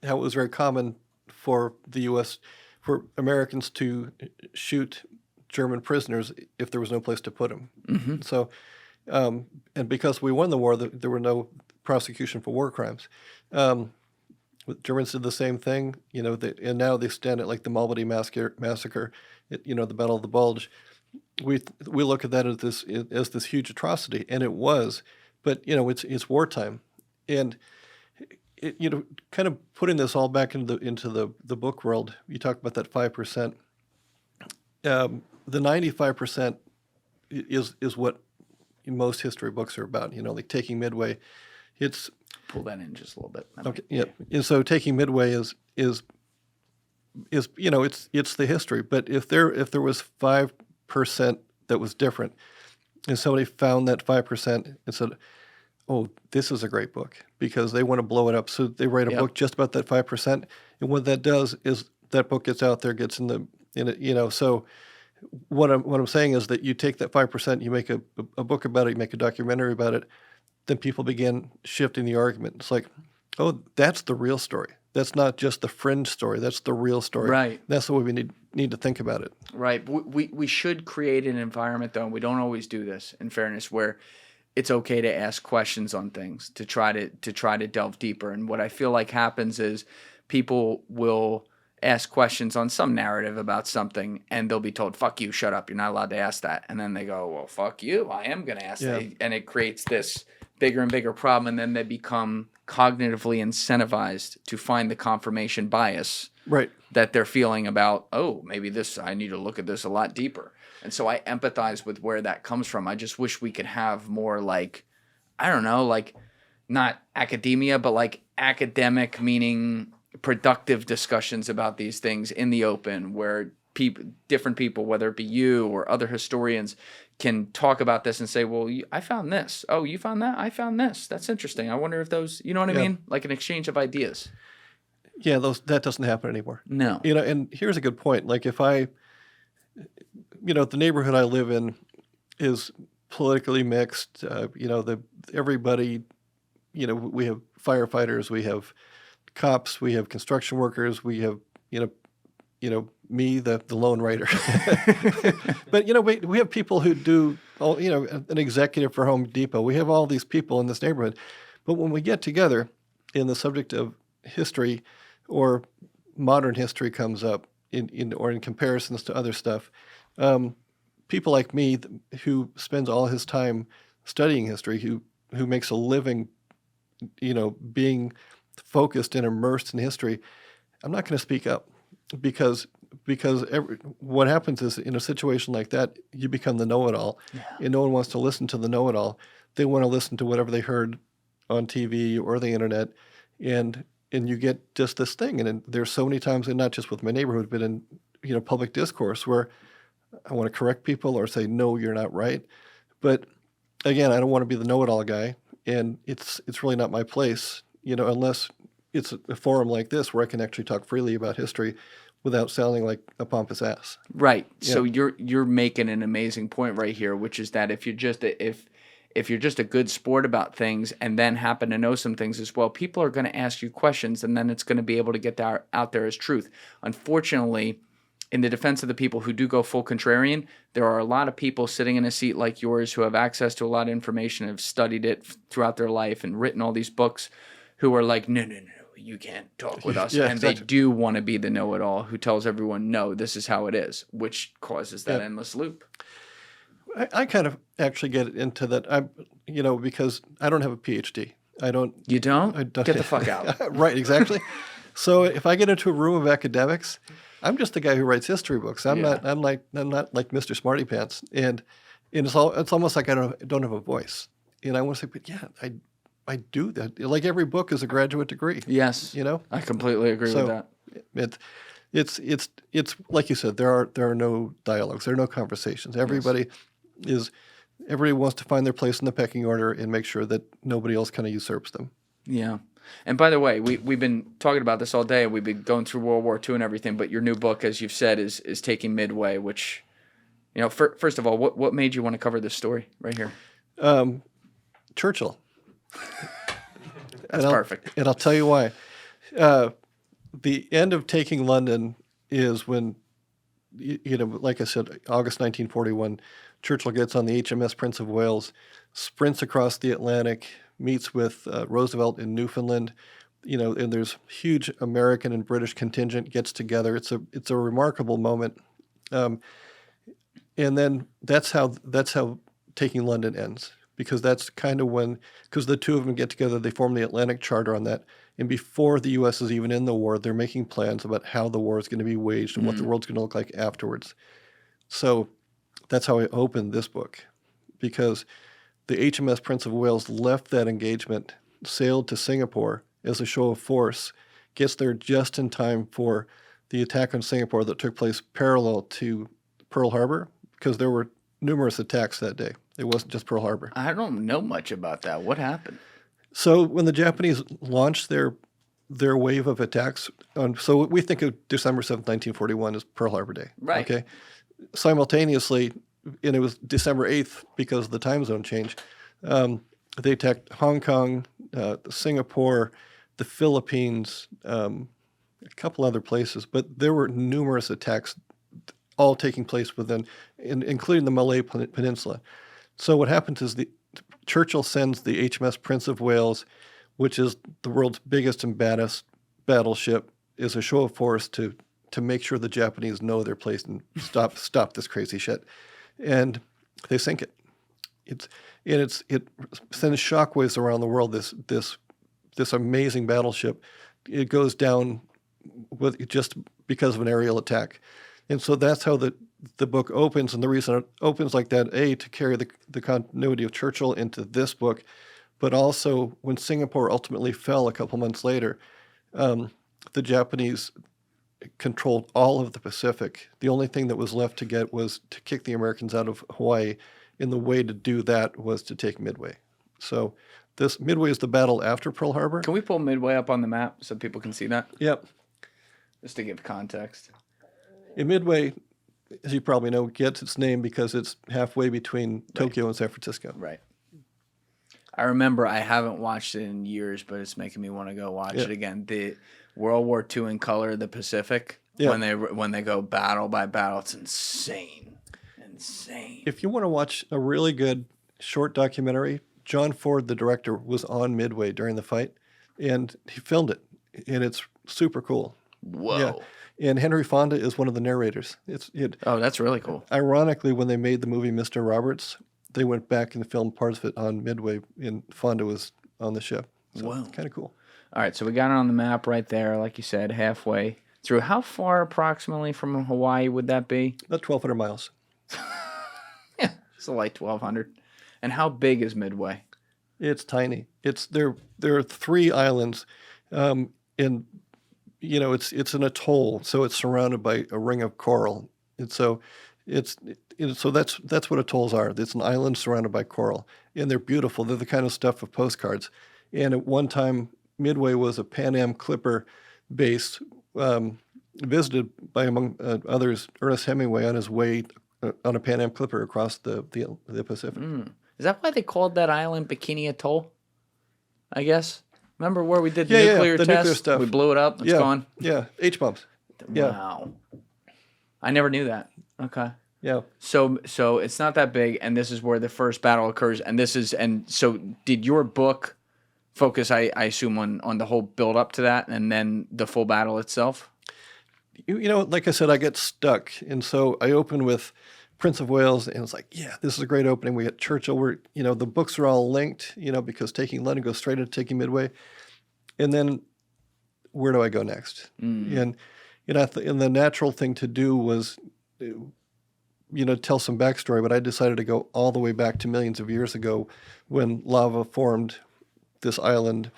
it was very common for the U.S., for Americans to shoot German prisoners if there was no place to put them. Mm-hmm. So, and because we won the war, there were no prosecution for war crimes. The Germans did the same thing, and now they stand at like the Malmedy massacre, the Battle of the Bulge. We look at that as this huge atrocity, and it was, but it's wartime, and kind of putting this all back into the book world. You talk about that 5%. The 95% is what most history books are about. Like Taking Midway, it's Pull that in just a little bit. okay. Yeah, and so Taking Midway is it's the history. But if there was 5% that was different, and somebody found that 5% and said, "Oh, this is a great book," because they want to blow it up, so they write a book just about that 5%, and what that does is that book gets out there, gets in it. So what I'm saying is that you take that 5%, you make a book about it, you make a documentary about it, then people begin shifting the argument. It's like, oh, that's the real story. That's not just the fringe story. That's the real story. Right. That's the way we need to think about it. Right. We should create an environment, though, and we don't always do this, in fairness, where it's okay to ask questions on things, to try to delve deeper. And what I feel like happens is people will ask questions on some narrative about something, and they'll be told, "Fuck you, shut up, you're not allowed to ask that." And then they go, "Well, fuck you, I am going to ask that." And it creates this bigger and bigger problem, and then they become cognitively incentivized to find the confirmation bias that they're feeling about, oh, maybe I need to look at this a lot deeper. And so I empathize with where that comes from. I just wish we could have more not academia, but academic, meaning productive discussions about these things in the open, where different people, whether it be you or other historians, can talk about this and say, well, I found this. Oh, you found that? I found this. That's interesting. I wonder if those, you know what I mean? Like an exchange of ideas. Yeah, that doesn't happen anymore. No. And here's a good point. Like if the neighborhood I live in is politically mixed. Everybody, we have firefighters, we have cops, we have construction workers, we have, me, the lone writer. But, we have people who do, an executive for Home Depot. We have all these people in this neighborhood. But when we get together and the subject of history or modern history comes up or in comparisons to other stuff, people like me who spends all his time studying history, who makes a living, being focused and immersed in history, I'm not going to speak up because what happens is in a situation like that, you become the know-it-all, and no one wants to listen to the know-it-all. They want to listen to whatever they heard on TV or the internet, and you get just this thing. And there's so many times, and not just with my neighborhood, but in public discourse, where I want to correct people or say, no, you're not right. But again, I don't want to be the know-it-all guy, and it's really not my place, unless it's a forum like this where I can actually talk freely about history without sounding like a pompous ass. Right. Yeah. So you're making an amazing point right here, which is that if you're just a good sport about things and then happen to know some things as well, people are going to ask you questions, and then it's going to be able to get out there as truth. Unfortunately, in the defense of the people who do go full contrarian, there are a lot of people sitting in a seat like yours who have access to a lot of information, have studied it throughout their life and written all these books, who are like, no, you can't talk with us. And they do want to be the know-it-all who tells everyone, no, this is how it is, which causes that endless loop. I kind of actually get into that, because I don't have a PhD. I don't. You don't? Get the fuck out. Right, exactly. So if I get into a room of academics, I'm just the guy who writes history books. I'm not like Mr. Smarty Pants, and it's almost like I don't have a voice. And I want to say, but yeah, I do that. Like every book is a graduate degree. Yes. I completely agree with that. It's like you said. There are no dialogues. There are no conversations. Everybody wants to find their place in the pecking order and make sure that nobody else kind of usurps them. Yeah. And by the way, we've been talking about this all day. We've been going through World War II and everything, but your new book, as you've said, is taking Midway, which, first of all, what made you want to cover this story right here? Churchill. That's perfect. And I'll tell you why. The end of taking London is when, like I said, August 1941, Churchill gets on the HMS Prince of Wales, sprints across the Atlantic, meets with Roosevelt in Newfoundland, and there's huge American and British contingent gets together. It's a remarkable moment, and then that's how taking London ends, because that's kind of because the two of them get together, they form the Atlantic Charter on that. And before the U.S. is even in the war, they're making plans about how the war is going to be waged and what the world's going to look like afterwards. So that's how I opened this book, because the HMS Prince of Wales left that engagement, sailed to Singapore as a show of force, gets there just in time for the attack on Singapore that took place parallel to Pearl Harbor, because there were numerous attacks that day. It wasn't just Pearl Harbor. I don't know much about that. What happened? So when the Japanese launched their wave of attacks, so we think of December 7th, 1941 as Pearl Harbor Day. Right. Okay. Simultaneously, and it was December 8th because of the time zone change, they attacked Hong Kong, Singapore, the Philippines, a couple other places, but there were numerous attacks all taking place within, including the Malay Peninsula. So what happens is Churchill sends the HMS Prince of Wales, which is the world's biggest and baddest battleship, as a show of force to make sure the Japanese know their place and stop this crazy shit. And they sink it. It sends shockwaves around the world. This amazing battleship, it goes down just because of an aerial attack. And so that's how the book opens, and the reason it opens like that, to carry the continuity of Churchill into this book, but also when Singapore ultimately fell a couple months later, the Japanese controlled all of the Pacific. The only thing that was left to get was to kick the Americans out of Hawaii, and the way to do that was to take Midway. So this Midway is the battle after Pearl Harbor. Can we pull Midway up on the map so people can see that? Yep. Just to give context. In Midway, as you probably know, gets its name because it's halfway between Tokyo and San Francisco. Right. I remember, I haven't watched it in years, but it's making me want to go watch it again. The World War II in color, the Pacific, when they go battle by battle, it's insane. Insane. If you want to watch a really good short documentary, John Ford, the director, was on Midway during the fight, and he filmed it, and it's super cool. Whoa. Yeah. And Henry Fonda is one of the narrators. Oh, that's really cool. Ironically, when they made the movie Mr. Roberts, they went back and filmed parts of it on Midway, and Fonda was on the ship. So Wow. Kind of cool. All right, so we got it on the map right there, like you said, halfway through. How far approximately from Hawaii would that be? About 1,200 miles. Yeah, so like 1,200. And how big is Midway? It's tiny. There are 3 islands, and it's an atoll, so it's surrounded by a ring of coral, and so that's what atolls are. It's an island surrounded by coral, and they're beautiful. They're the kind of stuff of postcards. And at one time, Midway was a Pan Am clipper base, visited by, among others, Ernest Hemingway on his way on a Pan Am clipper across the Pacific. Is that why they called that island Bikini Atoll? I guess. Remember where we did the Yeah, nuclear the test? nuclear stuff. We blew it up. It's gone. Yeah, H-bombs. Yeah. Wow. I never knew that. Okay. Yeah. So it's not that big, and this is where the first battle occurs. And so did your book focus, I assume, on the whole build up to that, and then the full battle itself? Like I said, I get stuck, and so I open with Prince of Wales, and it's like, yeah, this is a great opening. We got Churchill. The books are all linked, because taking London goes straight into taking Midway, and then where do I go next? And and the natural thing to do was, tell some backstory. But I decided to go all the way back to millions of years ago, when lava formed this island,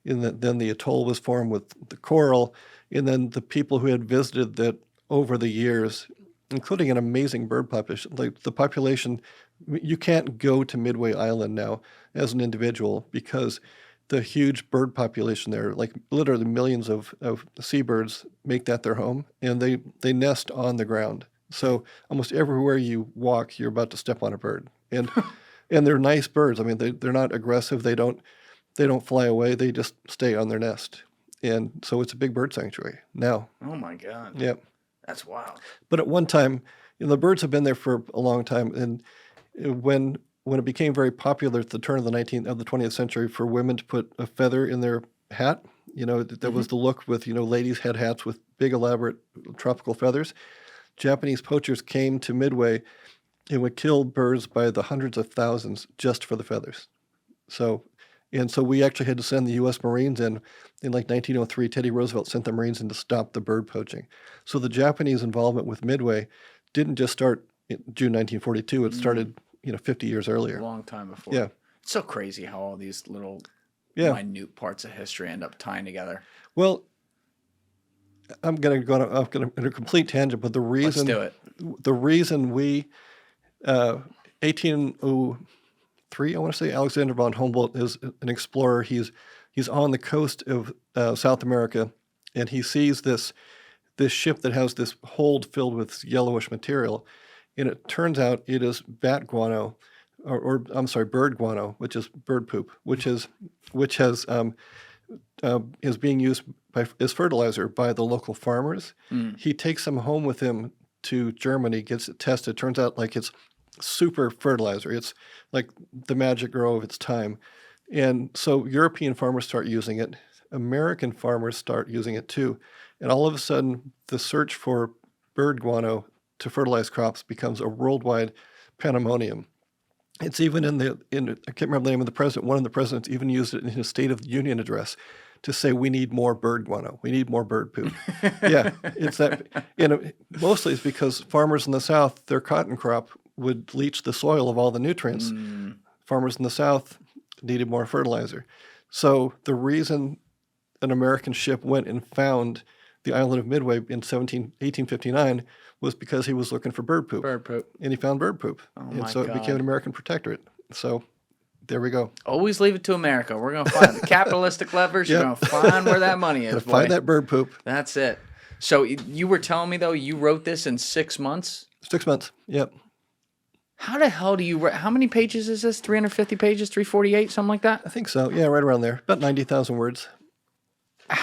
and then the atoll was formed with the coral, and then the people who had visited that over the years, including an amazing bird population. Like the population, you can't go to Midway Island now as an individual because the huge bird population there, like literally millions of seabirds make that their home, and they nest on the ground. So almost everywhere you walk, you're about to step on a bird. And and they're nice birds. I mean, they're not aggressive. They don't fly away. They just stay on their nest. And so it's a big bird sanctuary now. Oh my God. Yep. That's wild. But at one time, the birds have been there for a long time. And when it became very popular at the turn of the 20th century for women to put a feather in their hat, that was the look with, ladies had hats with big elaborate tropical feathers. Japanese poachers came to Midway and would kill birds by the hundreds of thousands just for the feathers. So we actually had to send the U.S. Marines in like 1903. Teddy Roosevelt sent the Marines in to stop the bird poaching. So the Japanese involvement with Midway didn't just start in June 1942. It started 50 years earlier. A long time before. Yeah. It's so crazy how all these little minute parts of history end up tying together. Well, I'm going to go on a complete tangent, but the reason Let's do it. The reason we 1803, I want to say, Alexander von Humboldt is an explorer. He's on the coast of South America, and he sees this ship that has this hold filled with yellowish material, and it turns out it is bat guano, or I'm sorry, bird guano, which is bird poop, which is being used as fertilizer by the local farmers. He takes them home with him to Germany, gets it tested. Turns out like it's super fertilizer. It's like the magic grow of its time. And so European farmers start using it. American farmers start using it too. And all of a sudden, the search for bird guano to fertilize crops becomes a worldwide pandemonium. It's even I can't remember the name of the president. One of the presidents even used it in his State of the Union address to say, we need more bird guano. We need more bird poop. Yeah, it's that. Mostly it's because farmers in the South, their cotton crop would leach the soil of all the nutrients. Farmers in the South needed more fertilizer. So the reason an American ship went and found the island of Midway in 1859 was because he was looking for bird poop. Bird poop. And he found bird poop. Oh and my so it God. became an American protectorate. So there we go. Always leave it to America. We're going to find the capitalistic levers. You're going to find where that money is, Gotta boy. find that bird poop. That's it. So you were telling me, though, you wrote this in 6 months? 6 months. Yep. How the hell do you write? How many pages is this? 350 pages? 348? Something like that? I think so. Yeah, right around there. About 90,000 words.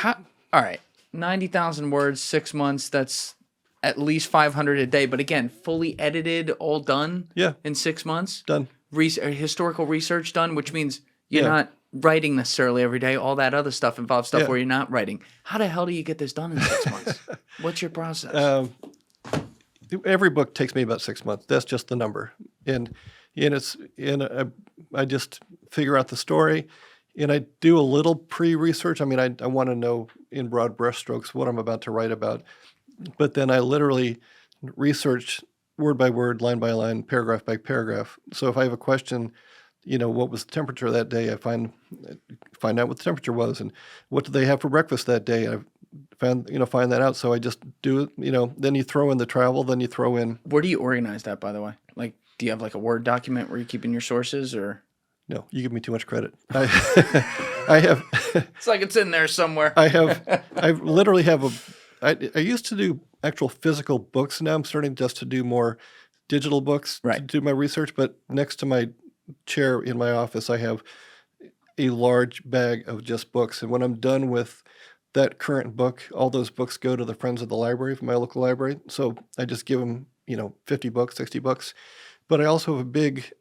All right. 90,000 words, 6 months. That's at least 500 a day. But again, fully edited, all done Yeah. in 6 months? Done. Historical research done, which means you're Yeah. not writing necessarily every day. All that other stuff involves stuff Yeah. where you're not writing. How the hell do you get this done in 6 months? What's your process? Every book takes me about 6 months. That's just the number. And I just figure out the story, and I do a little pre-research. I mean, I want to know in broad brushstrokes what I'm about to write about. But then I literally research word by word, line by line, paragraph by paragraph. So if I have a question, what was the temperature that day? I find out what the temperature was, and what did they have for breakfast that day? I find that out. So I just do it. Then you throw in the travel. Then you throw in. Where do you organize that, by the way? Like, do you have like a Word document where you're keeping your sources, or? No, you give me too much credit. I have. It's like it's in there somewhere. I literally have I used to do actual physical books. Now I'm starting just to do more digital books to do my research. But next to my chair in my office, I have a large bag of just books. And when I'm done with that current book, all those books go to the Friends of the Library from my local library. So I just give them, 50 bucks, 60 bucks. But I also have a big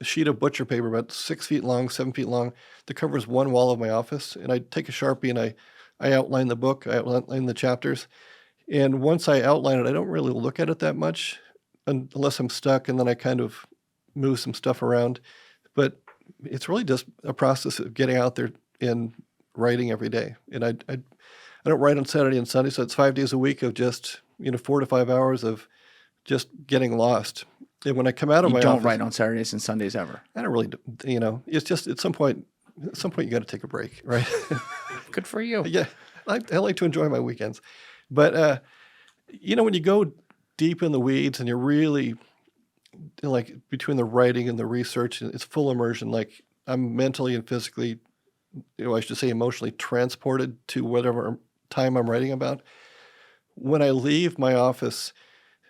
sheet of butcher paper about 6 feet long, 7 feet long that covers one wall of my office. And I take a Sharpie and I outline the book, I outline the chapters. And once I outline it, I don't really look at it that much unless I'm stuck, and then I kind of move some stuff around. But it's really just a process of getting out there and writing every day. And I don't write on Saturday and Sunday, so it's 5 days a week of just 4 to 5 hours of just getting lost. And when I come out of my You don't office, write on Saturdays and Sundays ever. I don't really, it's just at some point at some point you got to take a break, right? Good for you. Yeah, I like to enjoy my weekends. But, when you go deep in the weeds and you're really, like, between the writing and the research, it's full immersion. Like, I'm mentally and physically, I should say emotionally transported to whatever time I'm writing about. When I leave my office,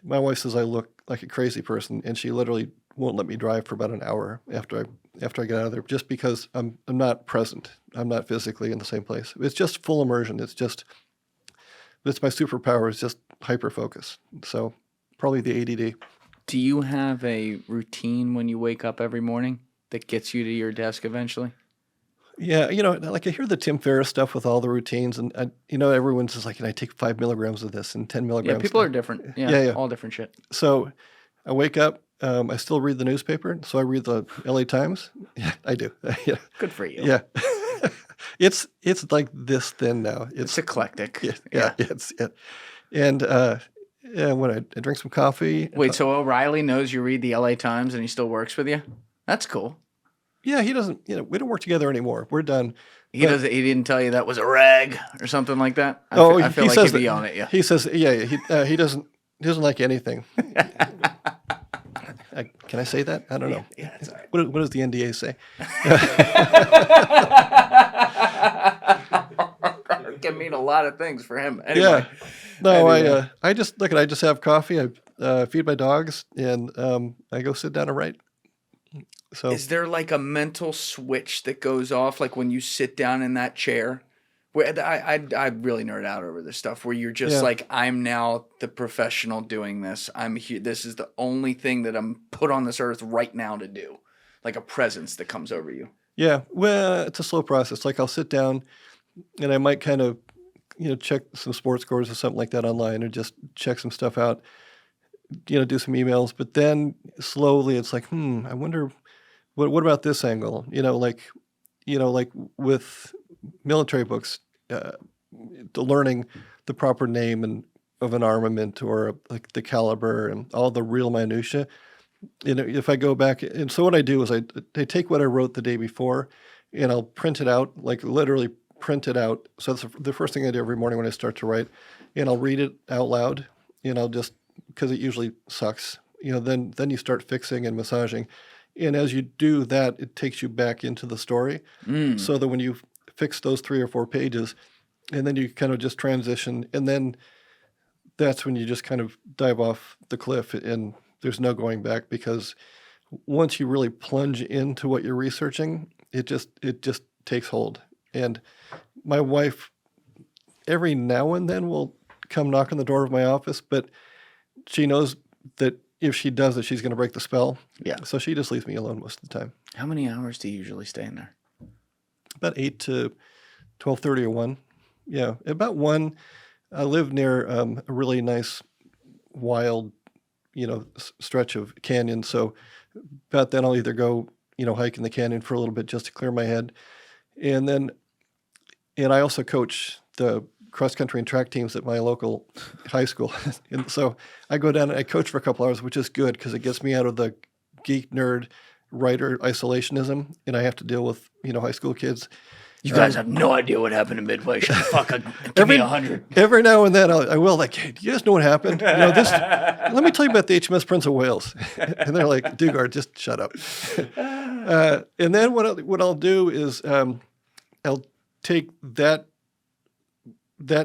my wife says I look like a crazy person, and she literally won't let me drive for about an hour after I get out of there, just because I'm not present. I'm not physically in the same place. It's just full immersion. It's my superpower is just hyper focus. So probably the ADD. Do you have a routine when you wake up every morning that gets you to your desk eventually? Yeah, like I hear the Tim Ferriss stuff with all the routines, and everyone's just like, I take 5 milligrams of this and 10 milligrams. Yeah, people are different. Yeah, all different shit. So I wake up. I still read the newspaper, so I read the LA Times. Yeah, I do. Yeah. Good for you. Yeah. It's like this thin now. It's eclectic. Yeah. And when I drink some coffee. Wait, so O'Reilly knows you read the LA Times and he still works with you? That's cool. Yeah, he doesn't. We don't work together anymore. We're done. He didn't tell you that was a rag or something like that. I feel he like says he'd be on it. Yeah. He says, he doesn't like anything. Can I say that? I don't know. Yeah, that's all right. What does the NDA say? It can mean a lot of things for him. Anyway. Yeah. No, I just have coffee. I feed my dogs, and I go sit down and write. So is there like a mental switch that goes off, like when you sit down in that chair? Where I really nerd out over this stuff, where you're just like, I'm now the professional doing this. I'm here. This is the only thing that I'm put on this earth right now to do. Like a presence that comes over you. Yeah. Well, it's a slow process. Like I'll sit down and I might kind of, check some sports scores or something like that online, or just check some stuff out, do some emails. But then slowly it's like, I wonder, what about this angle? Like with military books, learning the proper name of an armament, or like the caliber and all the real minutia. If I go back, and so what I do is I take what I wrote the day before, and I'll print it out, like literally print it out. So that's the first thing I do every morning when I start to write, and I'll read it out loud, and I'll just, because it usually sucks, then you start fixing and massaging. And as you do that, it takes you back into the story, so that when you fix those 3 or 4 pages, and then you kind of just transition, and then that's when you just kind of dive off the cliff, and there's no going back, because once you really plunge into what you're researching, it just takes hold. And my wife, every now and then, will come knock on the door of my office, but she knows that if she does it, she's going to break the spell. Yeah. So she just leaves me alone most of the time. How many hours do you usually stay in there? About 8 to 12:30 or 1. Yeah, about 1. I live near a really nice, wild, stretch of canyon. So about then I'll either go, hike in the canyon for a little bit just to clear my head. And I also coach the cross-country and track teams at my local high school. And so I go down and I coach for a couple hours, which is good because it gets me out of the geek, nerd, writer isolationism, and I have to deal with, high school kids. You guys have no idea what happened in Midway. Shut the fuck up. Give me 100. Every now and then I will, like, hey, do you guys know what happened? Let me tell you about the HMS Prince of Wales. And they're like, Dugard, just shut up. And then what I'll do is I'll take that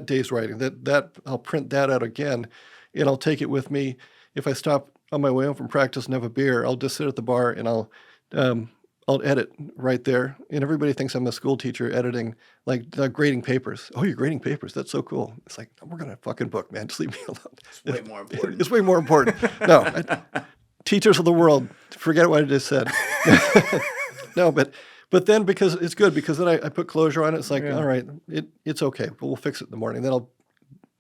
day's writing, that I'll print that out again, and I'll take it with me. If I stop on my way home from practice and have a beer, I'll just sit at the bar and I'll edit right there. And everybody thinks I'm a school teacher editing, like grading papers. Oh, you're grading papers? That's so cool. It's like, I'm working on a fucking book, man. Just leave me alone. It's way more important. It's way more important. No, teachers of the world, forget what I just said. No, but then because it's good, because then I put closure on it. It's like, all right, it's okay, but we'll fix it in the morning. Then I'll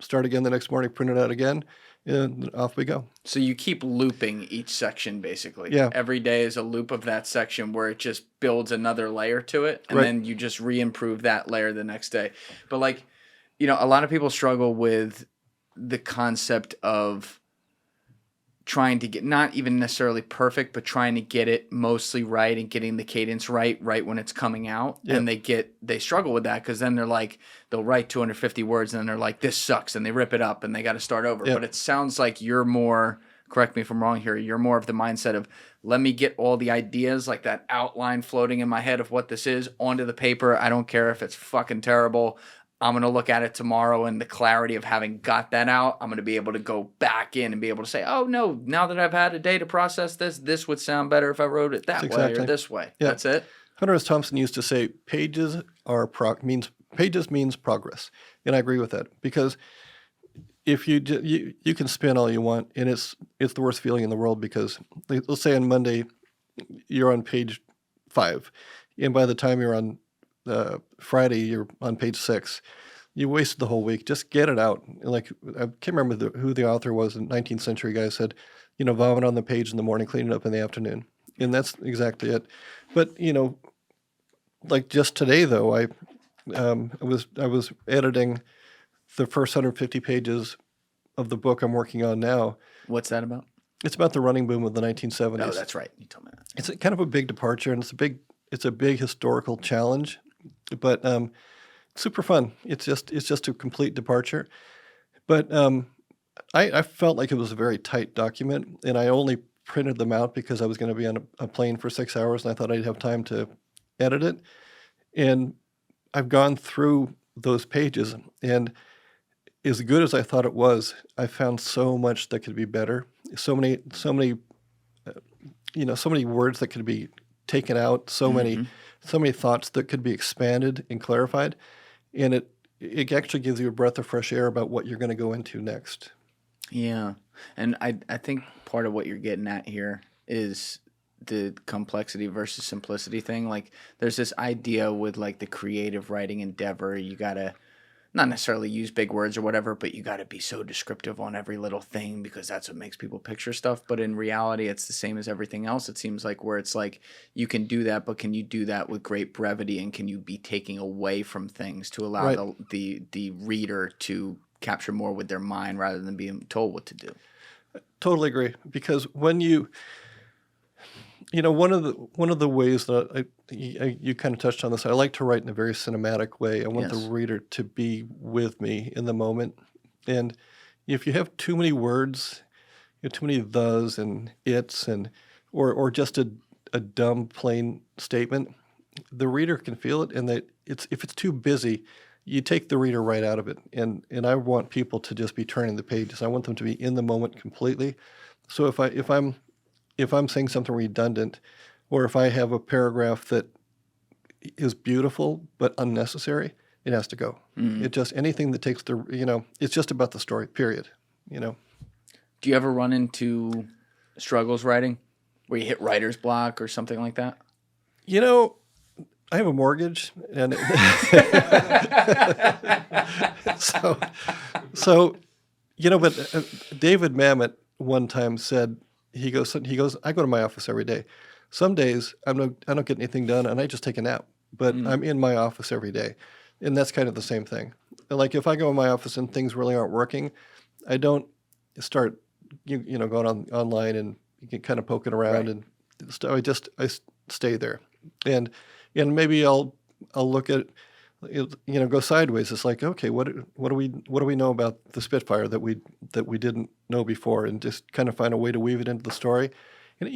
start again the next morning, print it out again, and off we go. So you keep looping each section, basically. Yeah. Every day is a loop of that section where it just builds another layer to it, and then you just re-improve that layer the next day. But a lot of people struggle with the concept of trying to get, not even necessarily perfect, but trying to get it mostly right and getting the cadence right when it's coming out. Yeah. And they struggle with that because then they're like, they'll write 250 words and then they're like, this sucks, and they rip it up and they got to start over. Yeah. But it sounds like you're more, correct me if I'm wrong here, you're more of the mindset of, let me get all the ideas, like that outline floating in my head of what this is, onto the paper. I don't care if it's fucking terrible. I'm going to look at it tomorrow, and the clarity of having got that out, I'm going to be able to go back in and be able to say, oh, no, now that I've had a day to process this would sound better if I wrote it that way or this way. Yeah. That's it? Hunter S. Thompson used to say, pages means progress. And I agree with that, because if you can spin all you want, and it's the worst feeling in the world, because let's say on Monday you're on page 5, and by the time you're on Friday you're on page 6. You wasted the whole week. Just get it out. Like, I can't remember who the author was. A 19th century guy said, vomit on the page in the morning, clean it up in the afternoon, and that's exactly it. But like just today though, I was editing the first 150 pages of the book I'm working on now. What's that about? It's about the running boom of the 1970s. Oh, that's right. You told me that. It's kind of a big departure, and it's a big historical challenge, but super fun. It's just a complete departure. But I felt like it was a very tight document, and I only printed them out because I was going to be on a plane for 6 hours, and I thought I'd have time to edit it. And I've gone through those pages, and as good as I thought it was, I found so much that could be better. So many words that could be taken out. So many thoughts that could be expanded and clarified, and it actually gives you a breath of fresh air about what you're going to go into next. Yeah, and I think part of what you're getting at here is the complexity versus simplicity thing. Like, there's this idea with like the creative writing endeavor, you gotta not necessarily use big words or whatever, but you gotta be so descriptive on every little thing because that's what makes people picture stuff. But in reality, it's the same as everything else. It seems like, where it's like, you can do that, but can you do that with great brevity, and can you be taking away from things to allow Right. the reader to capture more with their mind rather than being told what to do? Totally agree, because when one of the ways that you kind of touched on this, I like to write in a very cinematic way. I want the reader to be with me in the moment, and if you have too many words, too many thes and its, and or just a dumb plain statement, the reader can feel it, and that if it's too busy, you take the reader right out of it. And I want people to just be turning the pages. I want them to be in the moment completely. So if I'm saying something redundant, or if I have a paragraph that is beautiful but unnecessary, it has to go. It just, anything that takes it's just about the story, period. Do you ever run into struggles writing where you hit writer's block or something like that? I have a mortgage, and but David Mamet one time said, he goes, I go to my office every day. Some days I don't get anything done, and I just take a nap. But I'm in my office every day, and that's kind of the same thing. Like, if I go in my office and things really aren't working, I don't start going online and kind of poking around, and I stay there, and maybe I'll look at, go sideways. It's like, okay, what do we know about the Spitfire that we didn't know before, and just kind of find a way to weave it into the story. And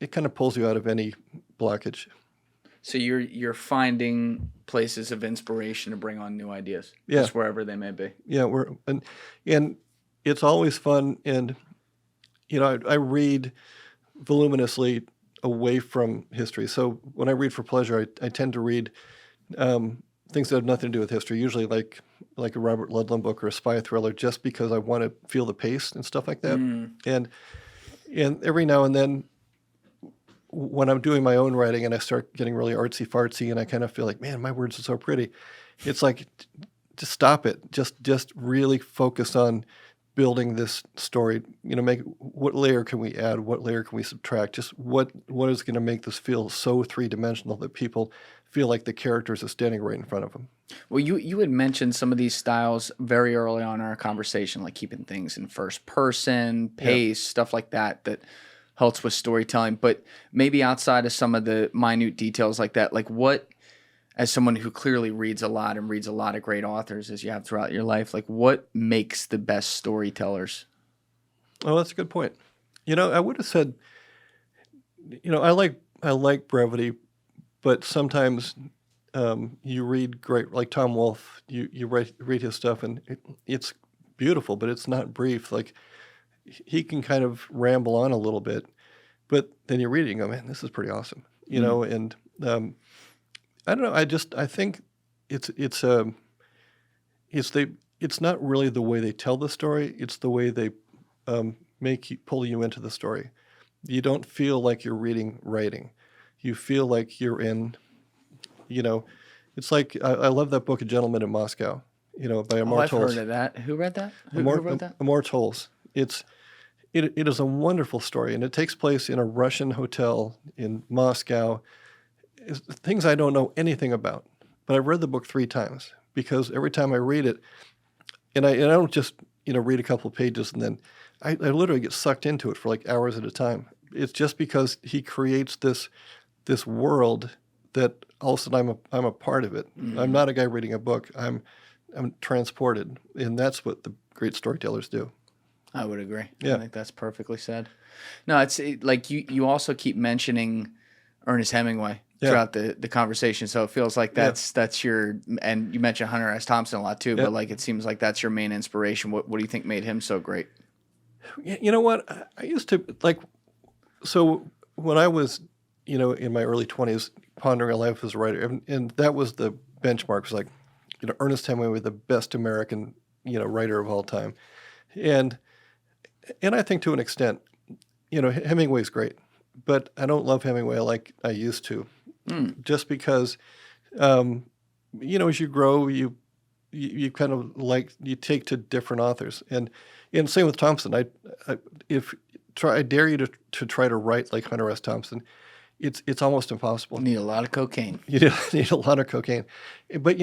it kind of pulls you out of any blockage. So you're finding places of inspiration to bring on new ideas, Yeah. just wherever they may be. Yeah, and it's always fun. And I read voluminously away from history. So when I read for pleasure, I tend to read things that have nothing to do with history, usually like a Robert Ludlum book or a spy thriller, just because I want to feel the pace and stuff like that. And every now and then, when I'm doing my own writing and I start getting really artsy fartsy, and I kind of feel like, man, my words are so pretty, it's like, just stop it. Just really focus on building this story, make what layer can we add, what layer can we subtract, just what is going to make this feel so three-dimensional that people feel like the characters are standing right in front of them. Well, you had mentioned some of these styles very early on in our conversation, like keeping things in first person, pace, stuff like that helps with storytelling. But maybe outside of some of the minute details like that, like what, as someone who clearly reads a lot and reads a lot of great authors as you have throughout your life, like what makes the best storytellers? Oh, that's a good point. I would have said, I like brevity, but sometimes you read great, like Tom Wolfe, you read his stuff and it's beautiful, but it's not brief. Like he can kind of ramble on a little bit, but then you read it and go, man, this is pretty awesome, and I don't know. I think it's not really the way they tell the story. It's the way they pull you into the story. You don't feel like you're reading writing. You feel like you're in. It's like I love that book, A Gentleman in Moscow. By Immortals. I've heard of that. Who read that? Who wrote that? Immortals. It is a wonderful story, and it takes place in a Russian hotel in Moscow. It's things I don't know anything about, but I've read the book 3 times because every time I read it, and I don't just read a couple of pages and then I literally get sucked into it for like hours at a time. It's just because he creates this world that all of a sudden I'm a part of it. Mm-hmm. I'm not a guy reading a book. I'm transported, and that's what the great storytellers do. I would agree. Yeah. I think that's perfectly said. No, it's like you also keep mentioning Ernest Hemingway throughout the conversation, so it feels like that's your, and you mentioned Hunter S. Thompson a lot too, but like it seems like that's your main inspiration. What do you think made him so great? You know what? I used to so when I was in my early 20s pondering a life as a writer, and that was the benchmark, was like Ernest Hemingway was the best American writer of all time, and I think to an extent Hemingway's great, but I don't love Hemingway like I used to. Just because, as you grow, you kind of you take to different authors, and same with Thompson. I dare you to try to write like Hunter S. Thompson. It's almost impossible. You need a lot of cocaine. You need a lot of cocaine, but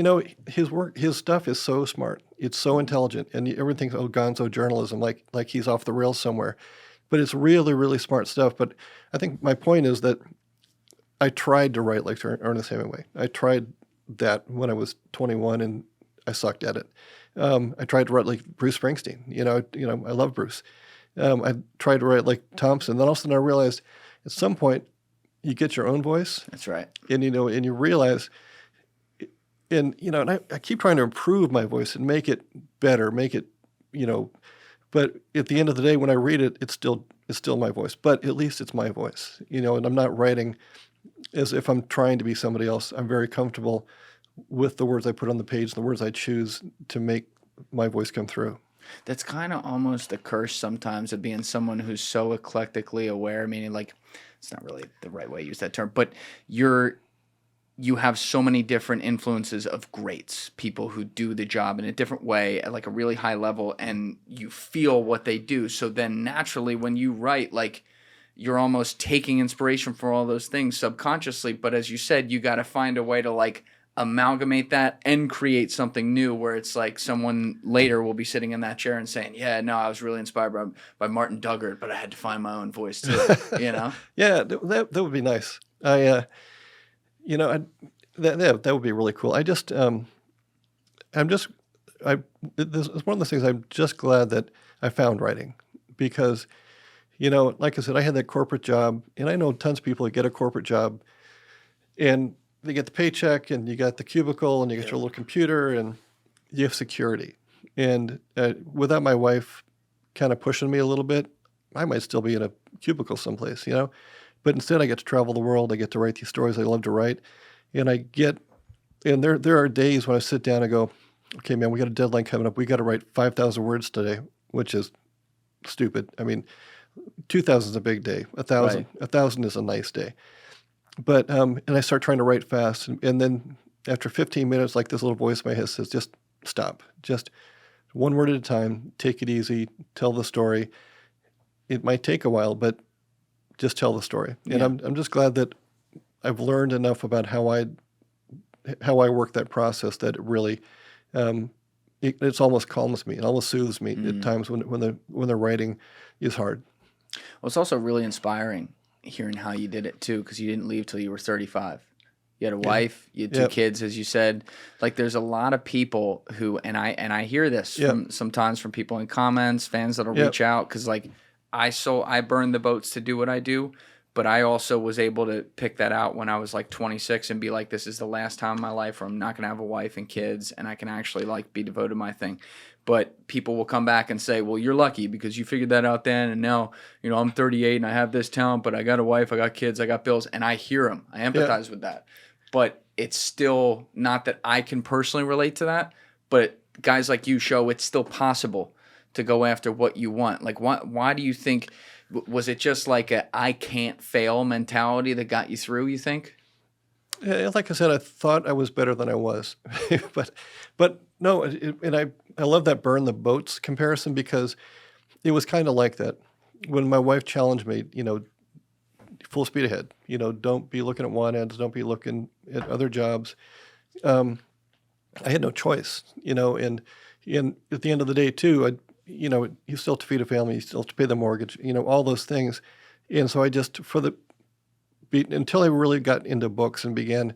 his stuff is so smart. It's so intelligent, and everything's gonzo journalism, like he's off the rails somewhere. But it's really, really smart stuff. But I think my point is that I tried to write like Ernest Hemingway. I tried that when I was 21, and I sucked at it. I tried to write like Bruce Springsteen. I love Bruce. I tried to write like Thompson. Then all of a sudden I realized at some point you get your own voice. That's right. And and you realize, and I keep trying to improve my voice and make it better, make it, but at the end of the day, when I read it, it's still my voice. But at least it's my voice, and I'm not writing as if I'm trying to be somebody else. I'm very comfortable with the words I put on the page, the words I choose to make my voice come through. That's kind of almost a curse sometimes of being someone who's so eclectically aware, meaning like, it's not really the right way to use that term, but you have so many different influences of greats, people who do the job in a different way at like a really high level, and you feel what they do. So then naturally when you write, like you're almost taking inspiration from all those things subconsciously. But as you said, you got to find a way to like amalgamate that and create something new where it's like someone later will be sitting in that chair and saying, yeah, no, I was really inspired by Martin Dugard, but I had to find my own voice too, Yeah, that would be nice. That would be really cool. This is one of the things I'm just glad that I found writing, because, like I said, I had that corporate job, and I know tons of people that get a corporate job and they get the paycheck, and you got the cubicle, and you get your little computer, and you have security. And without my wife kind of pushing me a little bit, I might still be in a cubicle someplace, But instead, I get to travel the world. I get to write these stories I love to write, and there are days when I sit down and go, okay, man, we got a deadline coming up. We got to write 5,000 words today, which is stupid. I mean, 2,000 is a big day. 1,000 is a nice day. But and I start trying to write fast, and then after 15 minutes, like this little voice in my head says, just stop, just one word at a time, take it easy, tell the story. It might take a while, but just tell the story. And I'm just glad that I've learned enough about how I work that process that it really it's almost calms me. It almost soothes me at times when the writing is hard. Well, it's also really inspiring hearing how you did it too, because you didn't leave till you were 35. You had a wife, you had 2 kids, as you said. Like, there's a lot of people who, and I hear this sometimes from people in comments, fans that'll reach out, because like I burned the boats to do what I do, but I also was able to pick that out when I was like 26 and be like, this is the last time in my life where I'm not going to have a wife and kids, and I can actually like be devoted to my thing. But people will come back and say, well, you're lucky because you figured that out then, and now, I'm 38 and I have this talent, but I got a wife, I got kids, I got bills, and I hear them. I empathize with that. But it's still not that I can personally relate to that, but guys like you show it's still possible to go after what you want. Like, why do you think, was it just like a I can't fail mentality that got you through, you think? Yeah, like I said, I thought I was better than I was. but no, and I love that burn the boats comparison, because it was kind of like that. When my wife challenged me, full speed ahead. Don't be looking at want ads. Don't be looking at other jobs. I had no choice. And at the end of the day, too, you still have to feed a family. You still have to pay the mortgage. All those things. And so I just until I really got into books and began,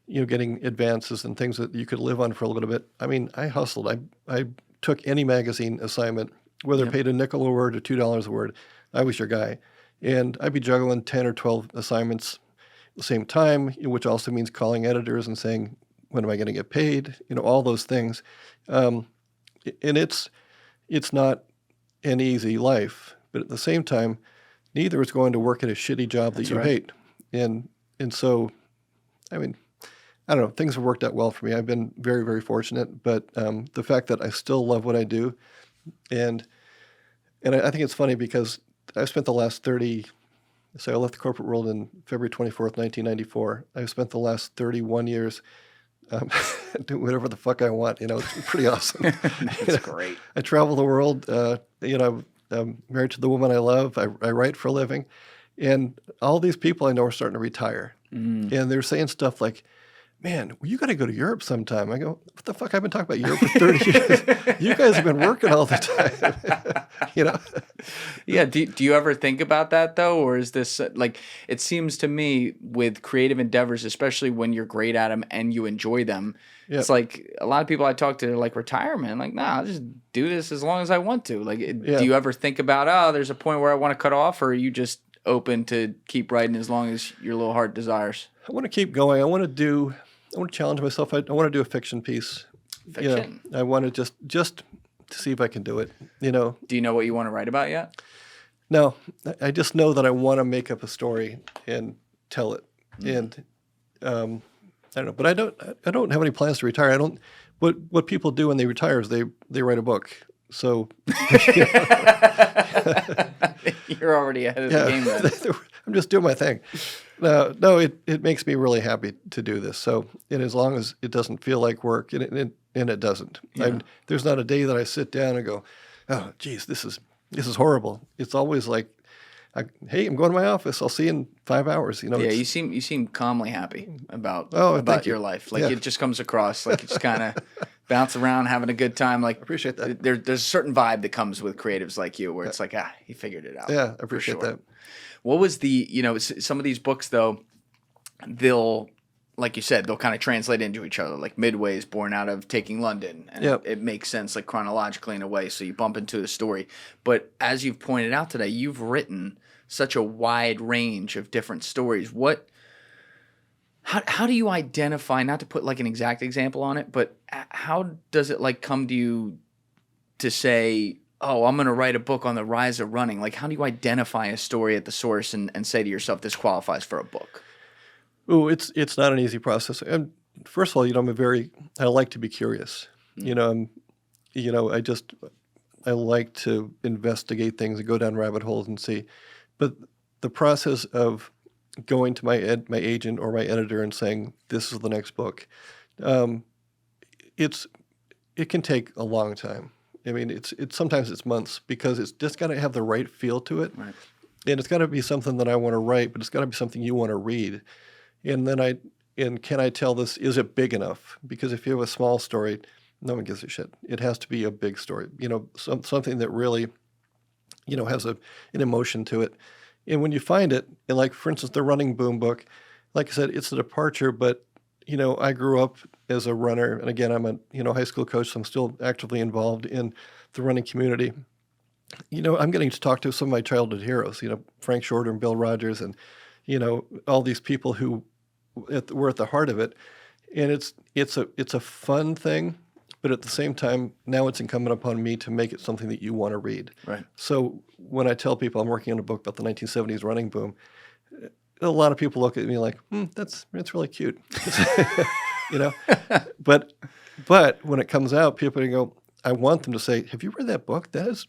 getting advances and things that you could live on for a little bit. I mean, I hustled. I took any magazine assignment, whether paid a nickel a word or $2 a word. I was your guy. And I'd be juggling 10 or 12 assignments at the same time, which also means calling editors and saying, when am I going to get paid? All those things. And it's not an easy life, but at the same time, neither is going to work at a shitty job that you hate. And so, I mean, I don't know, things have worked out well for me. I've been very, very fortunate, but the fact that I still love what I do, and I think it's funny because I've spent the last I left the corporate world in February 24th, 1994. I've spent the last 31 years doing whatever the fuck I want. It's pretty awesome. That's great. I travel the world. I'm married to the woman I love. I write for a living. And all these people I know are starting to retire. And they're saying stuff like, man, you got to go to Europe sometime. I go, what the fuck? I've been talking about Europe for 30 years. You guys have been working all the time. Yeah. Do you ever think about that, though? Or is this like, it seems to me with creative endeavors, especially when you're great at them and you enjoy them, it's like a lot of people I talk to are like, retirement. Like, nah, I'll just do this as long as I want to. Like, do you ever think about, there's a point where I want to cut off, or are you just open to keep writing as long as your little heart desires? I want to keep going. I want to challenge myself. I want to do a fiction piece. Fiction? I want to just to see if I can do it. Do you know what you want to write about yet? No, I just know that I want to make up a story and tell it. And I don't know, but I don't have any plans to retire. What people do when they retire is they write a book. So you're already ahead of the game then. I'm just doing my thing. No, it makes me really happy to do this. So, and as long as it doesn't feel like work, and it doesn't. There's not a day that I sit down and go, oh, geez, this is horrible. It's always like, hey, I'm going to my office. I'll see you in 5 hours. Yeah, you seem calmly happy about your life. Like it just comes across like you just kind of bounce around, having a good time. Like, appreciate that. There's a certain vibe that comes with creatives like you, where it's like, he figured it out. Yeah, I appreciate that. What was some of these books though? They'll, like you said, they'll kind of translate into each other. Like Midway is born out of Taking London, and it makes sense like chronologically in a way. So you bump into the story. But as you've pointed out today, you've written such a wide range of different stories. How do you identify, not to put like an exact example on it, but how does it like come to you to say, oh, I'm going to write a book on the rise of running? Like, how do you identify a story at the source and say to yourself, this qualifies for a book? Oh, it's not an easy process. And first of all, I like to be curious. I like to investigate things and go down rabbit holes and see. But the process of going to my agent or my editor and saying, this is the next book, it can take a long time. I mean, it's sometimes it's months because it's just got to have the right feel to it. Right. And it's got to be something that I want to write, but it's got to be something you want to read. And then can I tell this, is it big enough? Because if you have a small story, no one gives a shit. It has to be a big story, something that really, has an emotion to it. And when you find it, and like, for instance, the Running Boom book, like I said, it's a departure, but, I grew up as a runner. And again, I'm a, high school coach, so I'm still actively involved in the running community. I'm getting to talk to some of my childhood heroes, Frank Shorter and Bill Rogers and, all these people who were at the heart of it. And it's a fun thing, but at the same time, now it's incumbent upon me to make it something that you want to read. Right. So when I tell people I'm working on a book about the 1970s running boom, a lot of people look at me like, that's really cute. But when it comes out, people go, I want them to say, have you read that book? That is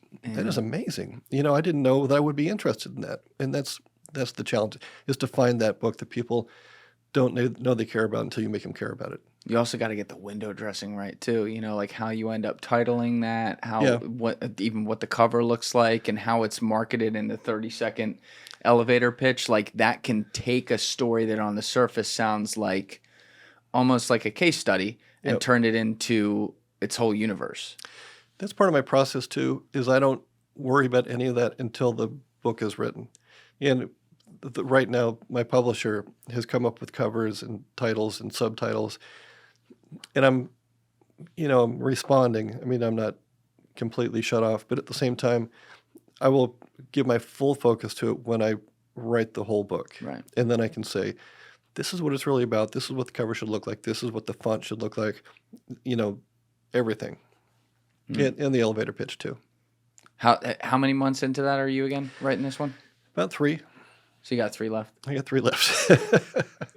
amazing. I didn't know that I would be interested in that. And that's the challenge, is to find that book that people don't know they care about until you make them care about it. You also got to get the window dressing right too. Like how you end up titling that, what the cover looks like, and how it's marketed in the 30-second elevator pitch. Like that can take a story that on the surface sounds like almost like a case study and turn it into its whole universe. That's part of my process too. Is I don't worry about any of that until the book is written, and right now my publisher has come up with covers and titles and subtitles. And I'm responding. I mean, I'm not completely shut off, but at the same time, I will give my full focus to it when I write the whole book. Right. And then I can say, this is what it's really about. This is what the cover should look like. This is what the font should look like. Everything. And the elevator pitch too. How many months into that are you again writing this one? About 3. So you got 3 left. I got 3 left.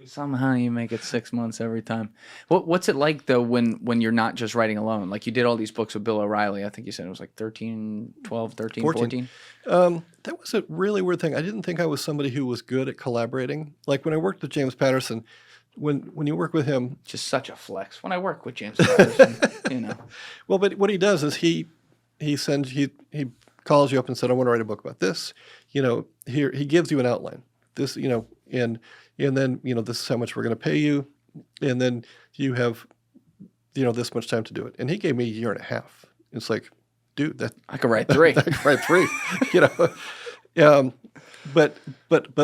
Somehow you make it 6 months every time. What's it like though when you're not just writing alone? Like you did all these books with Bill O'Reilly. I think you said it was like 13, 14? That was a really weird thing. I didn't think I was somebody who was good at collaborating. Like when I worked with James Patterson, when you work with him, just such a flex. When I work with James Patterson, Well, but what he does is he calls you up and said, I want to write a book about this. Here he gives you an outline. This, and then, this is how much we're going to pay you. And then you have, this much time to do it. And he gave me a year and a half. It's like, dude, I could write 3. I could write 3, But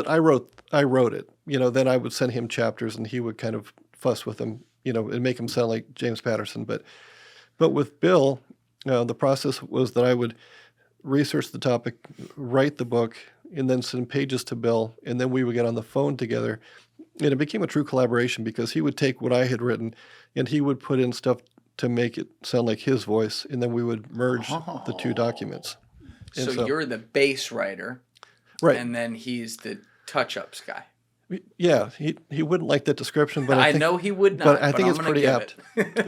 I wrote it. Then I would send him chapters and he would kind of fuss with them, and make him sound like James Patterson. But with Bill, the process was that I would research the topic, write the book, and then send pages to Bill, and then we would get on the phone together. And it became a true collaboration because he would take what I had written and he would put in stuff to make it sound like his voice, and then we would merge the 2 documents. And so you're the base writer, right? And then he's the touch-ups guy. Yeah, he wouldn't like that description, but I know he would not. But I think I'm it's pretty apt.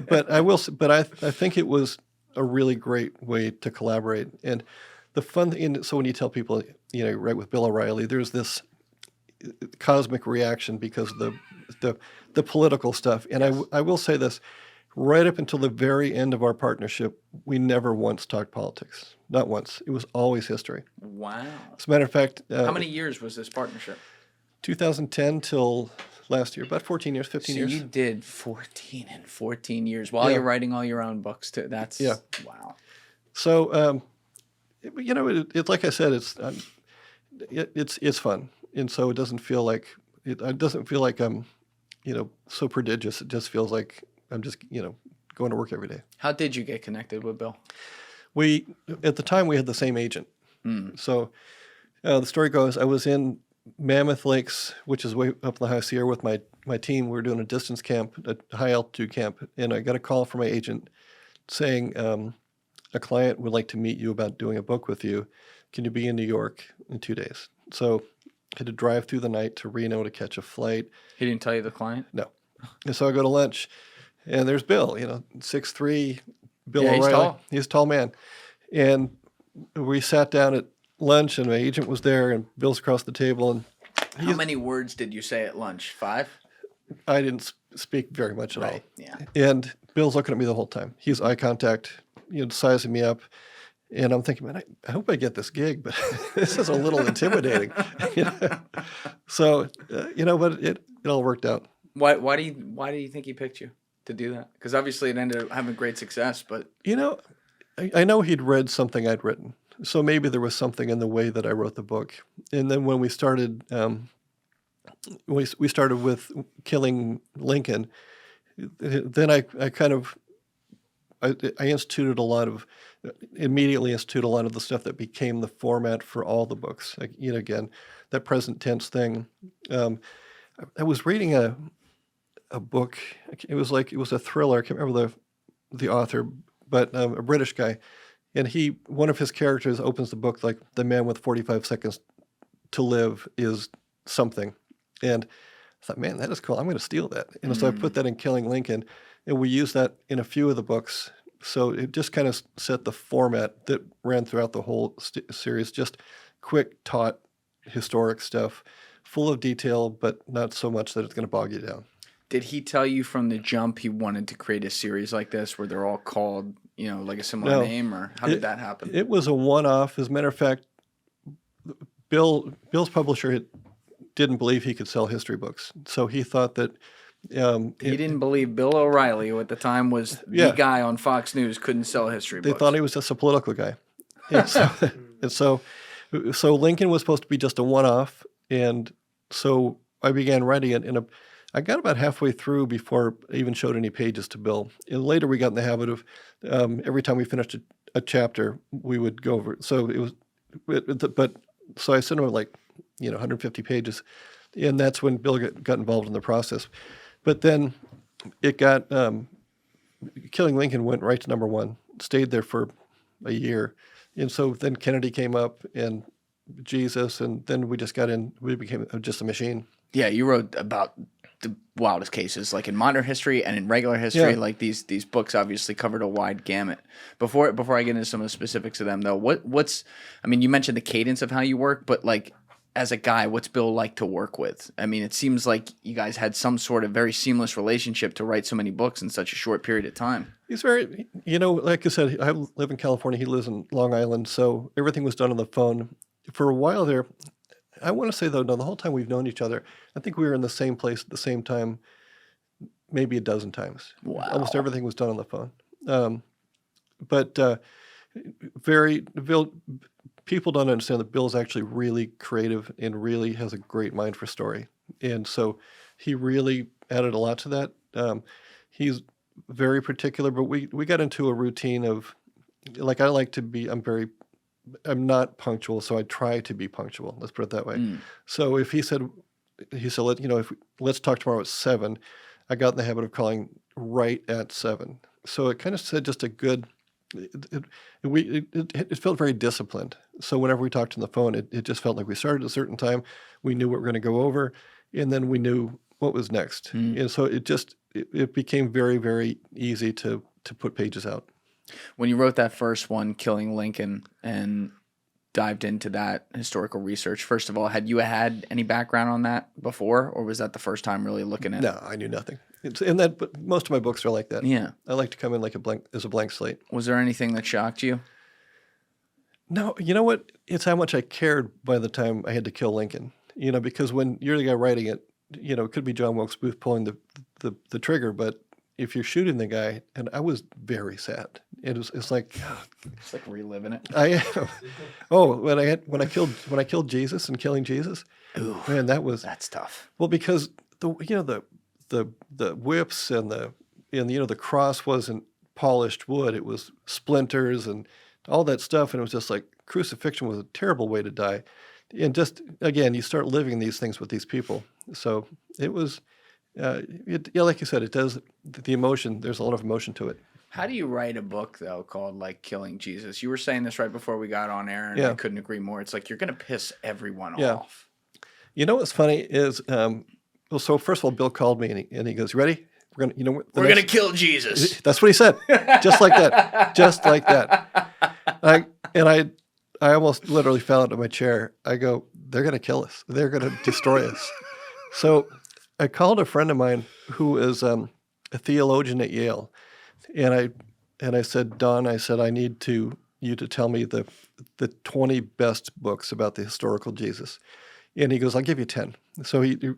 But I think it was a really great way to collaborate. And the fun thing, so when you tell people, right, with Bill O'Reilly, there's this cosmic reaction because of the political stuff. And I will say this, right up until the very end of our partnership, we never once talked politics. Not once. It was always history. Wow. As a matter of fact. How many years was this partnership? 2010 till last year, about 14 years, 15 years. So you did 14 years while you're writing all your own books too. That's wow. So, it's like I said, it's fun, and so it doesn't feel like I'm, so prodigious. It just feels like I'm just, going to work every day. How did you get connected with Bill? At the time we had the same agent. So the story goes, I was in Mammoth Lakes, which is way up in the high Sierra, with my team. We were doing a distance camp, a high altitude camp, and I got a call from my agent saying, a client would like to meet you about doing a book with you. Can you be in New York in 2 days? So I had to drive through the night to Reno to catch a flight. He didn't tell you the client? No. And so I go to lunch, and there's Bill, 6'3", Bill O'Reilly. He's tall. He's a tall man. And we sat down at lunch, and my agent was there, and Bill's across the table. And how many words did you say at lunch? 5? I didn't speak very much at all. Yeah. And Bill's looking at me the whole time. He's eye contact, sizing me up. And I'm thinking, man, I hope I get this gig, but this is a little intimidating. So, but it all worked out. Why do you think he picked you to do that? Because obviously it ended up having great success, but I know he'd read something I'd written, so maybe there was something in the way that I wrote the book. And then when we started, we started with killing Lincoln. Then I immediately instituted a lot of the stuff that became the format for all the books. Like, again, that present tense thing. I was reading a book. It was a thriller. I can't remember the author, but a British guy, and one of his characters opens the book like the man with 45 seconds to live is something, and I thought, man, that is cool. I'm going to steal that, and so I put that in Killing Lincoln, and we used that in a few of the books. So it just kind of set the format that ran throughout the whole series. Just quick, taut, historic stuff, full of detail, but not so much that it's going to bog you down. Did he tell you from the jump he wanted to create a series like this where they're all called, like a similar name, or how did that happen? It was a one-off. As a matter of fact, Bill's publisher didn't believe he could sell history books, so he thought that he didn't believe Bill O'Reilly, who at the time was the guy on Fox News, couldn't sell history books. They thought he was just a political guy. And so Lincoln was supposed to be just a one-off, and so I began writing it, and I got about halfway through before I even showed any pages to Bill. And later we got in the habit of every time we finished a chapter, we would go over it. So so I sent him 150 pages, and that's when Bill got involved in the process. But then it got Killing Lincoln went right to number one, stayed there for a year, and so then Kennedy came up and Jesus, and then we became just a machine. Yeah, you wrote about the wildest cases, like in modern history and in regular history. Yeah. Like these books obviously covered a wide gamut. Before I get into some of the specifics of them, though, you mentioned the cadence of how you work, but as a guy, what's Bill like to work with? I mean, it seems like you guys had some sort of very seamless relationship to write so many books in such a short period of time. He's very, like I said, I live in California. He lives in Long Island, so everything was done on the phone. For a while there, I want to say, though, no, the whole time we've known each other, I think we were in the same place at the same time, maybe a dozen times. Wow. Almost everything was done on the phone. People don't understand that Bill's actually really creative and really has a great mind for story. And so he really added a lot to that. He's very particular, but we got into a routine of, I like to be, I'm not punctual, so I try to be punctual. Let's put it that way. So if he said, let's talk tomorrow at 7, I got in the habit of calling right at 7. So it kind of said just a good, it felt very disciplined. So whenever we talked on the phone, it just felt like we started at a certain time, we knew what we were going to go over, and then we knew what was next. And so it became very, very easy to put pages out. When you wrote that first one, Killing Lincoln, and dived into that historical research, first of all, had you had any background on that before, or was that the first time really looking at it? No, I knew nothing. But most of my books are like that. Yeah. I like to come in as a blank slate. Was there anything that shocked you? No, you know what? It's how much I cared by the time I had to kill Lincoln. Because when you're the guy writing it, it could be John Wilkes Booth pulling the trigger, but if you're shooting the guy, and I was very sad. It's like It's like reliving it. I am. Oh, when I killed Jesus and killing Jesus, Ooh, man, that's tough. Well, because the whips and the cross wasn't polished wood; it was splinters and all that stuff, and it was just like crucifixion was a terrible way to die. And just again, you start living these things with these people, so it was. Like you said, it does the emotion. There's a lot of emotion to it. How do you write a book though called Killing Jesus? You were saying this right before we got on air, and I couldn't agree more. It's like you're going to piss everyone off. What's funny is, so first of all, Bill called me and he goes, "You ready? We're gonna kill Jesus." That's what he said, just like that, just like that. I almost literally fell out of my chair. I go, "They're going to kill us. They're going to destroy us." So I called a friend of mine who is a theologian at Yale, and and I said, Don, I said, I need you to tell me the 20 best books about the historical Jesus. And he goes, I'll give you 10. So he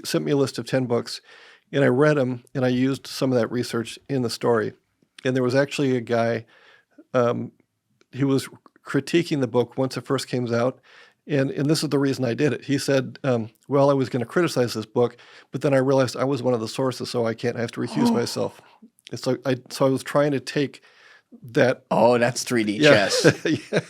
sent me a list of 10 books, and I read them, and I used some of that research in the story. And there was actually a guy who was critiquing the book once it first came out, and this is the reason I did it. He said, well, I was going to criticize this book, but then I realized I was one of the sources, so I have to recuse myself. So I was trying to take that. Oh, that's 3D chess. Yeah.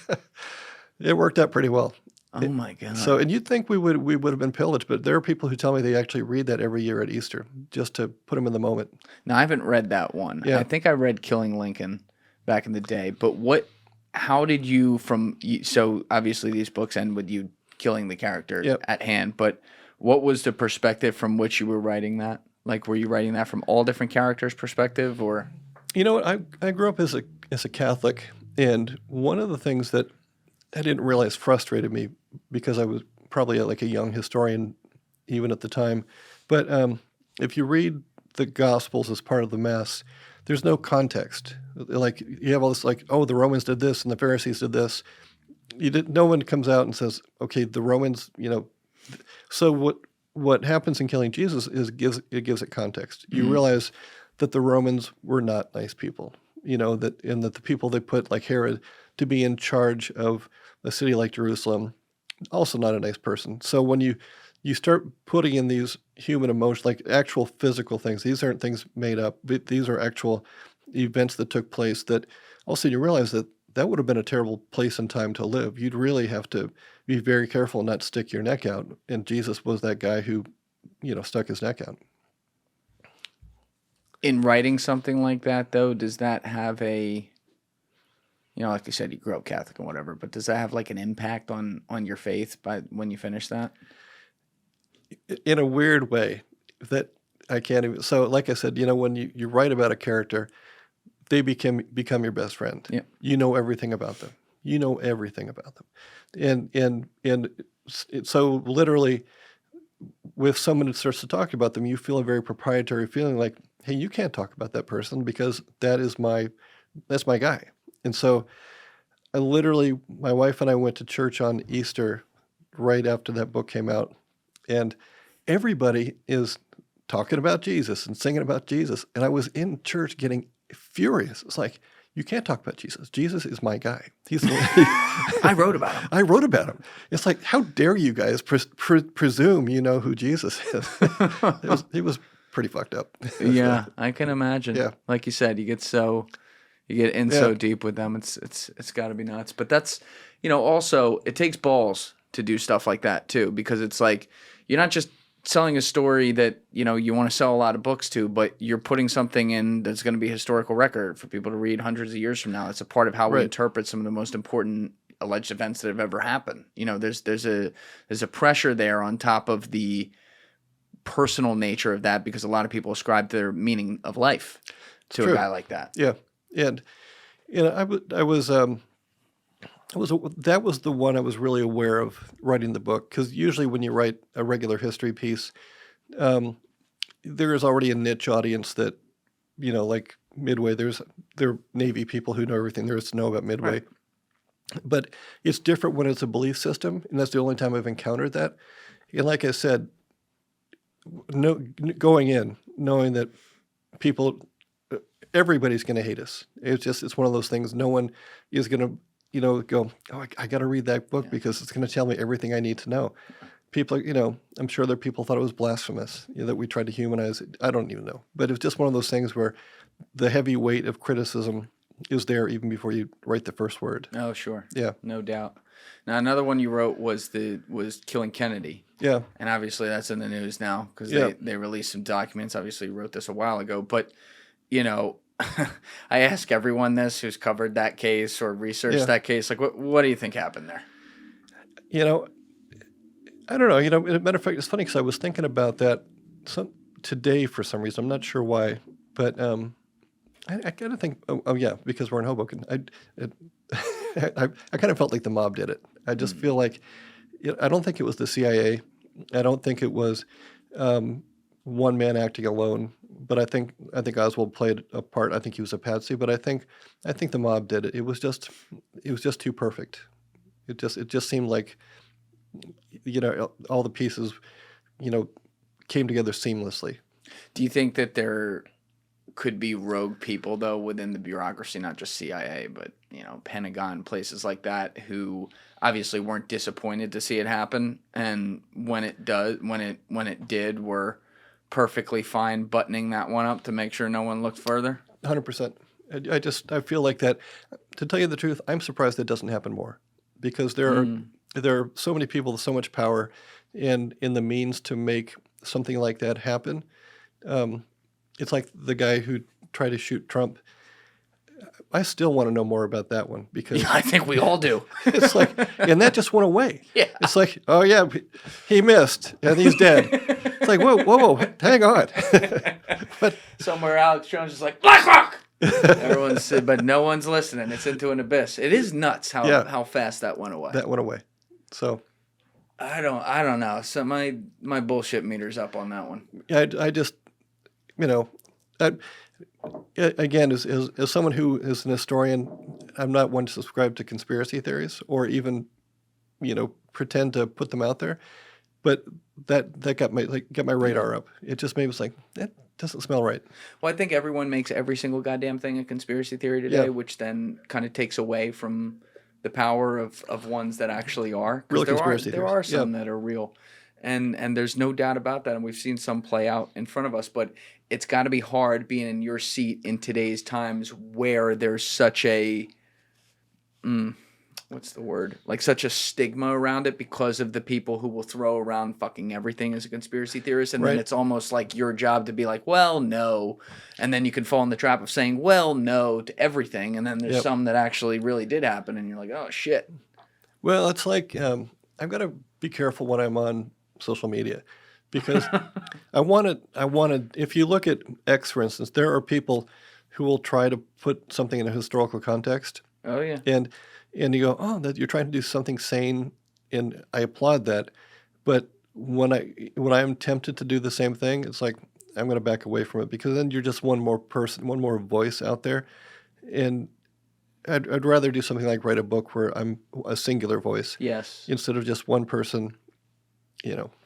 It worked out pretty well. Oh my God. So, and you'd think we would have been pillaged, but there are people who tell me they actually read that every year at Easter just to put them in the moment. Now, I haven't read that one. Yeah. I think I read Killing Lincoln back in the day, but how did you so obviously these books end with you killing the character Yep. at hand, but what was the perspective from which you were writing that? Like, were you writing that from all different characters' perspective, or? You know what? I grew up as a Catholic, and one of the things that I didn't realize frustrated me, because I was probably like a young historian even at the time, but if you read the Gospels as part of the Mass, there's no context. Like, you have all this, like, oh, the Romans did this and the Pharisees did this. No one comes out and says, okay, the Romans, So what happens in killing Jesus is it gives it context. You realize that the Romans were not nice people, that the people they put, like Herod, to be in charge of a city like Jerusalem, also not a nice person. So when you start putting in these human emotions, like actual physical things, these aren't things made up, but these are actual events that took place, that also you realize that would have been a terrible place and time to live. You'd really have to be very careful and not stick your neck out. And Jesus was that guy who, stuck his neck out. In writing something like that, though, does that have a, like you said, you grew up Catholic and whatever, but does that have like an impact on your faith when you finish that? In a weird way that I can't even. So like I said, when you write about a character, they become your best friend. Yeah. You know everything about them. You know everything about them. And so literally, with someone that starts to talk about them, you feel a very proprietary feeling like, hey, you can't talk about that person because that's my guy. And so my wife and I went to church on Easter right after that book came out, and everybody is talking about Jesus and singing about Jesus. And I was in church getting furious. It's like, you can't talk about Jesus. Jesus is my guy. I wrote about him. I wrote about him. It's like, how dare you guys presume you know who Jesus is? It was pretty fucked up. Yeah, I can imagine. Yeah. Like you said, you get in so deep with them. It's got to be nuts. But that's, also it takes balls to do stuff like that too, because it's like you're not just selling a story that you want to sell a lot of books to, but you're putting something in that's going to be a historical record for people to read hundreds of years from now. It's a part of how we interpret some of the most important alleged events that have ever happened. There's a pressure there on top of the personal nature of that, because a lot of people ascribe their meaning of life to a guy like that. Yeah, and that was the one I was really aware of writing the book, because usually when you write a regular history piece, there is already a niche audience that, like Midway, there are Navy people who know everything there is to know about Midway. Right. But it's different when it's a belief system, and that's the only time I've encountered that. And like I said, going in, knowing that everybody's going to hate us. It's one of those things. No one is going to, go, oh, I got to read that book because it's going to tell me everything I need to know. People are, I'm sure there are people thought it was blasphemous, that we tried to humanize it. I don't even know. But it's just one of those things where the heavy weight of criticism is there even before you write the first word. Oh, sure. Yeah. No doubt. Now, another one you wrote was Killing Kennedy. Yeah. And obviously that's in the news now because they released some documents. Obviously you wrote this a while ago. But, I ask everyone this who's covered that case or researched that case, like, what do you think happened there? I don't know. As a matter of fact, it's funny because I was thinking about that today for some reason. I'm not sure why. But I kind of think, because we're in Hoboken. I kind of felt like the mob did it. I just feel like, I don't think it was the CIA. I don't think it was one man acting alone. but I think Oswald played a part. I think he was a patsy, but I think the mob did it. It was just too perfect. It just seemed like, all the pieces, came together seamlessly. Do you think that there could be rogue people, though, within the bureaucracy, not just CIA, but, Pentagon, places like that, who obviously weren't disappointed to see it happen, and when it did, were perfectly fine buttoning that one up to make sure no one looked further? 100%. I feel like that. To tell you the truth, I'm surprised it doesn't happen more, because there are so many people with so much power and in the means to make something like that happen. It's like the guy who tried to shoot Trump. I still want to know more about that one, because I think we all do. it's like, and that just went away. Yeah. It's like, oh yeah, he missed and he's dead. It's like, whoa, hang on. But somewhere Alex Jones is like, BlackRock! Everyone's said, but no one's listening. It's into an abyss. It is nuts how fast that went away. That went away. So I don't know. So my bullshit meter's up on that one. I just, again, as someone who is an historian, I'm not one to subscribe to conspiracy theories or even, pretend to put them out there. But that got my radar up. It just made me like, that doesn't smell right. Well, I think everyone makes every single goddamn thing a conspiracy theory today, Yeah. which then kind of takes away from the power of ones that actually are. 'Cause Real conspiracy there theories. are some that are real. And there's no doubt about that, and we've seen some play out in front of us, but it's got to be hard being in your seat in today's times where there's such a what's the word? Like such a stigma around it because of the people who will throw around fucking everything as a conspiracy theorist, and then it's almost like your job to be like, well, no, and then you can fall in the trap of saying, well, no, to everything, and then there's some that actually really did happen, and you're like, oh shit. Well, it's like I've got to be careful when I'm on social media, because I want to. If you look at X, for instance, there are people who will try to put something in a historical context. Oh yeah. And you go, oh, that you're trying to do something sane, and I applaud that. But when I'm tempted to do the same thing, it's like I'm going to back away from it, because then you're just one more person, one more voice out there, and I'd rather do something like write a book where I'm a singular voice, Yes. instead of just one person.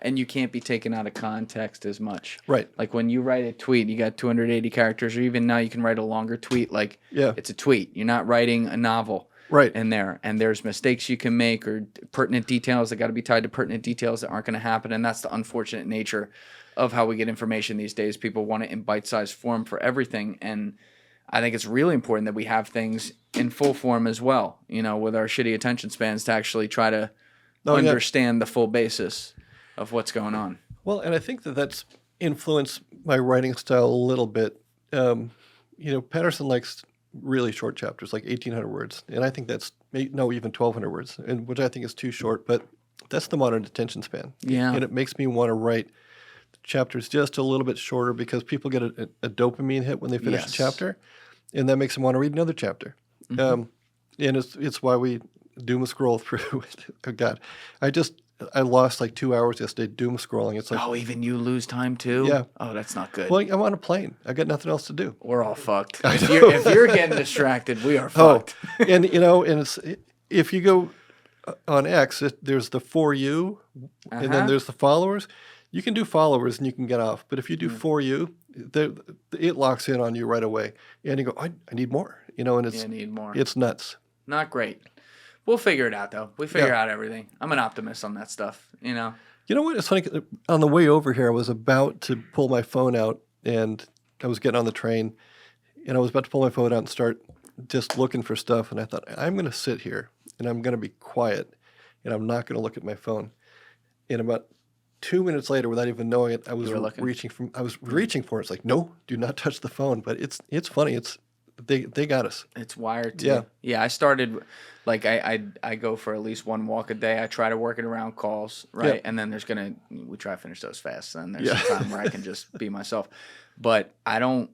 And you can't be taken out of context as much. Right. Like when you write a tweet, you got 280 characters, or even now you can write a longer tweet. Like it's a tweet. You're not writing a novel in there. And there's mistakes you can make or pertinent details that got to be tied to pertinent details that aren't going to happen. And that's the unfortunate nature of how we get information these days. People want it in bite-sized form for everything. And I think it's really important that we have things in full form as well, with our shitty attention spans, to actually try to understand the full basis of what's going on. Well, and I think that's influenced my writing style a little bit. Patterson likes really short chapters, like 1,800 words, and I think that's even 1,200 words, and which I think is too short. But that's the modern attention span. Yeah, and it makes me want to write chapters just a little bit shorter, because people get a dopamine hit when they finish a chapter, and that makes them want to read another chapter. And it's why we doom scroll through it. Oh God, I lost like 2 hours yesterday doom scrolling. It's like, even you lose time too? Yeah. Oh, that's not good. Well, I'm on a plane. I got nothing else to do. We're all fucked. If you're getting distracted, we are fucked. And it's, if you go on X, there's the For You, and then there's the followers. You can do followers and you can get off. But if you do For You, it locks in on you right away. And you go, I need more. And You need more. It's nuts. Not great. We'll figure it out, though. We figure out everything. I'm an optimist on that stuff, You know what? It's funny. On the way over here, I was about to pull my phone out, and I was getting on the train, and I was about to pull my phone out and start just looking for stuff. And I thought, I'm going to sit here, and I'm going to be quiet, and I'm not going to look at my phone. And about 2 minutes later, without even knowing it, I was reaching for it. It's like, no, do not touch the phone. But it's funny. They got us. It's wired to. Yeah. I started, like, I go for at least one walk a day. I try to work it around calls, right? And then we try to finish those fast. Then there's a time where I can just be myself. But I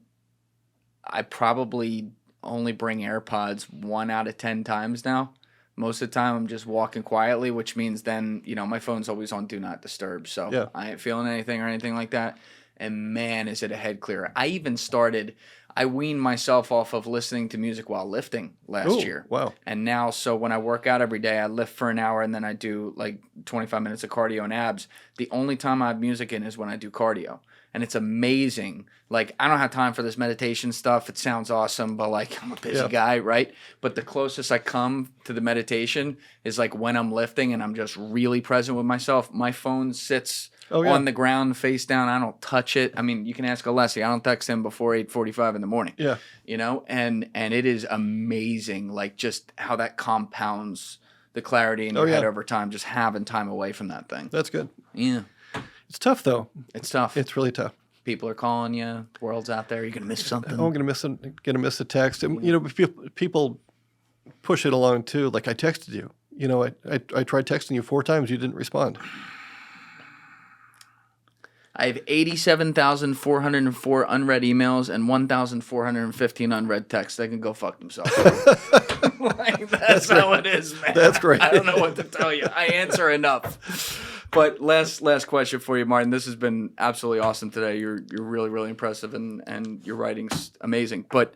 probably only bring AirPods 1 out of 10 times now. Most of the time I'm just walking quietly, which means then, my phone's always on Do Not Disturb. So I ain't feeling anything or anything like that. and man, is it a head clearer. I weaned myself off of listening to music while lifting last year. Wow. And now, so when I work out every day, I lift for an hour and then I do like 25 minutes of cardio and abs. The only time I have music in is when I do cardio. And it's amazing. Like, I don't have time for this meditation stuff. It sounds awesome, but like, I'm a busy guy, right? But the closest I come to the meditation is like when I'm lifting and I'm just really present with myself. My phone sits on the ground, face down. I don't touch it. I mean, you can ask Alessi. I don't text him before 8:45 in the morning. Yeah. You know, and it is amazing, like just how that compounds the clarity in your head over time, just having time away from that thing. That's good. Yeah. It's tough, though. It's tough. It's really tough. People are calling you. The world's out there. You're going to miss something. Oh, I'm going to miss a text. And, you know, people push it along, too. Like, I texted you. You know, I tried texting you 4 times. You didn't respond. I have 87,404 unread emails and 1,415 unread texts. They can go fuck themselves. Like, that's how it is, man. That's great. I don't know what to tell you. I answer enough. But last question for you, Martin. This has been absolutely awesome today. You're really, really impressive, and your writing's amazing. But,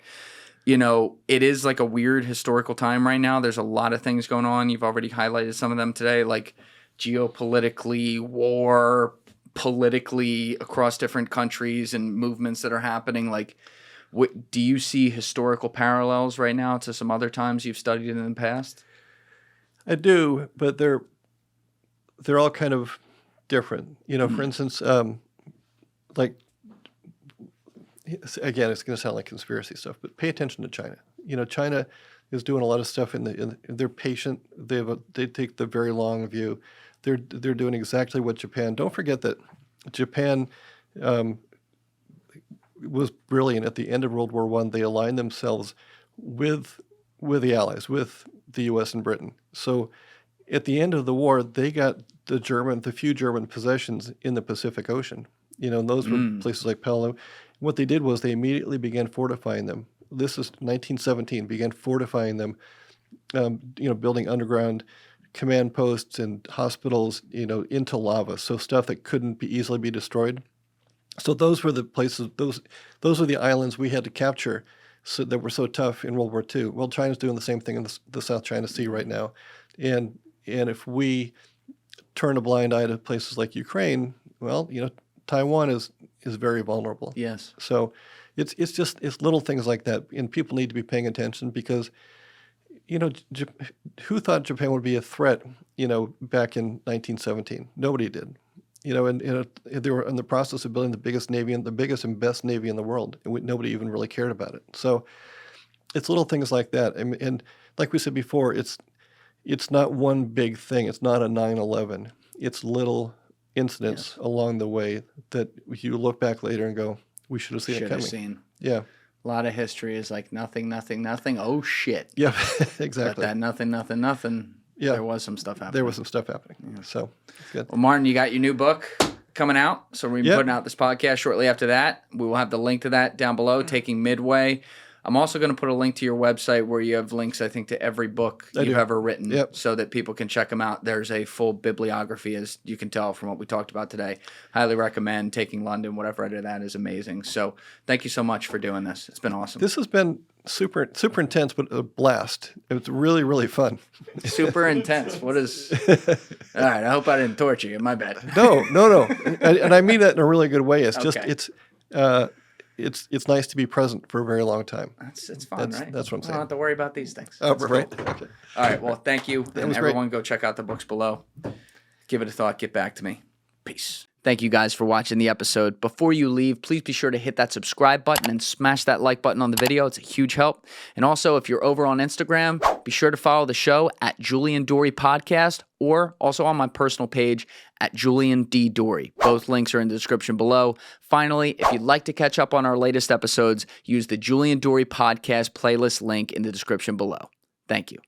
you know, it is like a weird historical time right now. There's a lot of things going on. You've already highlighted some of them today, like geopolitically, war, politically across different countries and movements that are happening. Like, do you see historical parallels right now to some other times you've studied in the past? I do, but they're all kind of different. You know, for instance, like, again, it's going to sound like conspiracy stuff, but pay attention to China. You know, China is doing a lot of stuff they're patient. They take the very long view. They're doing exactly what Japan. Don't forget that Japan was brilliant at the end of World War I. They aligned themselves with the Allies, with the U.S. and Britain. So at the end of the war, they got the few German possessions in the Pacific Ocean. You know, and those were places like Pelham. What they did was they immediately began fortifying them. This is 1917. Began fortifying them. You know, building underground command posts and hospitals, you know, into lava, so stuff that couldn't easily be destroyed. So those were the places, those were the islands we had to capture that were so tough in World War II. Well, China's doing the same thing in the South China Sea right now. And if we turn a blind eye to places like Ukraine, well, you know, Taiwan is very vulnerable. Yes. So it's little things like that, and people need to be paying attention because, you know, who thought Japan would be a threat, you know, back in 1917? Nobody did. You know, and they were in the process of building the biggest navy and the biggest and best navy in the world, and nobody even really cared about it. So it's little things like that. And like we said before, it's not one big thing. It's not a 9/11. It's little incidents along the way that you look back later and go, we should have seen it coming. Yeah. A lot of history is like nothing, nothing, nothing. Oh, shit. Yeah, exactly. But that nothing, nothing, nothing, there was some stuff happening. There was some stuff happening. Yeah. So, it's good. Well, Martin, you got your new book coming out. So we're putting out this podcast shortly after that. We will have the link to that down below, Taking Midway. I'm also going to put a link to your website where you have links, I think, to every book you've ever written so that people can check them out. There's a full bibliography, as you can tell from what we talked about today. Highly recommend Taking London. Whatever I did, that is amazing. So thank you so much for doing this. It's been awesome. This has been super intense, but a blast. It was really, really fun. Super intense. What is... All right, I hope I didn't torture you. My bad. No. And I mean that in a really good way. It's just, it's nice to be present for a very long time. It's fun, right? That's what I'm saying. I don't have to worry about these things. Oh, That's right. cool. Okay. All right. Well, thank you. And everyone go check out the books below. Give it a thought. Get back to me. Peace. Thank you guys for watching the episode. Before you leave, please be sure to hit that subscribe button and smash that like button on the video. It's a huge help. And also, if you're over on Instagram, be sure to follow the show at Julian Dorey Podcast or also on my personal page at Julian D. Dorey. Both links are in the description below. Finally, if you'd like to catch up on our latest episodes, use the Julian Dorey Podcast playlist link in the description below. Thank you.